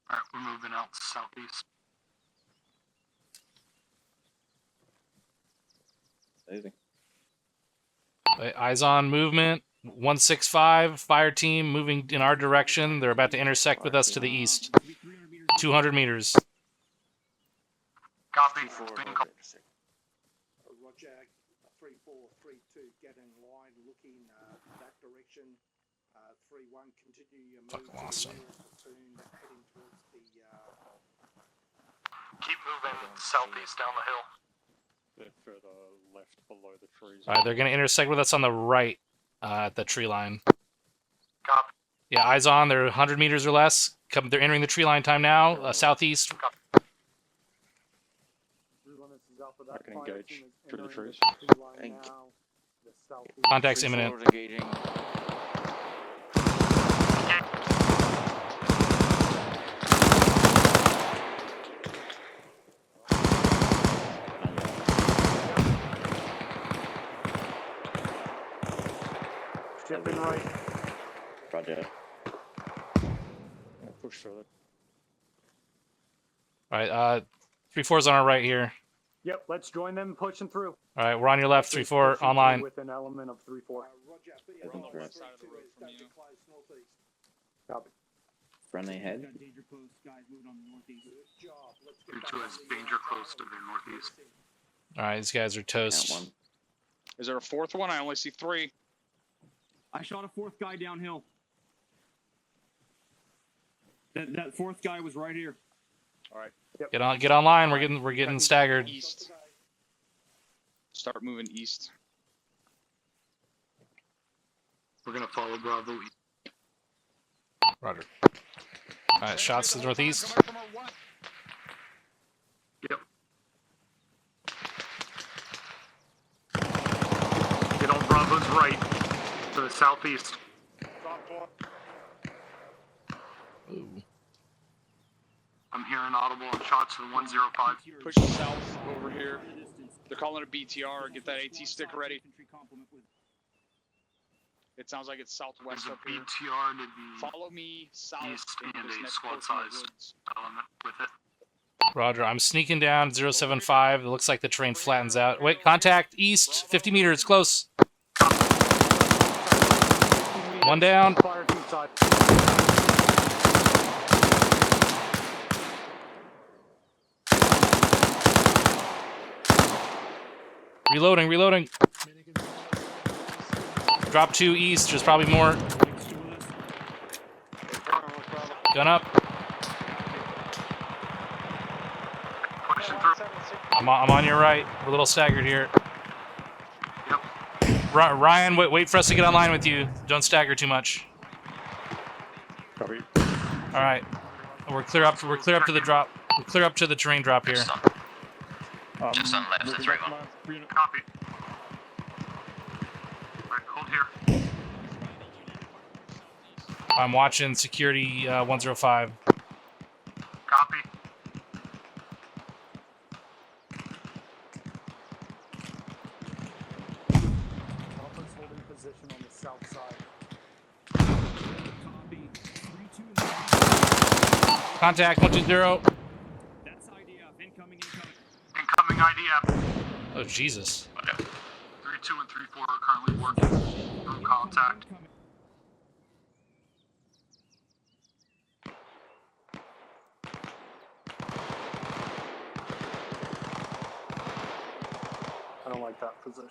Speaker 11: Alright, we're moving out southeast.
Speaker 19: Moving.
Speaker 4: Wait, eyes on movement. 165 fire team moving in our direction. They're about to intersect with us to the east. 200 meters.
Speaker 11: Copy.
Speaker 2: Roger. 3432, get in line, looking that direction. 31, continue your move to
Speaker 4: awesome.
Speaker 2: the rear platoon, heading towards the.
Speaker 11: Keep moving southeast down the hill.
Speaker 5: They're further left below the trees.
Speaker 4: All right, they're going to intersect with us on the right at the tree line.
Speaker 11: Copy.
Speaker 4: Yeah, eyes on. They're 100 meters or less. They're entering the tree line time now. Southeast.
Speaker 5: I can engage through the trees.
Speaker 4: Contact's imminent.
Speaker 9: Shipping right.
Speaker 19: Roger.
Speaker 5: Push further.
Speaker 4: All right, 3-4's on our right here.
Speaker 9: Yep, let's join them pushing through.
Speaker 4: All right, we're on your left, 3-4 online.
Speaker 9: With an element of 3-4. Copy.
Speaker 19: Friendly ahead.
Speaker 11: 3-2 is danger close to the northeast.
Speaker 4: All right, these guys are toast.
Speaker 7: Is there a fourth one? I only see 3.
Speaker 6: I shot a fourth guy downhill. That fourth guy was right here.
Speaker 7: All right.
Speaker 4: Yep. Get online. We're getting staggered.
Speaker 7: East. Start moving east.
Speaker 11: We're gonna follow Bravo.
Speaker 4: Roger. All right, shots to the northeast.
Speaker 11: Yep. Get on Bravo's right to the southeast.
Speaker 4: Ooh.
Speaker 11: I'm hearing audible and shots to the 105.
Speaker 7: Push south over here. They're calling it BTR. Get that AT stick ready. It sounds like it's southwest
Speaker 11: There's
Speaker 7: up
Speaker 11: a
Speaker 7: here.
Speaker 11: BTR to the
Speaker 7: Follow me south.
Speaker 11: east
Speaker 7: into
Speaker 11: and
Speaker 7: this
Speaker 11: a
Speaker 7: next
Speaker 11: squad
Speaker 7: portion of the
Speaker 11: size
Speaker 7: woods.
Speaker 11: element with it.
Speaker 4: Roger. I'm sneaking down 075. It looks like the terrain flattens out. Wait, contact east. 50 meters. Close. One down.
Speaker 9: Fire team side.
Speaker 4: Reloading. Drop 2 east. There's probably more. Gun up.
Speaker 11: Pushing through.
Speaker 4: I'm on your right. We're a little staggered here. Ryan, wait for us to get online with you. Don't stagger too much.
Speaker 5: Copy.
Speaker 4: All right. We're clear up to the drop. We're clear up to the terrain drop here.
Speaker 10: Just on left, that's right one.
Speaker 11: Copy. Right, hold here.
Speaker 4: I'm watching security 105.
Speaker 11: Copy.
Speaker 9: Alpha's holding position on the south side.
Speaker 4: Contact 120.
Speaker 6: That's IDF. Incoming.
Speaker 11: Incoming IDF.
Speaker 4: Oh Jesus.
Speaker 11: 3-2 and 3-4 are currently working through contact.
Speaker 9: I don't like that position.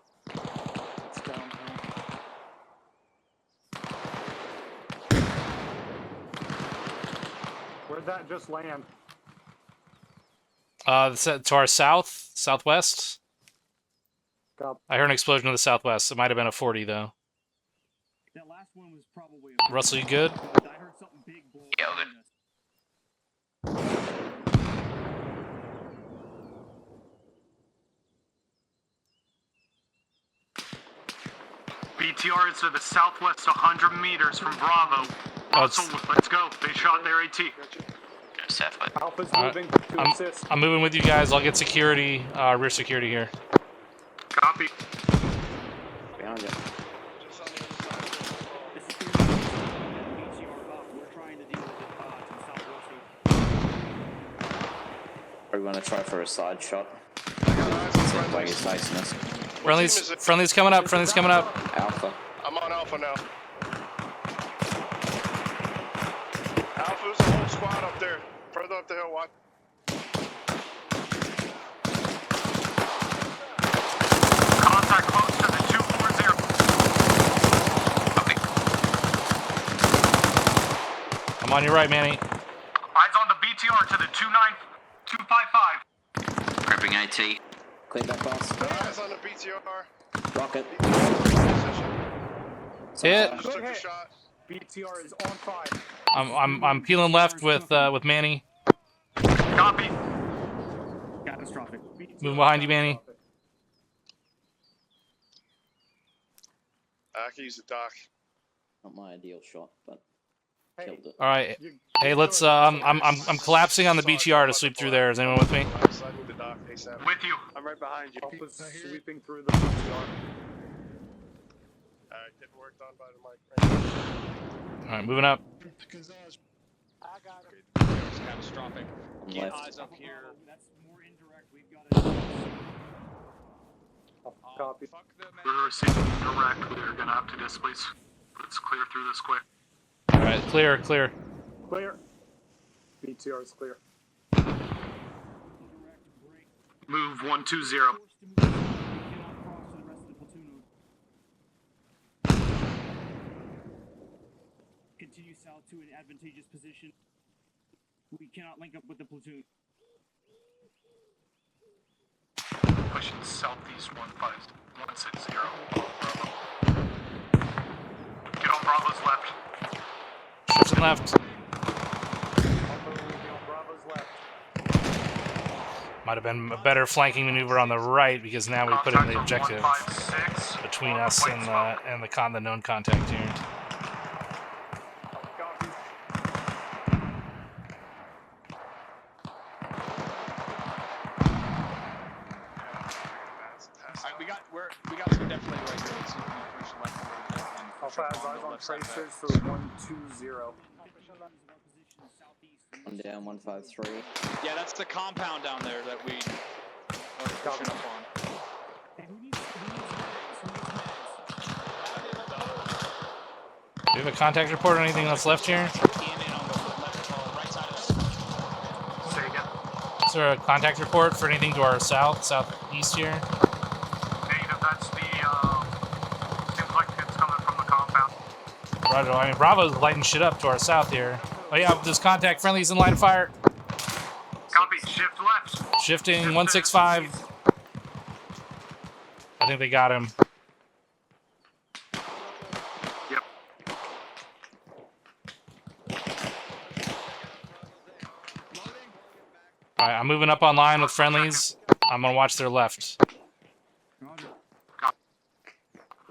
Speaker 9: It's downhill. Where'd that just land?
Speaker 4: To our southwest.
Speaker 9: Copy.
Speaker 4: I heard an explosion to the southwest. It might have been a 40 though.
Speaker 6: That last one was probably a
Speaker 4: Russell, you good?
Speaker 6: I heard something big blow up
Speaker 10: Yeah,
Speaker 6: behind us.
Speaker 11: BTR is to the southwest 100 meters from Bravo. Russell, let's go. They shot their AT.
Speaker 9: Alpha's
Speaker 4: All right.
Speaker 9: moving to assist.
Speaker 4: I'm moving with you guys. I'll get security, rear security here.
Speaker 11: Copy.
Speaker 19: Behind you. Are we going to try for a side shot? Seems like he's facing us.
Speaker 4: Friendly's coming up. Friendly's coming up.
Speaker 19: Alpha.
Speaker 12: I'm on Alpha now. Alpha's a whole squad up there. Further up the hill, watch.
Speaker 11: Contact close to the 240.
Speaker 4: I'm on your right, Manny.
Speaker 11: Eyes on the BTR to the 25255.
Speaker 10: Prepping AT.
Speaker 19: Clear that boss.
Speaker 12: Eyes on the BTR.
Speaker 19: Rocket.
Speaker 4: Hit.
Speaker 12: Just took the shot.
Speaker 9: BTR is on fire.
Speaker 4: I'm peeling left with Manny.
Speaker 11: Copy.
Speaker 6: Catastrophic.
Speaker 4: Moving behind you, Manny.
Speaker 12: I can use the dock.
Speaker 19: Not my ideal shot, but killed it.
Speaker 4: All right. Hey, let's. I'm collapsing on the BTR to sweep through there. Is anyone with me?
Speaker 12: Slide the dock ASAP.
Speaker 11: With you.
Speaker 12: I'm right behind you.
Speaker 9: Alpha's sweeping through the BTR.
Speaker 12: Alright, getting worked on by the mic.
Speaker 4: All right, moving up.
Speaker 7: I got him. It's catastrophic. Keep
Speaker 19: Left.
Speaker 7: eyes up here.
Speaker 6: That's more indirect. We've got it.
Speaker 9: Copy.
Speaker 7: Fuck the
Speaker 11: We're receiving direct. We're gonna have to displace. Let's clear through this quick.
Speaker 4: All right, clear.
Speaker 9: Clear. BTR is clear.
Speaker 11: Move 120.
Speaker 6: Continue south to an advantageous position. We cannot link up with the platoon.
Speaker 11: Pushing southeast 160. Bravo. Get on Bravo's left.
Speaker 4: Shifting left.
Speaker 9: Alpha will be on Bravo's left.
Speaker 4: Might have been a better flanking maneuver on the right because now we put in the objective between us and the known contact here.
Speaker 7: We got some definitely right here. Let's see if we can push left a little bit and push
Speaker 9: Alpha
Speaker 7: up
Speaker 9: has
Speaker 7: on
Speaker 9: eyes
Speaker 7: the
Speaker 9: on
Speaker 7: left side
Speaker 9: tracers
Speaker 7: back.
Speaker 9: for 120.
Speaker 19: I'm down 153.
Speaker 7: Yeah, that's the compound down there that we are pushing up on.
Speaker 4: Do you have a contact report or anything that's left here?
Speaker 11: Say again.
Speaker 4: Is there a contact report for anything to our southeast here?
Speaker 11: Negative. That's the. Seems like it's coming from the compound.
Speaker 4: Roger. I mean, Bravo's lighting shit up to our south here. Oh yeah, there's contact. Friendly's in line of fire.
Speaker 11: Copy. Shift left.
Speaker 4: Shifting 165. I think they got him.
Speaker 11: Yep.
Speaker 4: All right, I'm moving up online with friendlies. I'm gonna watch their left.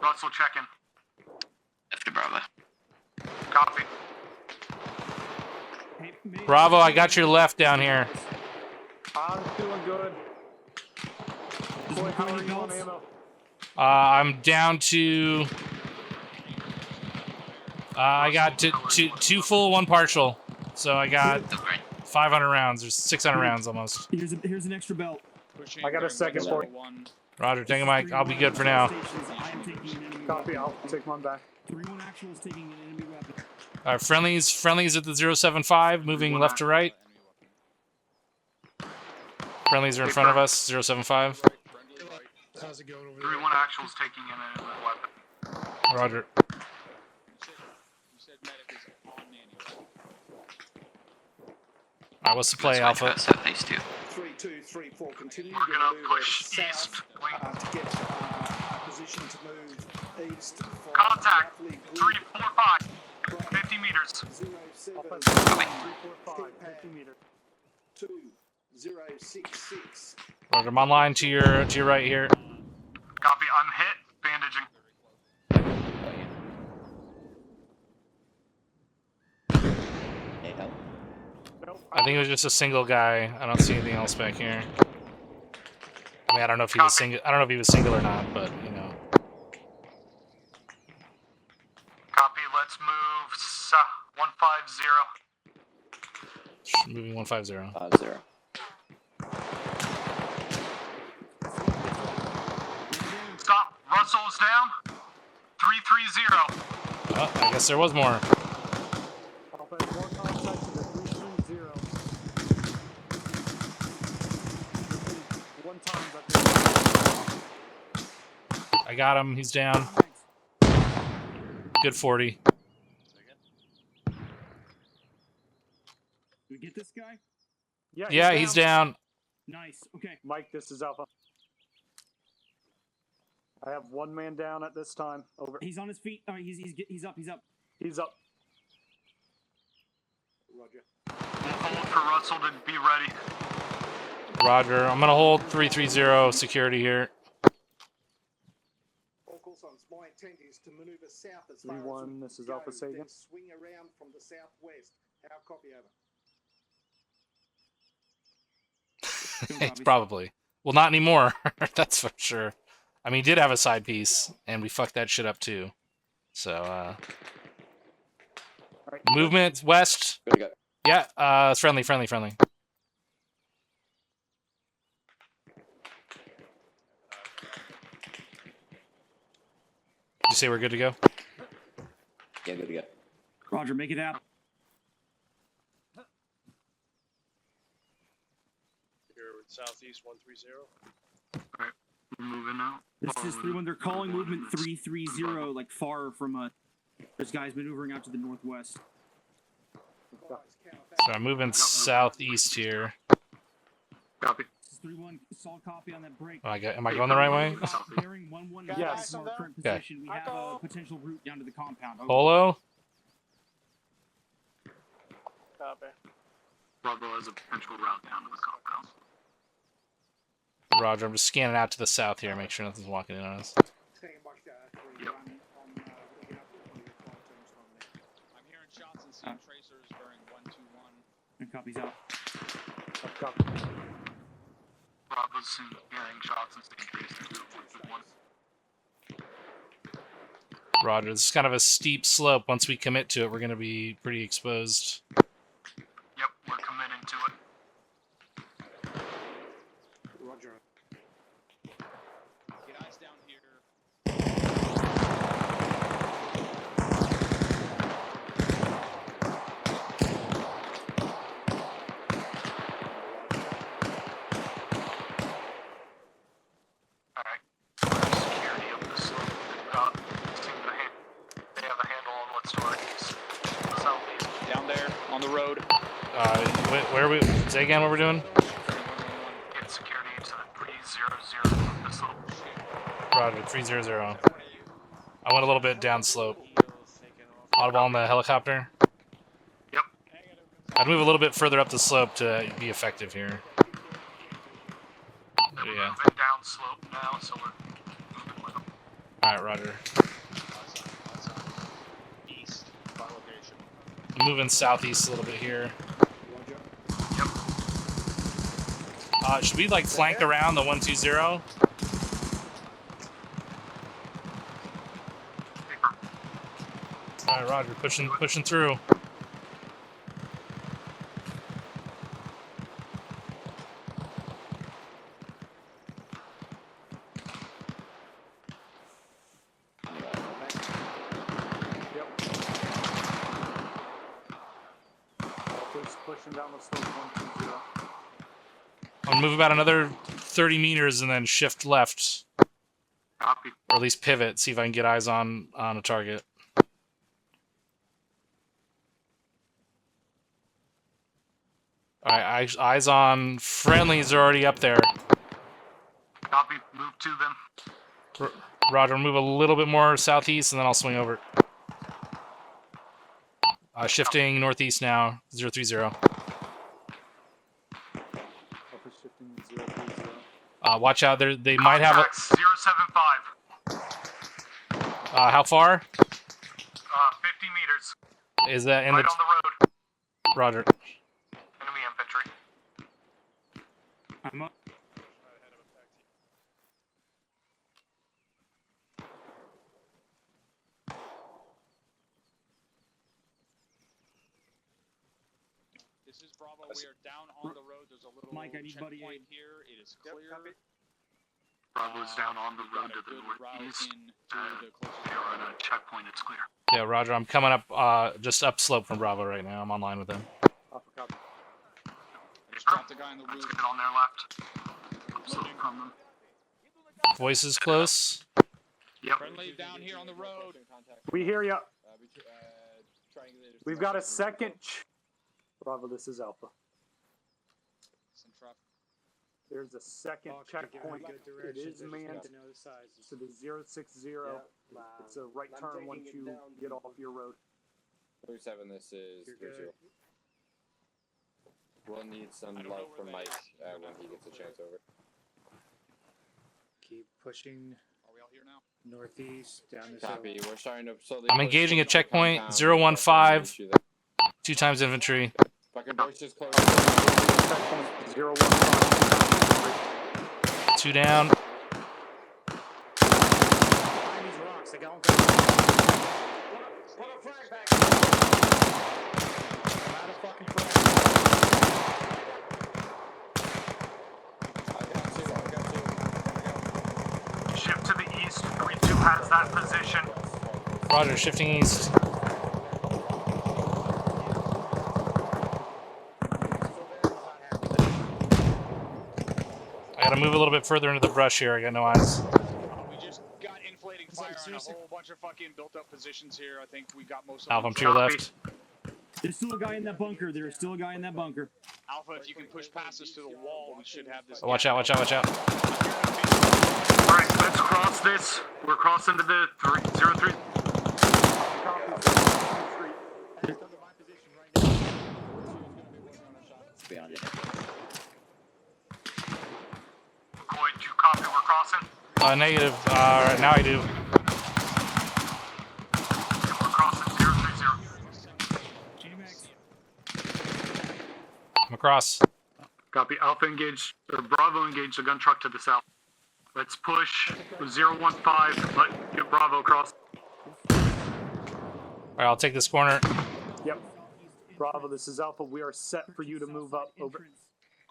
Speaker 11: Russell checking.
Speaker 10: Left to Bravo.
Speaker 11: Copy.
Speaker 4: Bravo, I got your left down here.
Speaker 9: I'm doing good. Boy, how are you on ammo?
Speaker 4: I'm down to. I got two full, one partial. So I got 500 rounds. There's 600 rounds almost.
Speaker 6: Here's an extra belt.
Speaker 9: I got a second for you.
Speaker 4: Roger, take a mic. I'll be good for now.
Speaker 9: Copy. I'll take one back.
Speaker 6: 3-1 actual is taking an enemy weapon.
Speaker 4: All right, friendlies at the 075, moving left to right. Friendlies are in front of us, 075.
Speaker 17: How's it going over
Speaker 11: 3-1 actual is taking in a weapon.
Speaker 4: Roger. All right, what's the play, Alpha?
Speaker 10: Southeast 2.
Speaker 2: 3234, continue.
Speaker 11: We're gonna push east.
Speaker 2: To get a position to move east.
Speaker 11: Contact. 345. 50 meters.
Speaker 2: 07.
Speaker 9: 345. 50 meters.
Speaker 2: 2066.
Speaker 4: Roger, I'm online to your right here.
Speaker 11: Copy. I'm hit. Bandaging.
Speaker 4: I think it was just a single guy. I don't see anything else back here. I mean, I don't know if he was single. I don't know if he was single or not, but you know.
Speaker 11: Copy. Let's move 150.
Speaker 4: Moving 150.
Speaker 19: 50.
Speaker 11: Russell's down. 330.
Speaker 4: Oh, I guess there was more.
Speaker 9: Alpha has more contact to the 330. One time, but
Speaker 4: I got him. He's down. Good 40.
Speaker 6: Do we get this guy?
Speaker 4: Yeah, he's down.
Speaker 6: Nice. Okay.
Speaker 9: Mike, this is Alpha. I have one man down at this time. Over.
Speaker 6: He's on his feet. He's up. He's up.
Speaker 9: He's up.
Speaker 2: Roger.
Speaker 11: Hold for Russell to be ready.
Speaker 4: Roger. I'm gonna hold 330 security here.
Speaker 2: Of course, my intent is to maneuver south as far as
Speaker 9: 3-1, this is Alpha Sagan.
Speaker 2: then swing around from the southwest. How copy over?
Speaker 4: Probably. Well, not anymore. That's for sure. I mean, he did have a side piece, and we fucked that shit up too. So, movement west. Yeah, it's friendly. Did you say we're good to go?
Speaker 19: Yeah, good to go.
Speaker 6: Roger, make it happen.
Speaker 12: Here with southeast 130.
Speaker 11: Alright, we're moving now.
Speaker 6: This is 3-1. They're calling movement 330, like far from there's guys maneuvering out to the northwest.
Speaker 4: So I'm moving southeast here.
Speaker 11: Copy.
Speaker 6: This is 3-1. Solid copy on that break.
Speaker 4: Am I going the right way?
Speaker 6: Bearing 1-1
Speaker 9: Yes.
Speaker 6: from our current
Speaker 4: Okay.
Speaker 6: position. We have a potential route down to the compound. Over.
Speaker 4: Polo.
Speaker 12: Copy.
Speaker 11: Bravo has a potential route down to the compound.
Speaker 4: Roger. I'm just scanning out to the south here, make sure nothing's walking in on us.
Speaker 11: Yep.
Speaker 7: I'm hearing shots and seeing tracers during 121.
Speaker 6: And copies out.
Speaker 11: Bravo's hearing shots and seeing tracers doing 121.
Speaker 4: Roger. This is kind of a steep slope. Once we commit to it, we're going to be pretty exposed.
Speaker 11: Yep, we're committing to it.
Speaker 2: Roger.
Speaker 7: Get eyes down here.
Speaker 11: Alright. Security up the slope. They have a handle on what's northeast. Southeast.
Speaker 7: Down there on the road.
Speaker 4: Where are we? Say again what we're doing?
Speaker 11: Get security to the 300 up the slope.
Speaker 4: Roger, 300. I went a little bit down slope. Audible on the helicopter?
Speaker 11: Yep.
Speaker 4: I'd move a little bit further up the slope to be effective here.
Speaker 11: We're
Speaker 4: Yeah.
Speaker 11: moving down slope now, so we're moving with them.
Speaker 4: Alright, Roger.
Speaker 7: East. By location.
Speaker 4: I'm moving southeast a little bit here.
Speaker 11: Yep.
Speaker 4: Should we like flank around the 120? Alright, Roger, pushing through.
Speaker 9: Pushing down the slope 120.
Speaker 4: I'll move about another 30 meters and then shift left.
Speaker 11: Copy.
Speaker 4: Or at least pivot, see if I can get eyes on a target. Alright, eyes on. Friendlies are already up there.
Speaker 11: Copy. Move to them.
Speaker 4: Roger, move a little bit more southeast and then I'll swing over. Shifting northeast now, 030. Watch out, they might have a...
Speaker 11: 075.
Speaker 4: how far?
Speaker 11: 50 meters.
Speaker 4: Is that in
Speaker 11: right
Speaker 4: the...
Speaker 11: on the road.
Speaker 4: Roger.
Speaker 11: Enemy infantry.
Speaker 6: I'm up.
Speaker 7: This is Bravo. We are down on the road. There's a little
Speaker 6: Mike, I need buddy
Speaker 7: checkpoint
Speaker 6: aid.
Speaker 7: here. It is clear.
Speaker 11: Bravo's down on the road to the northeast. They are at a checkpoint. It's clear.
Speaker 4: Yeah, Roger. I'm coming up, just upslope from Bravo right now. I'm online with them.
Speaker 7: Just dropped the guy on the
Speaker 11: Let's
Speaker 7: roof.
Speaker 11: get on their left. Upslope from them.
Speaker 4: Voice is close.
Speaker 11: Yep.
Speaker 7: Friendly down here on the road.
Speaker 9: We hear ya. We've got a second. Bravo, this is Alpha. There's a second checkpoint. It is manned to the 060. It's a right turn once you get off your road.
Speaker 8: 37, this is 30. We'll need some love from Mike when he gets a chance over.
Speaker 18: Keep pushing.
Speaker 7: Are we all here now?
Speaker 18: Northeast, down this
Speaker 8: Copy. We're starting to slowly.
Speaker 4: I'm engaging a checkpoint. 015. 2 times infantry.
Speaker 8: Fucking voices close.
Speaker 4: 2 down.
Speaker 11: Shift to the east. 3-2 has that position.
Speaker 4: Roger, shifting east. I gotta move a little bit further into the brush here. I got no eyes.
Speaker 7: We just got inflating fire on a whole bunch of fucking built-up positions here. I think we got most of
Speaker 4: Alpha,
Speaker 7: them.
Speaker 4: I'm to your left.
Speaker 6: There's still a guy in that bunker. There's still a guy in that bunker.
Speaker 7: Alpha, if you can push past us to the wall, we should have this.
Speaker 4: Oh, watch out, watch out, watch out.
Speaker 11: Alright, let's cross this. We're crossing to the 03.
Speaker 19: Behind you.
Speaker 11: McCoy, do you copy? We're crossing.
Speaker 4: Negative. Right now I do.
Speaker 11: We're crossing 030.
Speaker 4: I'm across.
Speaker 11: Copy. Alpha engaged, or Bravo engaged the gun truck to the south. Let's push 015. Let get Bravo across.
Speaker 4: Alright, I'll take this corner.
Speaker 9: Yep. Bravo, this is Alpha. We are set for you to move up. Over.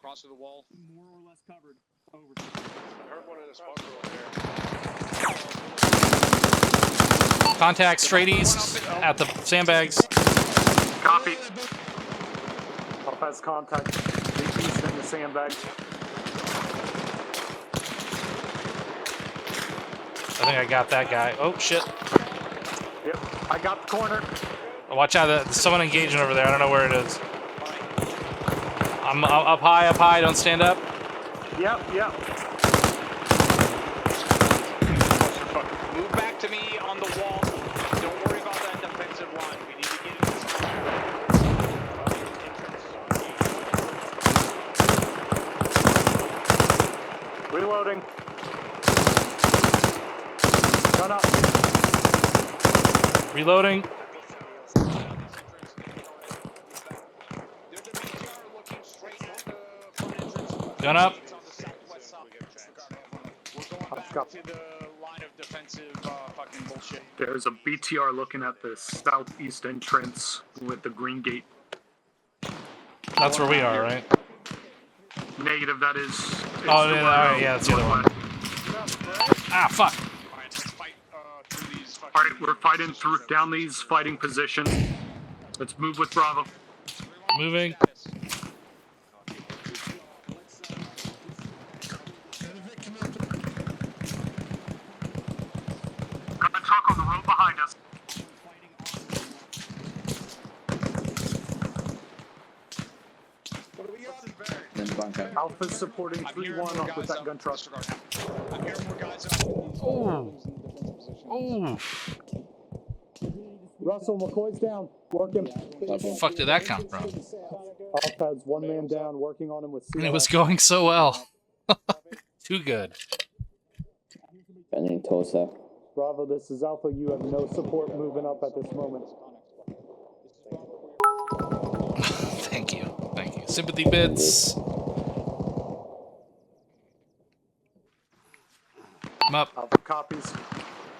Speaker 7: Cross to the wall.
Speaker 6: More or less covered. Over.
Speaker 12: I heard one in this bunker over there.
Speaker 4: Contact straight east at the sandbags.
Speaker 11: Copy.
Speaker 9: Alpha has contact. The east in the sandbags.
Speaker 4: I think I got that guy. Oh, shit.
Speaker 9: Yep. I got the corner.
Speaker 4: Oh, watch out. There's someone engaging over there. I don't know where it is. I'm up high, up high. Don't stand up.
Speaker 9: Yep, yep.
Speaker 7: Move back to me on the wall. Don't worry about that defensive line. We need to get in this.
Speaker 9: Reloading. Gun up.
Speaker 4: Reloading. Gun up.
Speaker 11: There's a BTR looking at the southeast entrance with the green gate.
Speaker 4: That's where we are, right?
Speaker 11: Negative, that is.
Speaker 4: Oh, yeah, alright, yeah, that's the other one. Ah, fuck.
Speaker 11: Alright, we're fighting through down these fighting positions. Let's move with Bravo.
Speaker 4: Moving.
Speaker 11: Got a truck on the road behind us.
Speaker 9: Alpha's supporting 3-1 up with that gun truck.
Speaker 7: I'm hearing more guys.
Speaker 4: Oh. Oh.
Speaker 9: Russell, McCoy's down. Working.
Speaker 4: Where the fuck did that come from?
Speaker 9: Alpha has 1 man down, working on him with
Speaker 4: And it was going so well. Too good.
Speaker 19: Bending Tulsa.
Speaker 9: Bravo, this is Alpha. You have no support moving up at this moment.
Speaker 4: Thank you. Thank you. Sympathy bits. I'm up.
Speaker 9: Alpha copies.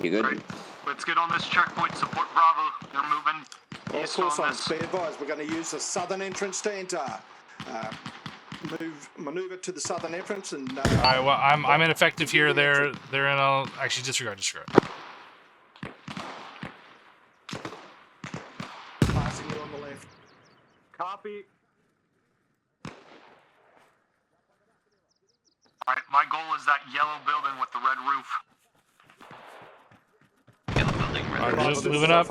Speaker 19: You good?
Speaker 11: Right. Let's get on this checkpoint. Support Bravo. They're moving.
Speaker 2: Of course, on. Be advised, we're going to use the southern entrance to enter. maneuver to the southern entrance and.
Speaker 4: All right. Well, I'm ineffective here. They're in a actually disregard.
Speaker 2: Passing you on the left.
Speaker 11: Copy. Alright, my goal is that yellow building with the red roof.
Speaker 10: Yellow building, red
Speaker 4: All right, moving up.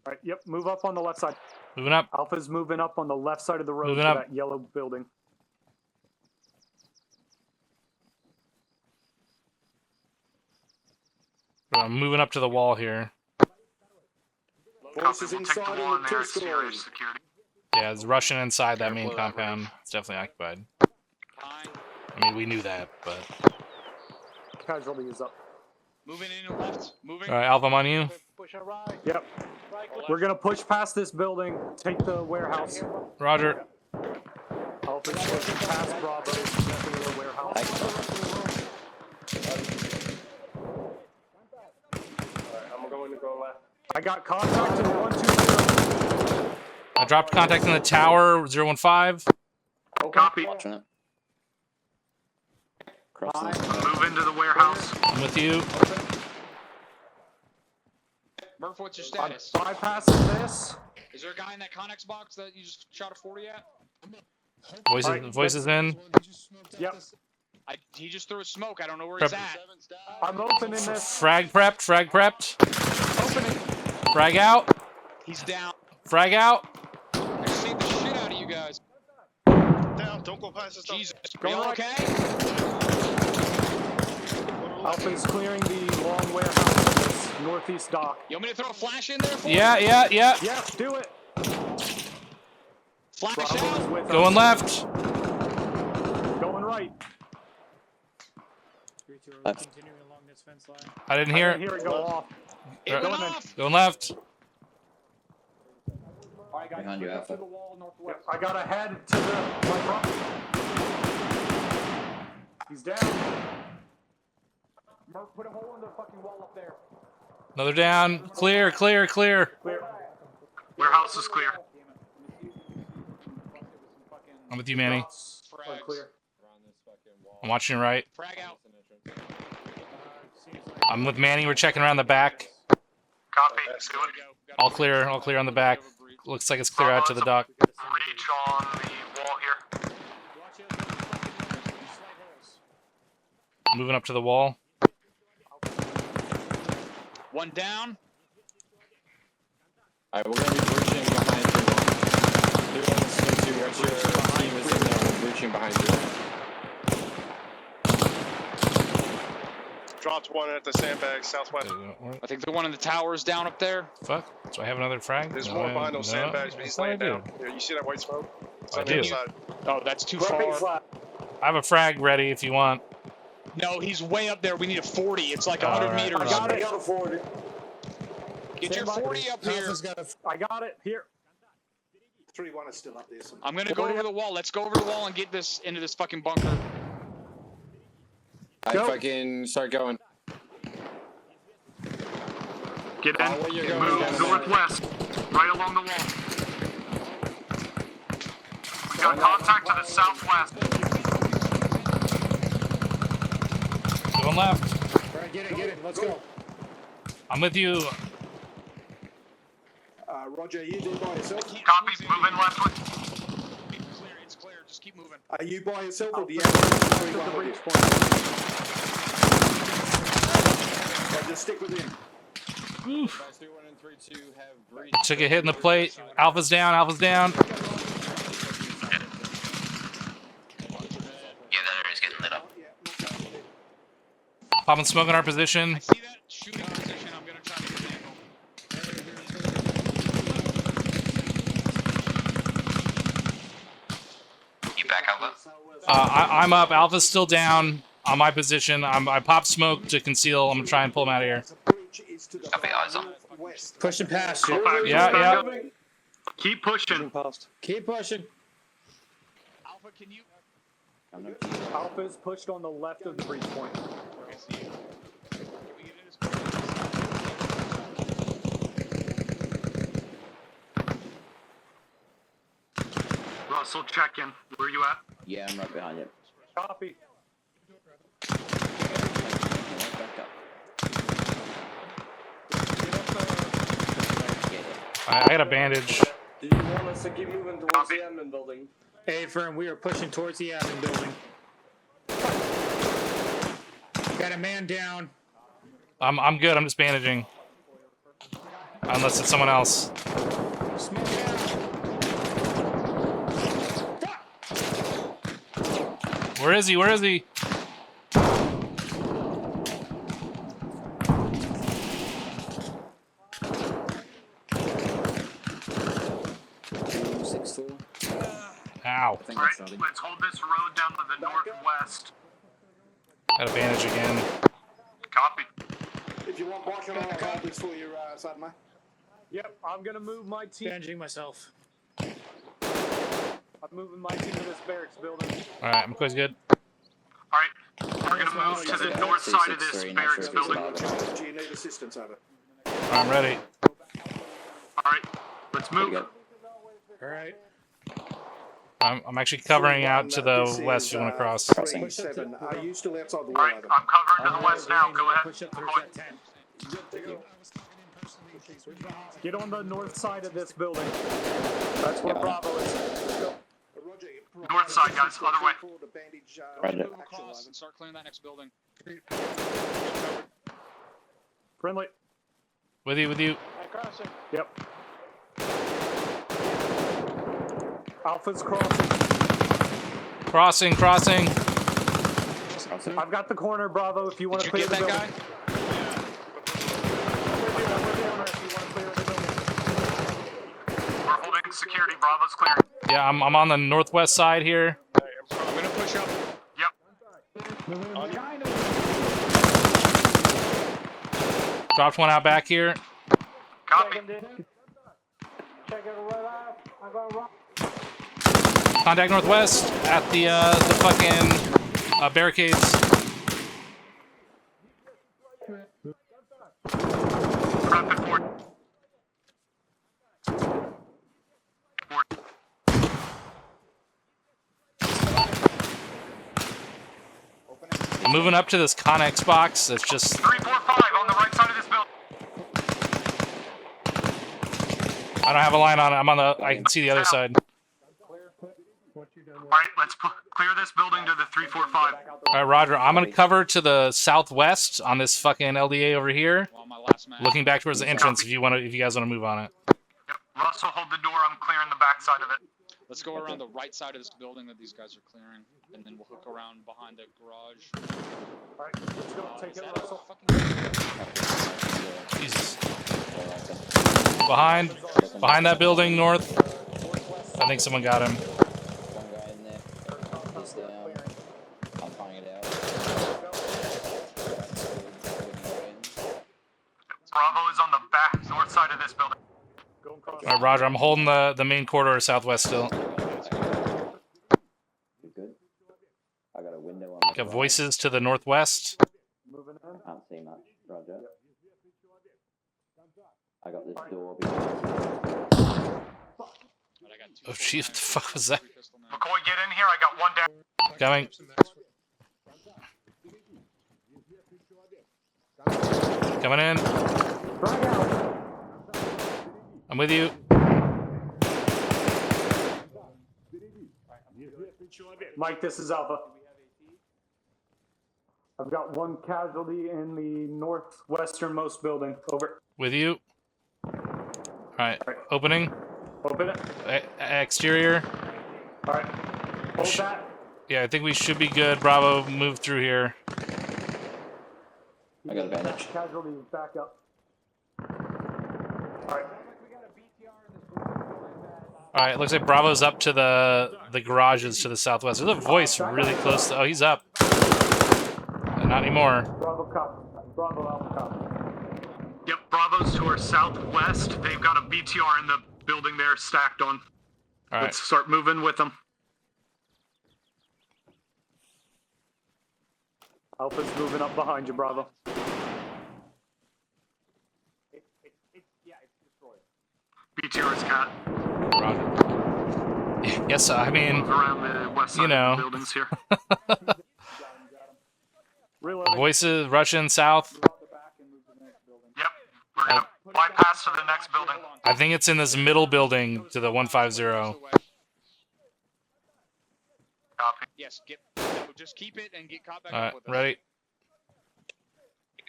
Speaker 9: Alright, yep, move up on the left side.
Speaker 4: Moving up.
Speaker 9: Alpha's moving up on the left side of the road
Speaker 4: Moving
Speaker 9: to
Speaker 4: up.
Speaker 9: that yellow building.
Speaker 4: I'm moving up to the wall here.
Speaker 2: Forces inside in the two-story.
Speaker 4: Yeah, it's Russian inside that main compound. It's definitely occupied. I mean, we knew that, but.
Speaker 9: Casualty is up.
Speaker 7: Moving in and left. Moving.
Speaker 4: All right, Alpha, I'm on you.
Speaker 9: Yep. We're gonna push past this building, take the warehouse.
Speaker 4: Roger.
Speaker 9: Alpha's pushing past Bravo, get to the warehouse.
Speaker 12: I'm going to go left.
Speaker 9: I got contact in 120.
Speaker 4: I dropped contact in the tower, 015.
Speaker 11: Copy.
Speaker 19: Watching it.
Speaker 11: Move into the warehouse.
Speaker 4: I'm with you.
Speaker 7: Murph, what's your status?
Speaker 9: Bypassing this.
Speaker 7: Is there a guy in that Connex box that you just shot a 40 at?
Speaker 4: Voices in.
Speaker 9: Yep.
Speaker 7: He just threw a smoke. I don't know where he's
Speaker 4: Prep.
Speaker 7: at.
Speaker 9: I'm opening this.
Speaker 4: Frag prepped.
Speaker 9: Opening.
Speaker 4: Frag out.
Speaker 7: He's down.
Speaker 4: Frag out.
Speaker 7: I saved the shit out of you guys.
Speaker 13: Down, don't go past this stuff.
Speaker 7: Jesus. Are you okay?
Speaker 9: Alpha's clearing the long warehouse, northeast dock.
Speaker 7: You want me to throw a flash in there for you?
Speaker 4: Yeah.
Speaker 9: Yeah, do it.
Speaker 7: Flash
Speaker 9: Bravo's
Speaker 7: out.
Speaker 9: with
Speaker 4: Going
Speaker 9: us.
Speaker 4: left.
Speaker 9: Going right.
Speaker 18: Continuing along this fence line.
Speaker 4: I didn't hear
Speaker 9: I hear it go off.
Speaker 7: It went
Speaker 9: Going in.
Speaker 7: off.
Speaker 4: Going left.
Speaker 19: Behind you, Alpha.
Speaker 9: Yep, I got ahead to my property. He's down. Murph, put a hole in the fucking wall up there.
Speaker 4: Another down. Clear.
Speaker 9: Clear.
Speaker 11: Warehouse is clear.
Speaker 4: I'm with you, Manny.
Speaker 9: Clear.
Speaker 4: I'm watching your right.
Speaker 7: Frag out.
Speaker 4: I'm with Manny. We're checking around the back.
Speaker 11: Copy. Do it.
Speaker 4: All clear on the back. Looks like it's clear out to the dock.
Speaker 11: Reach on the wall here.
Speaker 4: Moving up to the wall.
Speaker 7: One down.
Speaker 21: Alright, we're gonna be breaching behind you. They're on the swing to what your team is in there. We're breaching behind you.
Speaker 13: Dropped one at the sandbag southwest.
Speaker 7: I think the one in the tower is down up there.
Speaker 4: Fuck. Do I have another frag?
Speaker 13: There's
Speaker 4: No,
Speaker 13: more behind those
Speaker 4: no,
Speaker 13: sandbags, but he's
Speaker 4: that's what I
Speaker 13: laying down.
Speaker 4: do.
Speaker 13: Here, you see that white smoke? It's
Speaker 4: I
Speaker 13: on the
Speaker 4: do.
Speaker 13: inside.
Speaker 7: Oh, that's too far.
Speaker 4: I have a frag ready if you want.
Speaker 7: No, he's way up there. We need a 40. It's like 100
Speaker 4: All right.
Speaker 7: meters.
Speaker 9: I got it.
Speaker 12: 40.
Speaker 7: Get your 40 up here.
Speaker 9: I got it. Here.
Speaker 2: 3-1 is still up there. So.
Speaker 7: I'm gonna go over the wall. Let's go over the wall and get this into this fucking bunker.
Speaker 21: I fucking start going.
Speaker 11: Get in.
Speaker 21: Where you going?
Speaker 11: Move northwest. Right along the wall. We got contact to the southwest.
Speaker 4: Going left.
Speaker 18: Alright, get it. Let's go.
Speaker 4: I'm with you.
Speaker 2: Roger, you there by yourself?
Speaker 11: Copy. Move in leftward.
Speaker 7: It's clear. Just keep moving.
Speaker 2: Are you by yourself or do you have 3-1 with you? Roger, stick with him.
Speaker 4: Oof. Took a hit in the plate. Alpha's down.
Speaker 10: Yeah, that area's getting lit up.
Speaker 4: Popping smoke in our position.
Speaker 7: I see that shooting position. I'm gonna try to get an angle.
Speaker 10: You back, Alpha?
Speaker 4: I'm up. Alpha's still down on my position. I popped smoke to conceal. I'm gonna try and pull him out of here.
Speaker 10: Copy, eyes on.
Speaker 18: Pushing past you.
Speaker 4: Yeah.
Speaker 11: Keep pushing.
Speaker 18: Keep pushing.
Speaker 7: Alpha, can you?
Speaker 9: Alpha's pushed on the left of the breach point.
Speaker 11: Russell, check in. Where are you at?
Speaker 19: Yeah, I'm right behind you.
Speaker 9: Copy.
Speaker 4: I got a bandage.
Speaker 21: Do you want us to keep moving towards the admin building?
Speaker 18: Hey, firm, we are pushing towards the admin building. Got a man down.
Speaker 4: I'm good. I'm just bandaging. Unless it's someone else.
Speaker 18: Smoke it out.
Speaker 4: Where is he? Where is he? Ow.
Speaker 11: Alright, let's hold this road down to the northwest.
Speaker 4: Got a bandage again.
Speaker 11: Copy.
Speaker 2: If you want blocking, I'll hold this for you, Sadma.
Speaker 9: Yep, I'm gonna move my team.
Speaker 18: Bandaging myself.
Speaker 9: I'm moving my team to this barracks building.
Speaker 4: Alright, I'm quite good.
Speaker 11: Alright, we're gonna move to the north side of this barracks building.
Speaker 2: Do you need assistance over?
Speaker 4: I'm ready.
Speaker 11: Alright, let's move.
Speaker 18: Alright.
Speaker 4: I'm actually covering out to the west if you want to cross.
Speaker 2: 7. Are you still outside the wall?
Speaker 11: Alright, I'm covering to the west now. Go ahead.
Speaker 18: Push up towards that tent.
Speaker 9: Get on the north side of this building. That's where Bravo is.
Speaker 11: North side, guys. Other way.
Speaker 7: Move across and start clearing that next building.
Speaker 9: Friendly.
Speaker 4: With you, with you.
Speaker 9: Yep. Alpha's crossing.
Speaker 4: Crossing, crossing.
Speaker 9: I've got the corner, Bravo, if you want to clear the building.
Speaker 11: We're holding security. Bravo's clearing.
Speaker 4: Yeah, I'm on the northwest side here.
Speaker 7: I'm gonna push up.
Speaker 11: Yep.
Speaker 4: Dropped one out back here.
Speaker 11: Copy.
Speaker 4: Contact northwest at the fucking barricades.
Speaker 11: Rapid forward.
Speaker 4: I'm moving up to this Connex box. It's just
Speaker 11: 345 on the right side of this building.
Speaker 4: I don't have a line on it. I'm on the. I can see the other side.
Speaker 11: Alright, let's clear this building to the 345.
Speaker 4: All right, Roger. I'm gonna cover to the southwest on this fucking LDA over here, looking back towards the entrance. If you guys wanna move on it.
Speaker 11: Yep. Russell, hold the door. I'm clearing the back side of it.
Speaker 7: Let's go around the right side of this building that these guys are clearing, and then we'll hook around behind the garage.
Speaker 9: Alright, let's go. Take it, Russell.
Speaker 4: Jesus. Behind that building, north. I think someone got him.
Speaker 11: Bravo is on the back north side of this building.
Speaker 4: All right, Roger. I'm holding the main corridor southwest still.
Speaker 19: Good. I got a window on.
Speaker 4: Got voices to the northwest.
Speaker 19: Can't see much. Roger. I got this door behind.
Speaker 4: Oh, jeez, what the fuck was that?
Speaker 11: McCoy, get in here. I got one down.
Speaker 4: Coming. Coming in. I'm with you.
Speaker 9: Mike, this is Alpha. I've got one casualty in the northwesternmost building. Over.
Speaker 4: With you. Alright, opening.
Speaker 9: Open it.
Speaker 4: Exterior.
Speaker 9: Alright. Hold that.
Speaker 4: Yeah, I think we should be good. Bravo, move through here.
Speaker 19: I got a bandage.
Speaker 9: Casualty back up. Alright.
Speaker 4: Alright, looks like Bravo's up to the garages to the southwest. There's a voice really close to... Oh, he's up. Not anymore.
Speaker 9: Bravo cop. Bravo Alpha cop.
Speaker 11: Yep, Bravo's to our southwest. They've got a BTR in the building there stacked on.
Speaker 4: Alright.
Speaker 11: Let's start moving with them.
Speaker 9: Alpha's moving up behind you, Bravo.
Speaker 11: BTR is cat.
Speaker 4: Roger. Yes, I mean,
Speaker 11: Move around the west side
Speaker 4: you know.
Speaker 11: of the buildings here.
Speaker 4: Voices, Russian, south.
Speaker 11: Yep. We're gonna bypass to the next building.
Speaker 4: I think it's in this middle building to the 150.
Speaker 11: Copy.
Speaker 7: Yes, just keep it and get caught back
Speaker 4: All right,
Speaker 7: up with us.
Speaker 4: ready?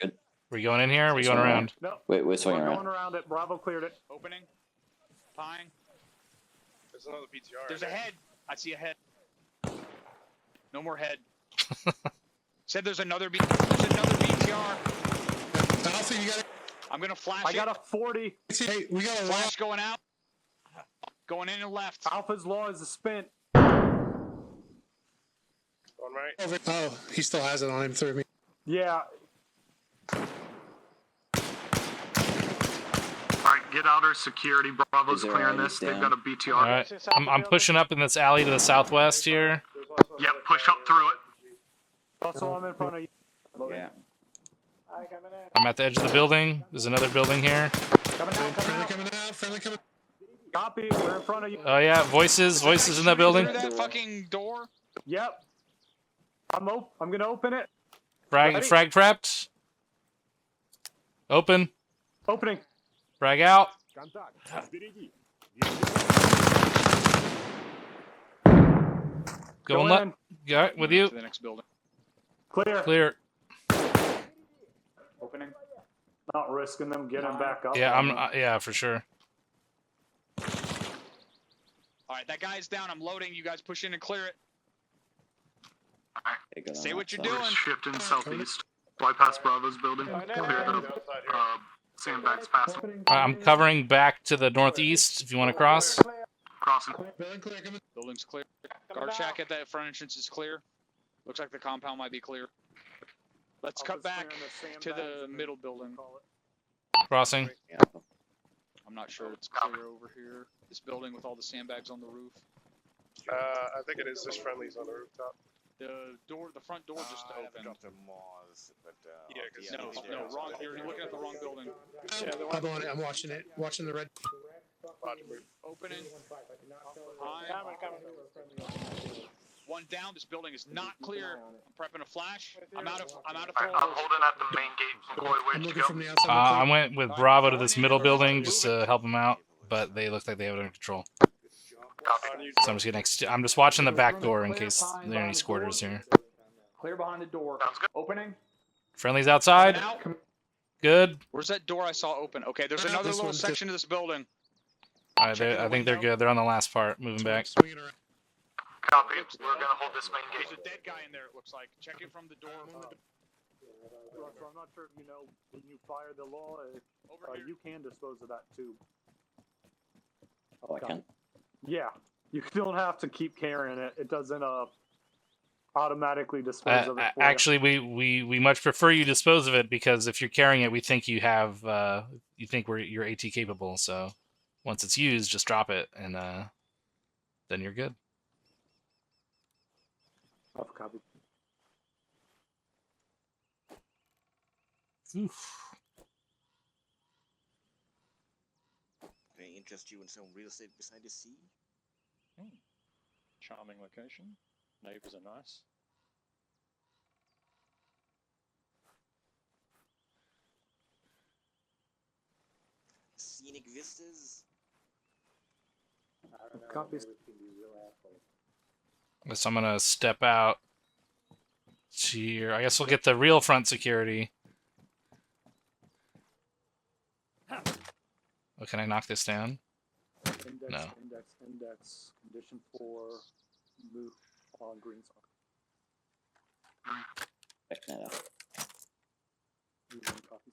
Speaker 19: Good.
Speaker 4: We going in here? Or are we going around?
Speaker 9: No.
Speaker 19: Wait, we're swinging
Speaker 9: We're
Speaker 19: around.
Speaker 9: going around it. Bravo cleared it.
Speaker 7: Opening. Fine.
Speaker 12: There's another BTR.
Speaker 7: There's a head. I see a head. No more head. Said there's another BTR.
Speaker 17: Alpha, you got
Speaker 7: I'm gonna flash
Speaker 9: I got a 40.
Speaker 17: Hey, we got a
Speaker 7: flash going out. Going in and left.
Speaker 9: Alpha's law is a spin.
Speaker 12: One right.
Speaker 17: over. Oh, he still has it on him through me.
Speaker 9: Yeah.
Speaker 11: Alright, get outer security. Bravo's
Speaker 19: Is there
Speaker 11: clearing
Speaker 19: any
Speaker 11: this. They've
Speaker 19: down?
Speaker 11: got a BTR.
Speaker 4: All right, I'm pushing up in this alley to the southwest here.
Speaker 11: Yep, push up through it.
Speaker 9: Also, I'm in front of you.
Speaker 19: Yeah.
Speaker 4: I'm at the edge of the building. There's another building here.
Speaker 17: Friendly coming out. Friendly coming.
Speaker 9: Copy. We're in front of you.
Speaker 4: Oh yeah, voices in that building.
Speaker 7: Through that fucking door.
Speaker 9: Yep. I'm gonna open it.
Speaker 4: Frag prepped. Open.
Speaker 9: Opening.
Speaker 4: Frag out. Going left. Got it, with you.
Speaker 7: To the next building.
Speaker 9: Clear.
Speaker 4: Clear.
Speaker 9: Opening. Not risking them getting back up.
Speaker 4: Yeah, yeah, for sure.
Speaker 7: All right, that guy's down. I'm loading. You guys push in and clear it.
Speaker 19: Okay,
Speaker 7: Say what you're
Speaker 11: We're
Speaker 7: doing.
Speaker 11: shifting southeast. Bypass Bravo's building. Clear the sandbags past them.
Speaker 4: I'm covering back to the northeast. If you want to cross.
Speaker 11: Crossing.
Speaker 7: Building's clear. Guard shack at that front entrance is clear. Looks like the compound might be clear. Let's cut back to the middle building.
Speaker 4: Crossing.
Speaker 7: I'm not sure it's clear over here. This building with all the sandbags on the roof.
Speaker 12: I think it is. This friendly's on the rooftop.
Speaker 7: The front door just opened.
Speaker 12: Yeah,
Speaker 7: No, wrong. You're looking at the wrong building.
Speaker 17: I'm on it. I'm watching it. Watching the red.
Speaker 7: Opening. One down. This building is not clear. I'm prepping a flash. I'm out of full.
Speaker 11: I'm holding at the main gate. McCoy, where'd
Speaker 17: I'm
Speaker 11: you
Speaker 17: looking
Speaker 11: go?
Speaker 17: from the outside.
Speaker 4: I went with Bravo to this middle building just to help them out, but they look like they have it under control. So I'm just I'm just watching the back door in case there are any squirters here.
Speaker 6: Clear behind the door. Opening.
Speaker 4: Friendly's outside. Good.
Speaker 7: Where's that door I saw open? Okay, there's another little section of this building.
Speaker 4: All right, I think they're good. They're on the last part. Moving back.
Speaker 11: Copy. We're gonna hold this main
Speaker 7: There's
Speaker 11: gate.
Speaker 7: a dead guy in there, it looks like. Check it from the door.
Speaker 9: So I'm not sure if you know when you fire the law, you can dispose of that too.
Speaker 19: Oh, I can.
Speaker 9: Yeah, you don't have to keep carrying it. It doesn't automatically dispose of it. For
Speaker 4: Actually, we much prefer you dispose of it because if you're carrying it, we think you have you're AT capable. So once it's used, just drop it and then you're good.
Speaker 9: Copy.
Speaker 20: Oof. Can I interest you in some real estate beside the sea?
Speaker 5: Charming location. Neighbors are nice.
Speaker 20: Scenic vistas?
Speaker 9: Copies.
Speaker 4: Guess I'm gonna step out here. I guess we'll get the real front security. Oh, can I knock this down?
Speaker 9: Index,
Speaker 4: No.
Speaker 9: Index. Condition 4. Move on green zone.
Speaker 19: Check that out.
Speaker 9: Copy.